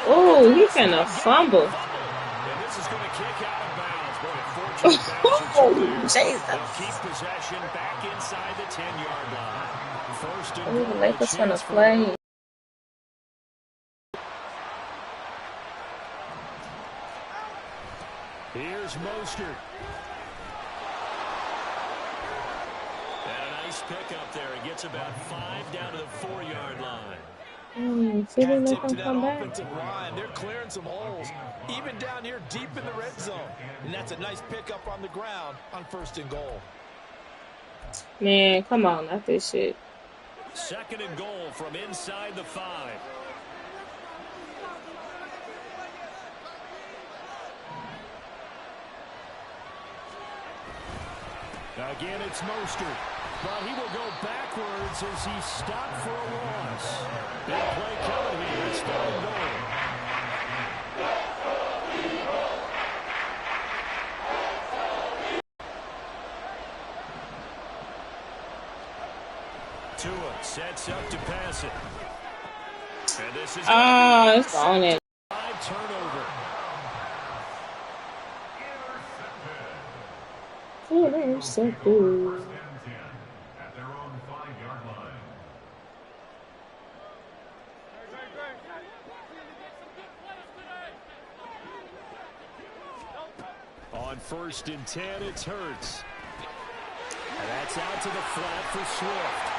Oh, he finna fumble. And this is going to kick out of bounds. Boy, to advance Oh, there. Jesus. They'll keep possession back inside the 10-yard line. First and The goal, a Lakers gonna chance for play. Here's Mostert. And a nice pick up there. He gets about 5 down to the 4-yard line. Philly Hat let tip them to that come back. offensive line. They're clearing some holes, even down here deep in the red zone. And that's a nice pickup on the ground on first and goal. Man, come on, not this shit. Second and goal from inside the 5. Again, it's Mostert. But he will go backwards as he's stopped for a loss. Big play coming here. It's third and goal. Tua sets up to pass it. And this is It's on it. 5 turnover. Oh, they're so cool. At their own 5-yard line. On first and 10, it's Hurts. And that's out to the flat for Swift.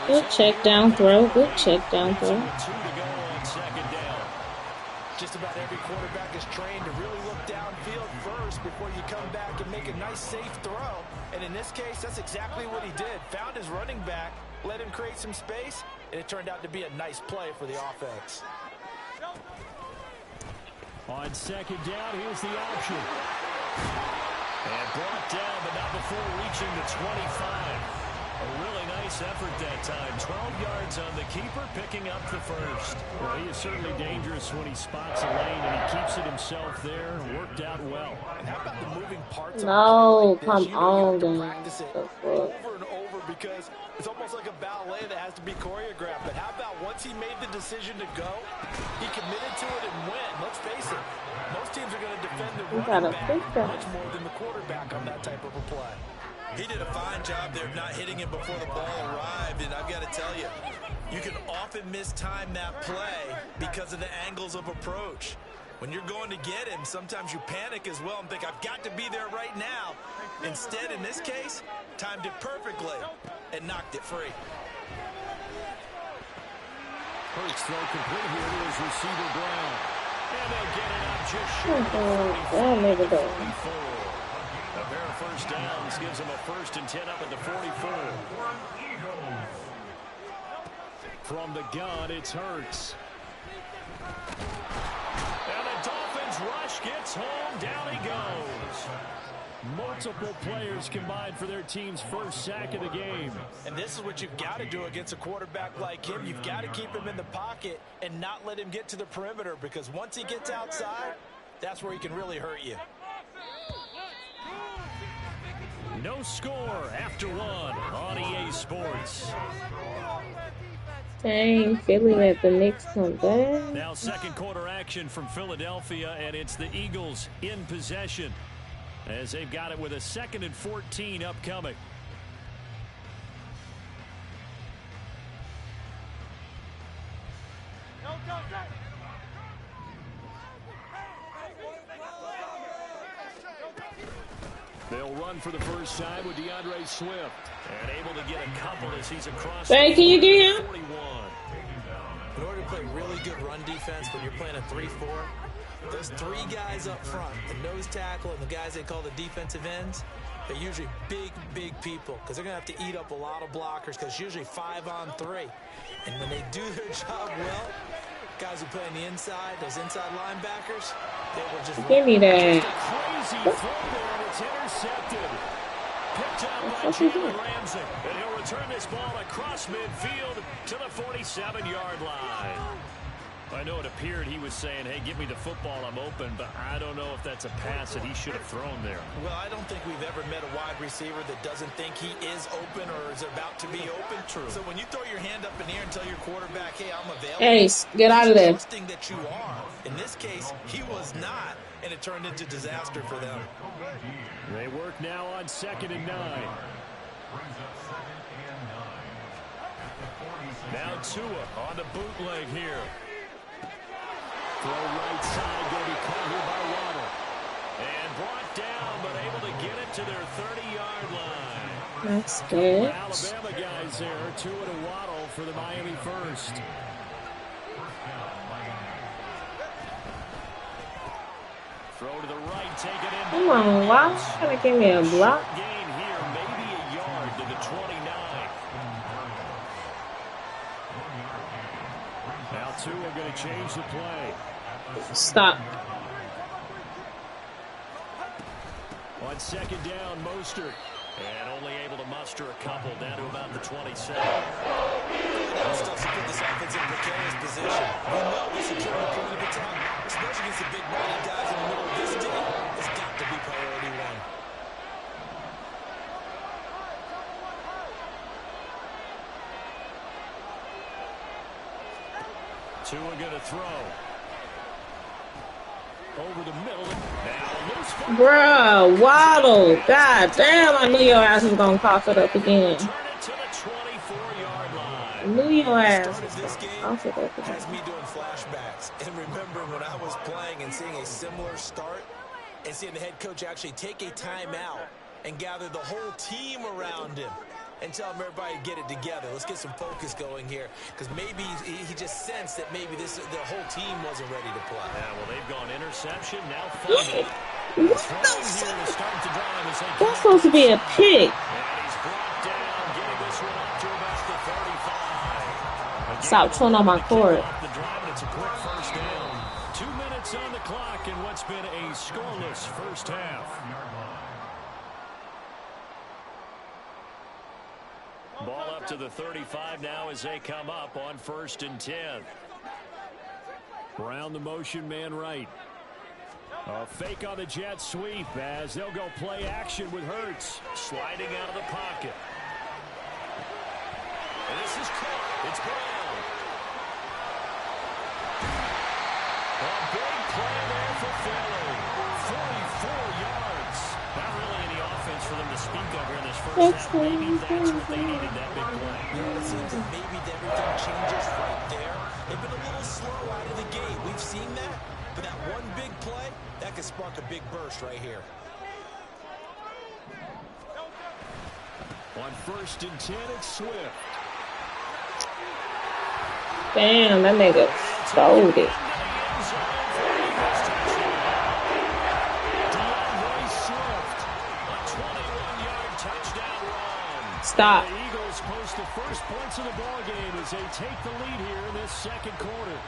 Good check down throw. Good check down throw. 2 to go on second down. Just about every quarterback is trained to really look downfield first before you come back and make a nice, safe throw. And in this case, that's exactly what he did. Found his running back, let him create some space, and it turned out to be a nice play for the offense. On second down, here's the option. And brought down, but not before reaching the 25. A really nice effort that time. 12 yards on the keeper, picking up the first. Well, he is certainly dangerous when he spots a lane, and he keeps it himself there. Worked out well. And how about the moving parts? No, of a play like come this? You know, you on, have to man. practice it over and over because it's almost like a ballet that has to be choreographed. But how about once he made the decision to go, he committed to it and went. Let's face it, most teams are going to defend the running back much more than the quarterback on that type of a play. He did a fine job there of not hitting him before the ball arrived, and I've got to tell you, you can often mistime that play because of the angles of approach. When you're going to get him, sometimes you panic as well and think, I've got to be there right now. Instead, in this case, timed it perfectly and knocked it free. Hurts throw complete here to his receiver Brown. And they'll get it up just short of the 44. A pair of first downs gives them a first and 10 up at the 44. From the gun, it's Hurts. And the Dolphins rush gets home. Down he goes. Multiple players combined for their team's first sack of the game. And this is what you've got to do against a quarterback like him. You've got to keep him in the pocket and not let him get to the perimeter, because once he gets outside, that's where he can really hurt you. No score after one on EA Sports. Dang, Philly let the Knicks come back. Now second quarter action from Philadelphia, and it's the Eagles in possession as they've got it with a 2nd and 14 upcoming. They'll run for the first time with DeAndre Swift. And able to get a couple as he's across. Hey, can you do him? 41. In order to play really good run defense when you're playing a 3-4, those 3 guys up front, the nose tackle and the guys they call the defensive ends, they're usually big people because they're going to have to eat up a lot of blockers because usually 5-on-3. And when they do their job well, guys who play on the inside, those inside linebackers, they will just give me that. Crazy throw there, and it's intercepted. Picked up by Jalen Ramsey. And he'll return this ball across midfield to the 47-yard line. I know it appeared he was saying, hey, give me the football, I'm open, but I don't know if that's a pass that he should have thrown there. Well, I don't think we've ever met a wide receiver that doesn't think he is open or is about to be open. True. So when you throw your hand up in the air and tell your quarterback, hey, I'm available. Ace, get out of there. Trusting that you are. In this case, he was not, and it turned into disaster for them. They work now on 2nd and 9. Now Tua on the bootleg here. Throw right side, going to be caught here by Waddle. And brought down, but able to get it to their 30-yard line. That's good. Alabama guys there, Tua to Waddle for the Miami first. Throw to the right, take it in. Come on, Waddle. Trying to give me a block. Gain here, maybe a yard to the 29. Now Tua going to change the play. Stop. On 2nd down, Mostert. And only able to muster a couple down to about the 27. That stuff to put this offense in a precarious position. We know the security perimeter of attack, especially against the big mighty guys in the middle of this team, has got to be priority one. Tua going to throw. Over the middle. Now loose. Bruh, Waddle. God damn, I knew your ass was going to cough it up again. Turn it to the 24-yard line. I knew your ass was This going to game cough it up has again. me doing flashbacks and remembering when I was playing and seeing a similar start and seeing the head coach actually take a timeout and gather the whole team around him and tell him everybody to get it together. Let's get some focus going here, because maybe he just sensed that maybe the whole team wasn't ready to play. Yeah, well, they've gone interception, now fumble. What Throwing the here to start the drive as they That's supposed to be a pick. And he's brought down, getting this one up to about the 35. Stop chewing on my cord. Off the drive, and it's a quick first down. 2 minutes on the clock in what's been a scoreless first half. Ball up to the 35 now as they come up on 1st and 10. Brown the motion man right. A fake on the jet sweep as they'll go play action with Hurts sliding out of the pocket. And this is caught. It's Brown. A big play there for Philly. 44 yards. Not really any offense for them to speak of here in this first half. Maybe that's what they needed, that big play. It seems that maybe everything changes right there. They've been a little slow out of the gate. We've seen that. But that one big play, that could spark a big burst right here. On 1st and 10, it's Swift. Damn, that nigga stole it. Stop. The Eagles post the first points of the ball game as they take the lead here in this second quarter.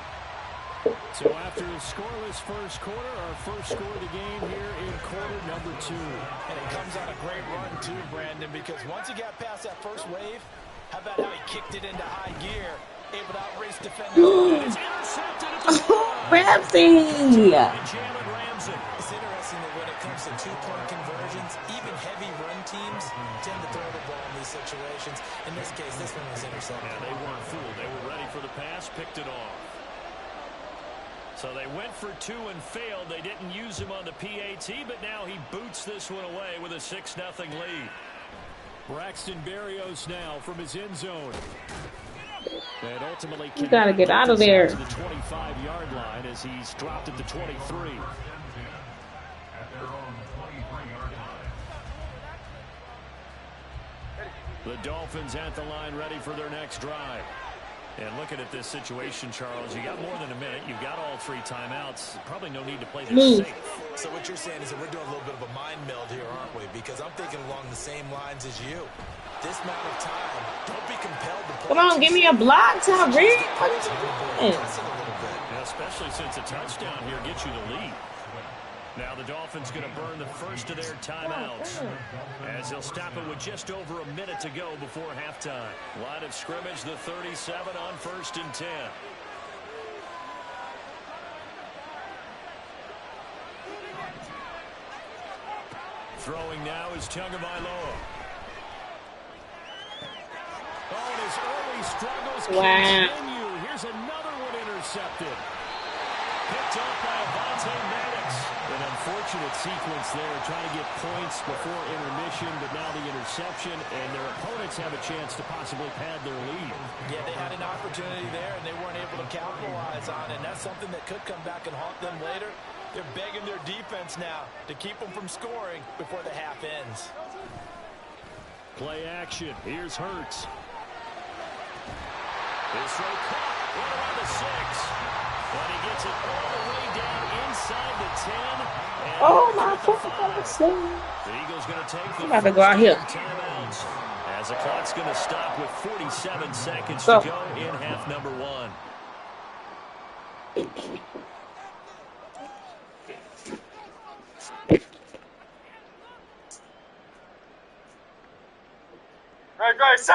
So after a scoreless first quarter, our first score of the game here in quarter number 2. And it comes on a great run too, Brandon, because once he got past that first wave, how about how he kicked it into high gear, able to outrace defenders. It's intercepted at the Ramsey! Jalen Ramsey. It's interesting that when it comes to two-point conversions, even heavy run teams tend to throw the ball in these situations. In this case, this one was intercepted. Yeah, they weren't fooled. They were ready for the pass, picked it off. So they went for 2 and failed. They didn't use him on the PAT, but now he boots this one away with a 6-0 lead. Braxton Berrios now from his end zone. And ultimately, You gotta get out of there. to the 25-yard line as he's dropped at the 23. The Dolphins at the line ready for their next drive. And looking at this situation, Charles, you got more than a minute. You've got all 3 timeouts. Probably no need to play this safe. So what you're saying is that we're doing a little bit of a mind meld here, aren't we? Because I'm thinking along the same lines as you. This amount of time, don't be compelled to play. Come on, give me a block, Tyreek. What you doing? Yeah, especially since a touchdown here gets you the lead. Now the Dolphins going to burn the first of their timeouts as they'll stop it with just over a minute to go before halftime. Line of scrimmage, the 37 on 1st and 10. Throwing now is Tagovailoa. Oh, and his early struggles continue. Here's another one intercepted. Picked off by Avonte Maddox. An unfortunate sequence there, trying to get points before intermission, but now the interception, and their opponents have a chance to possibly pad their lead. Yeah, they had an opportunity there, and they weren't able to capitalize on it, and that's something that could come back and haunt them later. They're begging their defense now to keep them from scoring before the half ends. Play action. Here's Hurts. This throw caught right around the 6. But he gets it all the way down inside the 10. Oh, my goodness. The Eagles going to take the I'm about to go out here. timeouts. As the clock's going to stop with 47 seconds to go in half number 1.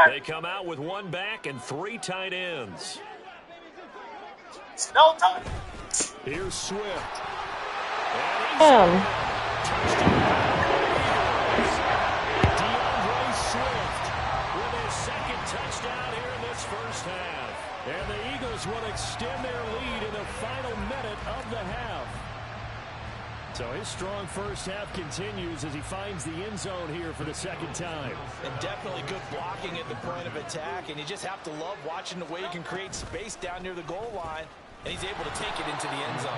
They come out with one back and 3 tight ends. No time. Here's Swift. DeAndre Swift with his second touchdown here in this first half. And the Eagles will extend their lead in the final minute of the half. So his strong first half continues as he finds the end zone here for the second time. And definitely good blocking at the point of attack, and you just have to love watching the way he can create space down near the goal line, and he's able to take it into the end zone.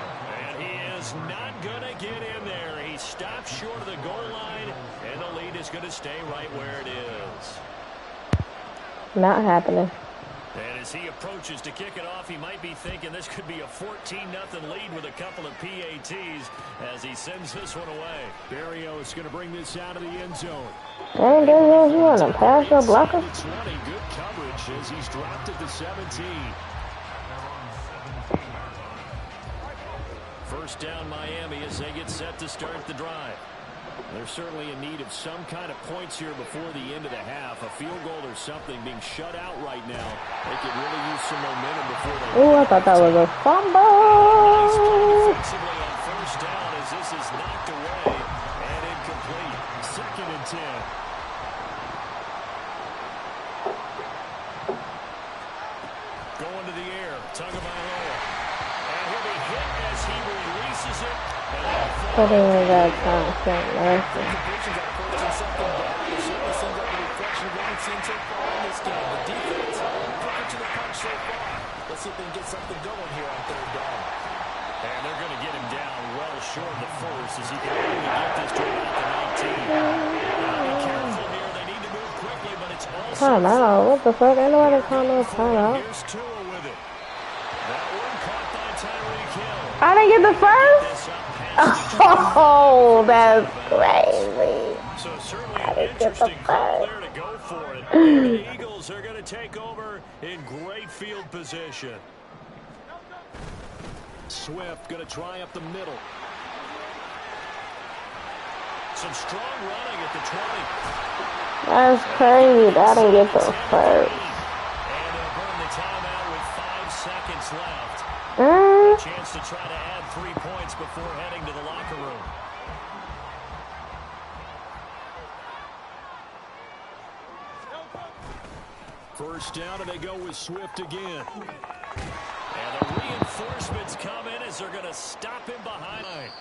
And he is not going to get in there. He stops short of the goal line, and the lead is going to stay right where it is. Not happening. And as he approaches to kick it off, he might be thinking this could be a 14-0 lead with a couple of PATs as he sends this one away. Barrios going to bring this out of the end zone. Hey, Barrios, you want to pass your blocker? 20, good coverage as he's dropped at the 17. First down Miami as they get set to start the drive. They're certainly in need of some kind of points here before the end of the half. A field goal or something, being shut out right now. They could really use some momentum before they... Oh, I thought that was a fumble. Nice play defensively on first down as this is knocked away and incomplete. 2nd and 10. Going to the air. Tagovailoa. And he'll be hit as he releases it. Putting that constant mercy. Let's see if they can get something going here on 3rd down. And they're going to get him down well short of the first as he can only get this to about the 19. Now be careful here. They need to move quickly, but it's also... Timeout. What the fuck? Ain't nobody calling no timeout. Here's Tua with it. That one caught by Tyreek Hill. I didn't get the first? Oh, that's crazy. So certainly an interesting call there to go for it. The Eagles are going to take over in great field position. Swift going to try up the middle. Some strong running at the 20. That's crazy. I didn't get the first. And they'll burn the timeout with 5 seconds left. A chance to try to add 3 points before heading to the locker room. First down, and they go with Swift again. And the reinforcements come in as they're going to stop him behind.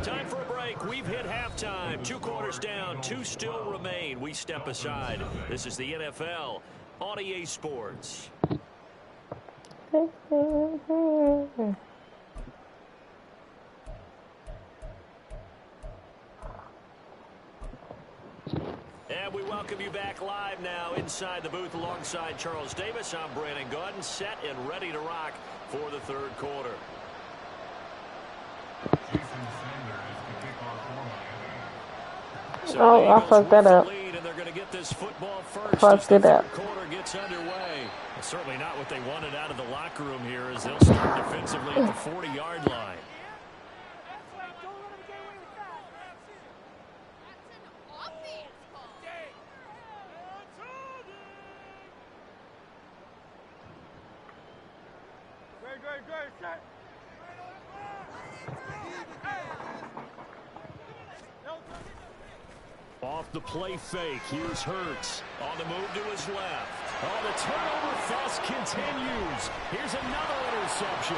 Time for a break. We've hit halftime. 2 quarters down, 2 still remain. We step aside. This is the NFL on EA Sports. And we welcome you back live now inside the booth alongside Charles Davis. I'm Brandon Gaudin, set and ready to rock for the 3rd quarter. Oh, I fucked that up. And they're going to get this football first Fucked it up. Quarter gets underway. Certainly not what they wanted out of the locker room here as they'll start defensively at the 40-yard line. Off the play fake. Here's Hurts. On the move to his left. Oh, the turnover fest continues. Here's another interception.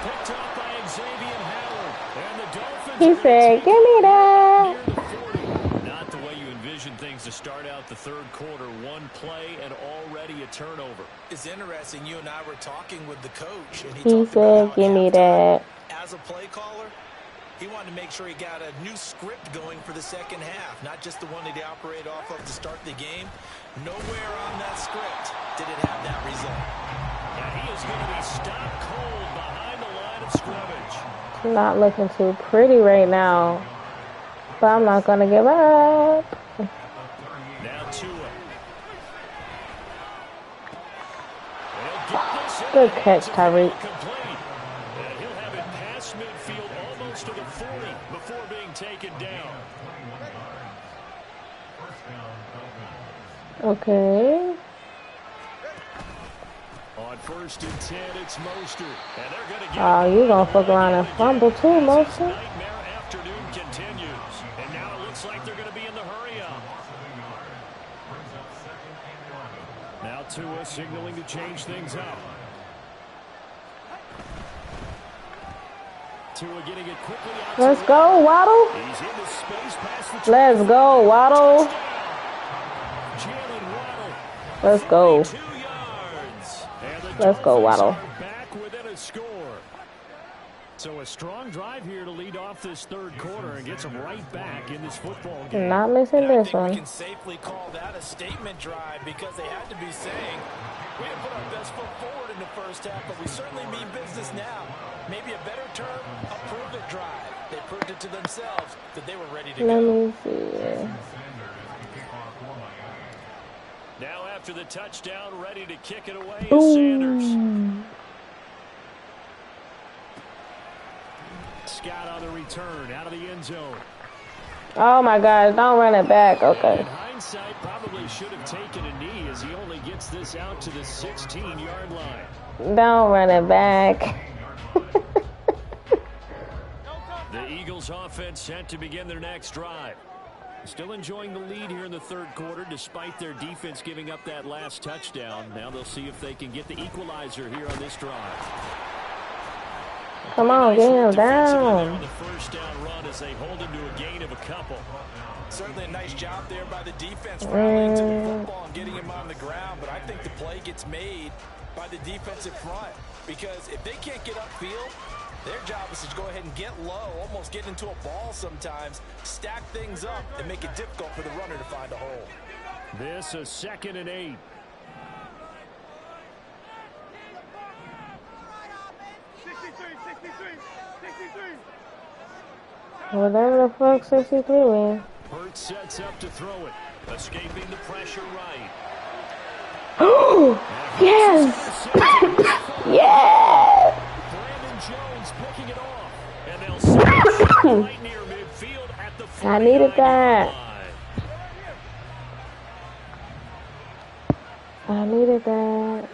Picked off by Xavier Howard. And the Dolphins. He said, give me that. Near the 40. Not the way you envision things to start out the third quarter. One play and already a turnover. It's interesting. You and I were talking with the coach. And He said, give me that. As a play caller, he wanted to make sure he got a new script going for the second half, not just the one that he operated off of to start the game. Nowhere on that script did it have that result. And he is going to be stopped cold behind the line of scrimmage. Not looking too pretty right now, but I'm not going to give up. Now Tua. Good catch, Tyreek. And he'll have it past midfield almost to the 40 before being taken down. Okay. On 1st and 10, it's Mostert. And they're going to get Oh, you going to fuck around and fumble too, Mostert? Nightmare afternoon continues. And now it looks like they're going to be in the hurry-up. Now Tua signaling to change things up. Tua getting it quickly out. Let's go, Waddle. He's into space past the Let's go, Waddle. Let's go. Let's go, Waddle. Back within a score. So a strong drive here to lead off this third quarter and gets them right back in this football game. Not missing And I this think we one. can safely call that a statement drive because they had to be saying, we didn't put our best foot forward in the first half, but we certainly mean business now. Maybe a better term, a prove-it drive. They proved it to themselves that they were ready to Let go. me see. Now after the touchdown, ready to kick it away is Sanders. Ooh. Scott on the return, out of the end zone. Oh my God! Don't run it back. Okay. In hindsight, probably should have taken a knee as he only gets this out to the 16-yard line. Don't run it back. The Eagles offense set to begin their next drive. Still enjoying the lead here in the third quarter despite their defense giving up that last touchdown. Now they'll see if they can get the equalizer here on this drive. Come on, get him On down. the first down run as they hold him to a gain of a couple. Certainly a nice job there by the defense rallying to the football and getting him on the ground, but I think the play gets made by the defensive front because if they can't get upfield, their job is to go ahead and get low, almost get into a ball sometimes, stack things up, and make it difficult for the runner to find a hole. This a 2nd and 8. Whatever the fuck 63 mean. Hurts sets up to throw it. Escaping the pressure right. Yes! Yes! Brandon Jones picking it off. And they'll set it right near midfield at the 49-yard I needed that. line. I needed that.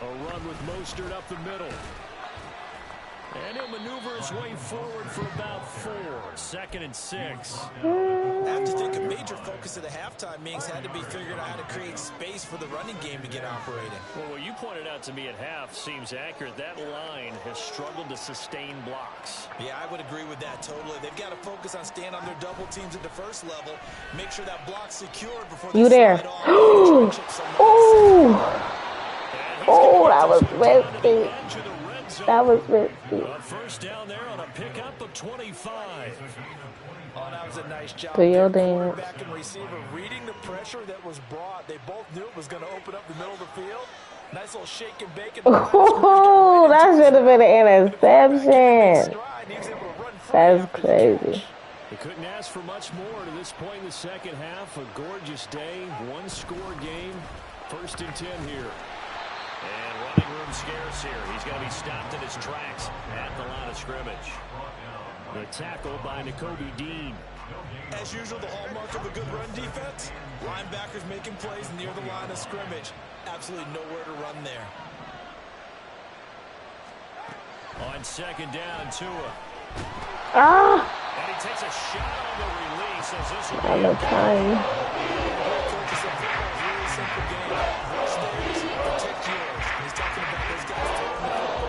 A run with Mostert up the middle. And he'll maneuver his way forward for about 4. 2nd and 6. I have to think a major focus of the halftime meetings had to be figuring out how to create space for the running game to get operating. Well, what you pointed out to me at half seems accurate. That line has struggled to sustain blocks. Yeah, I would agree with that totally. They've got to focus on staying on their double teams at the first level, make sure that block's secured before they You there? slide off. Oh, that was risky. That was risky. A first down there on a pickup of 25. Oh, that was a nice job. To your Their dance. quarterback and receiver reading the pressure that was brought. They both knew it was going to open up the middle of the field. Nice little shake and bake. Oh, that should have been an interception. That's crazy. They couldn't ask for much more to this point in the second half. A gorgeous day, one-score game. 1st and 10 here. And running room scarce here. He's going to be stopped in his tracks at the line of scrimmage. The tackle by Nakobe Dean. As usual, the hallmark of a good run defense, linebackers making plays near the line of scrimmage. Absolutely nowhere to run there. On 2nd down, Tua. Ah, And he takes a shot on the release as this will All be the time. Coaches said football is a really simple game. Rush theirs, protect yours. And he's talking about those guys throwing the football.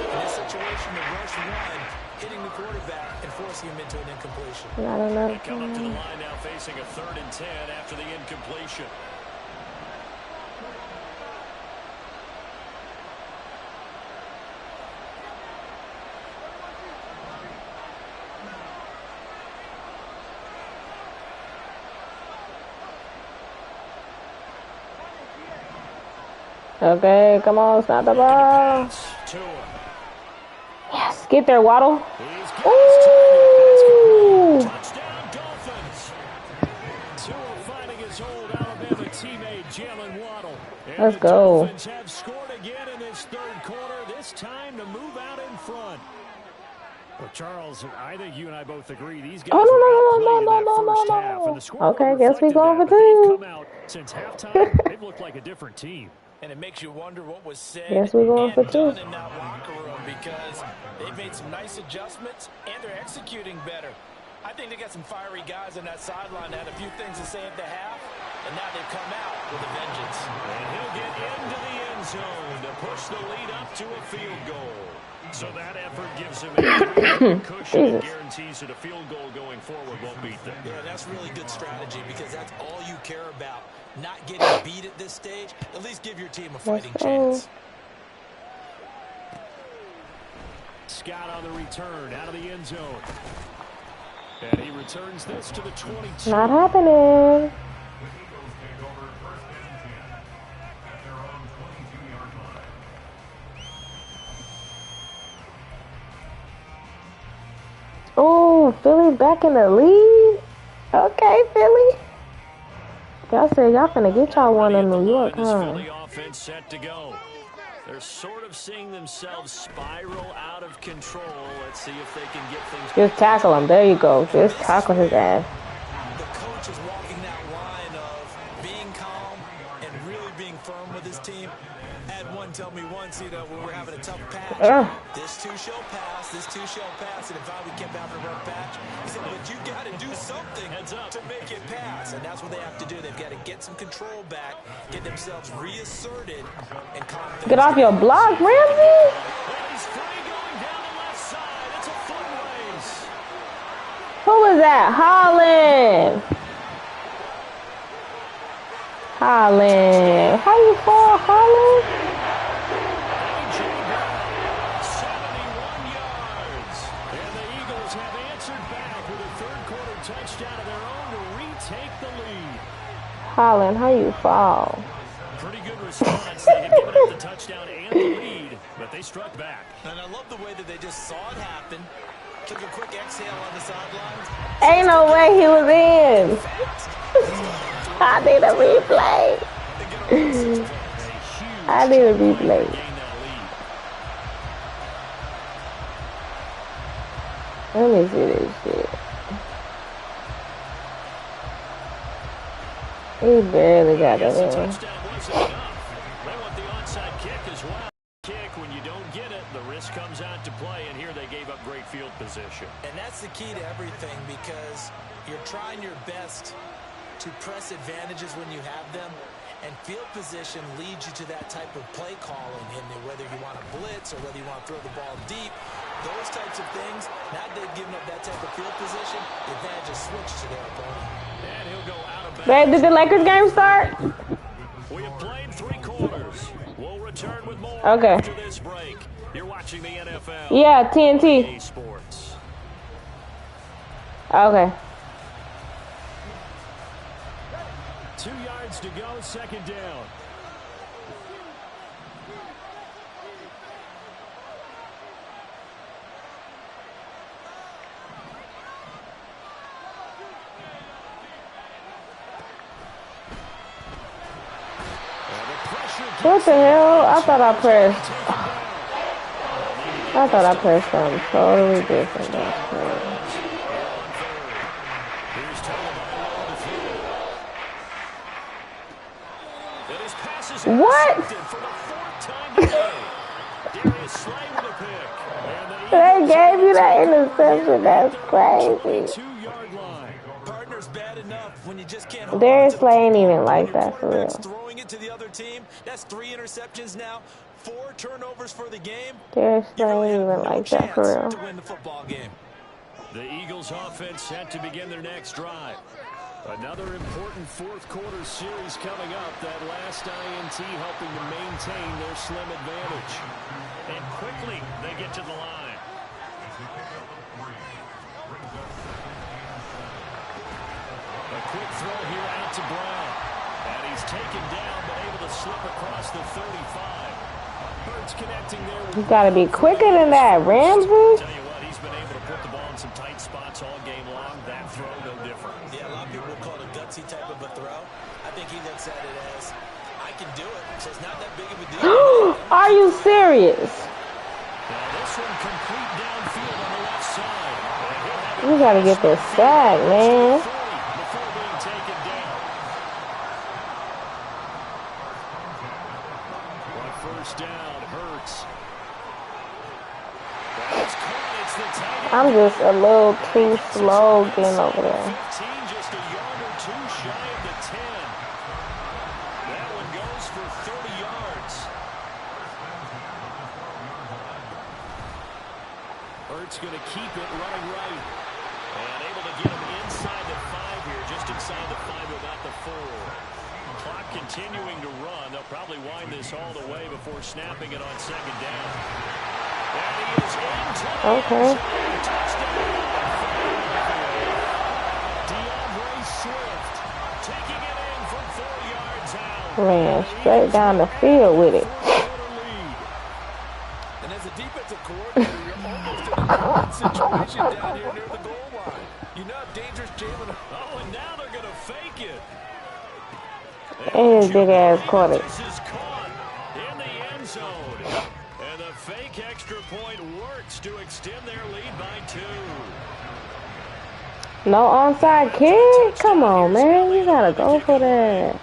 In this situation, the rush one, hitting the quarterback and forcing him into an incompletion. I don't know. They come up to the line now facing a 3rd and 10 after the incompletion. Okay, come on, stop the ball. Yes, get there, Waddle. Ooh. Touchdown, Dolphins. Tua finding his old Alabama teammate, Jalen Waddle. And Let's the go. Dolphins have scored again in this 3rd quarter, this time to move out in front. Well, Charles, I think you and I both agree these guys were outplayed in that first half, and the scoreboard Okay, guess we reflected going that, for but they've two. come out since halftime. They've looked like a different team. And it makes you wonder what was said Guess we going and for two. done in that locker room because they've made some nice adjustments and they're executing better. I think they got some fiery guys on that sideline that had a few things to say at the half, and now they've come out with a vengeance. And he'll get into the end zone to push the lead up to a field goal. So that effort gives him a cushion and guarantees that a field goal going forward won't beat them. Yeah, that's really good strategy because that's all you care about. Not getting beat at this stage. At least give your team a fighting chance. Scott on the return out of the end zone. And he returns this to the 22. Not happening. The Eagles take over 1st and 10 at their own 22-yard line. Oh, Philly back in the lead. Okay, Philly. Y'all said y'all finna get y'all one in New York, This huh? Philly offense set to go. They're sort of seeing themselves spiral out of control. Let's see if they can get things. Just tackle him. There you go. Just tackle his ass. The coach is walking that line of being calm and really being firm with his team. Had one tell me once, when we were having a tough patch, this too shall pass, this too shall pass, and if we kept having a rough patch, he said, but you got to do something to make it pass, and that's what they have to do. They've got to get some control back, get themselves reasserted, and confidence. Get off your block, Ramsey. He's free going down the left side. It's a foot race. Who was that? Holland. Holland. How you fall, Holland? 71 yards. And the Eagles have answered back with a 3rd quarter touchdown of their own to retake the lead. Holland, how you fall? Pretty good response. They had given up the touchdown and the lead, but they struck back. And I love the way that they just saw it happen, took a quick exhale on the sidelines. Ain't no way he was in. I need a replay. I need a replay. Let me see this shit. He barely got it in. Touchdown wasn't enough. They want the onside kick as well. Kick, when you don't get it, the risk comes out to play, and here they gave up great field position. And that's the key to everything because you're trying your best to press advantages when you have them, and field position leads you to that type of play calling, and whether you want to blitz or whether you want to throw the ball deep, those types of things, now they've given up that type of field position, the advantage is switched to their opponent. And he'll go out of bounds. Babe, did the Lakers game start? We have played 3 quarters. We'll return with more Okay. after this break. You're watching the NFL. Yeah, TNT. EA Sports. Okay. 2 yards to go, 2nd down. What the hell? I thought I pressed something totally different. That's crazy. What? For the 4th time today. Darius Slay with a pick. And the They gave you that interception. That's crazy. 22-yard line. Partner's bad enough when you just can't hold on Darius to the Slay ain't football. even like When your that for quarterback's real. throwing it to the other team, that's 3 interceptions now, 4 turnovers for the game. Darius You Slay really ain't have even no like that for chance real. to win the football game. The Eagles offense set to begin their next drive. Another important fourth quarter series coming up. That last INT helping to maintain their slim advantage. And quickly they get to the line. A quick throw here out to Brown. And he's taken down but able to slip across the 35. Hurts connecting there with You gotta be quicker than that, Ramsey. Tell you what, he's been able to put the ball in some tight spots all game long. That throw, no different. Yeah, a lot of people would call it a gutsy type of a throw. I think he looks at it as, I can do it, so it's not that big of a deal. Are you serious? Now this one complete downfield on the left side. You gotta get this sack, man. Before being taken down. On first down, Hurts. That's caught. It's the tight end. I'm just a little too slow getting over there. 15, just a yard or two shy of the 10. That one goes for 30 yards. Hurts going to keep it running right. And able to get him inside the 5 here, just inside the 5 without the 4. Clock continuing to run. They'll probably wind this all the way before snapping it on second down. And he is into the Okay. touchdown. DeAndre Swift taking it in from 4 yards out. Ran straight down the field with it. And as a defensive coordinator, you're almost in a good situation down here near the goal line. You know how dangerous Jalen. Oh, and now they're going to fake it. And his big ass caught it. This is caught in the end zone. And the fake extra point works to extend their lead by 2. No onside kick? Come on, man. You gotta go for that.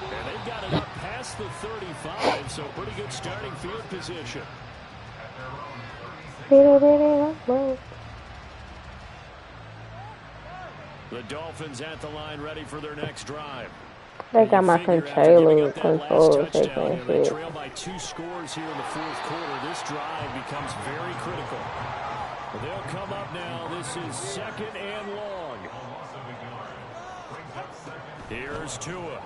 And they've got it up past the 35, so pretty good starting field position. The Dolphins at the line ready for their next drive. They got my controller Touchdown shaking here. They shit. trail by 2 scores here in the fourth quarter. This drive becomes very critical. They'll come up now. This is second and long. Here's Tua.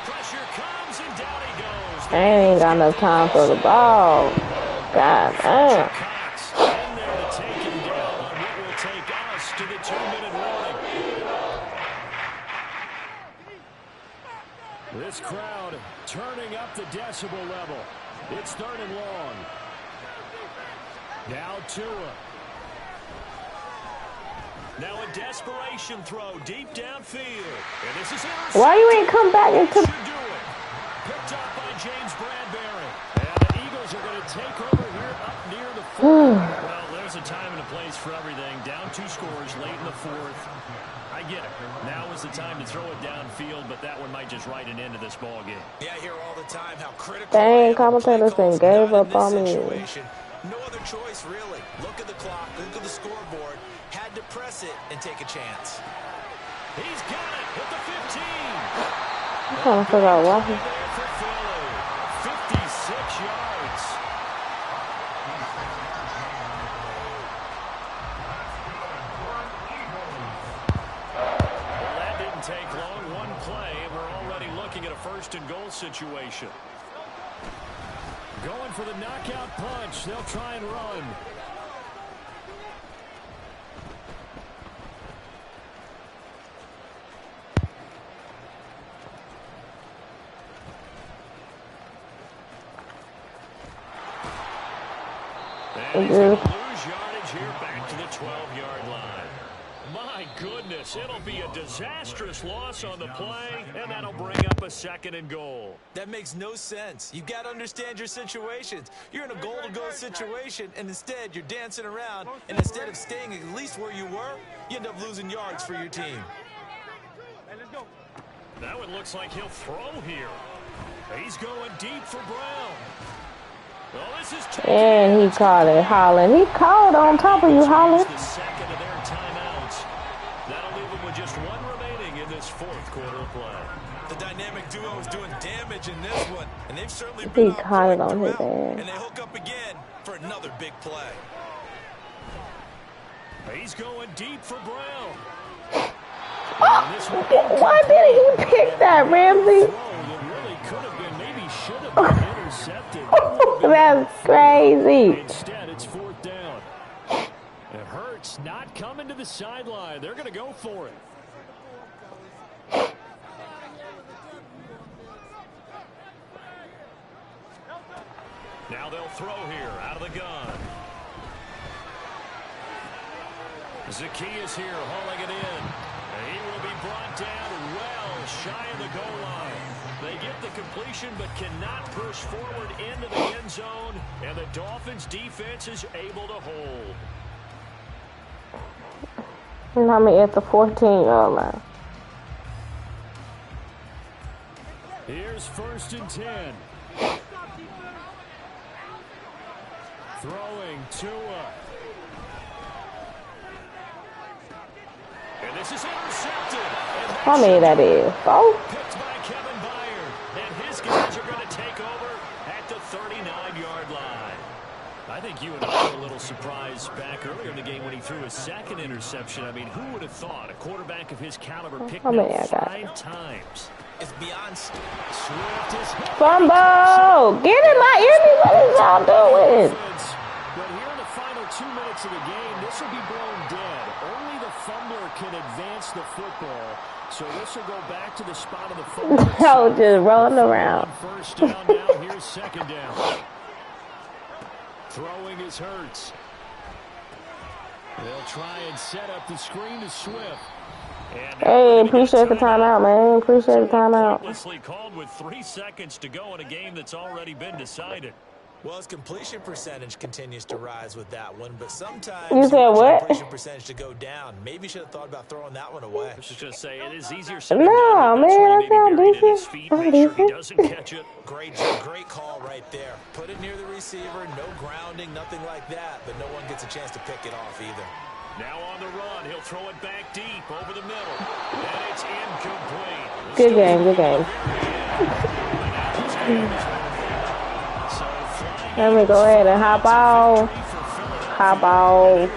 Pressure comes and down he goes. I ain't got enough time for the ball. God damn. Cox in there to take him down on what will take us to the 2-minute warning. This crowd turning up the decibel level. It's third and long. Now Tua. Now a desperation throw deep downfield. And this is intercepted. Why you ain't come back into... Should do it. Picked up by James Bradbury. And the Eagles are going to take over here up near the 4th. Well, there's a time and a place for everything. Down 2 scores late in the 4th. I get it. Now is the time to throw it downfield, but that one might just write an end to this ball game. Yeah, I hear all the time how critical. Dang, commentators done gave up on me. No other choice, really. Look at the clock. Look at the scoreboard. Had to press it and take a chance. He's got it at the 15. I'm trying to figure out why he... There for Philly. 56 yards. Well, that didn't take long. One play, and we're already looking at a first and goal situation. Going for the knockout punch. They'll try and run. And he's going to lose yardage here back to the 12-yard line. My goodness, it'll be a disastrous loss on the play, and that'll bring up a second and goal. That makes no sense. You've got to understand your situations. You're in a goal-to-go situation, and instead you're dancing around, and instead of staying at least where you were, you end up losing yards for your team. That one looks like he'll throw here. He's going deep for Brown. Well, this is And he caught it, Holland. He caught on top of you, Holland. the second of their timeouts. That'll leave them with just one remaining in this fourth quarter of play. The dynamic duo is doing damage in this one, and they've certainly He been caught it on on point his throughout, ass. and they hook up again for another big play. He's going deep for Brown. Oh, why didn't he pick that, Ramsey? That really could have been, maybe should have been intercepted. That would have been That's crazy. Instead, it's fourth down. It hurts not coming to the sideline. They're going to go for it. Now they'll throw here out of the gun. Zacchaeus here hauling it in. And he will be brought down well shy of the goal line. They get the completion but cannot push forward into the end zone. And the Dolphins defense is able to hold. And I'm at the 14-yard line. Here's 1st and 10. Throwing Tua. And this is intercepted. How many that is? Oh, Picked by Kevin Byard. And his guys are going to take over at the 39-yard line. I think you and I were a little surprised back earlier in the game when he threw his second interception. I mean, who would have thought a quarterback of his caliber picked How many up I got? 5 times? It's beyond Swift is hit. fumble! Get in my ear! What is y'all doing? But here in the final 2 minutes of the game, this will be blown dead. Only the fumbler can advance the football. So this will go back to the spot of the fumble. I was just rolling around. First down now. Here's second down. Throwing is Hurts. They'll try and set up the screen to Swift. And Hey, appreciate the timeout, man. Appreciate the timeout. pointlessly called with 3 seconds to go in a game that's already been decided. Well, his completion percentage continues to rise with that one, but sometimes You said want your what? completion percentage to go down. Maybe you should have thought about throwing that one away. I was just going to say, it is easier said than No, done. That's man, where I he sound may be buried at his decent. feet. I'm Make sure he decent. doesn't catch it. Great call right there. Put it near the receiver, no grounding, nothing like that, but no one gets a chance to pick it off either. Now on the run, he'll throw it back deep over the middle. And it's incomplete. Good game, good game. Let me go ahead and hop off. Hop off.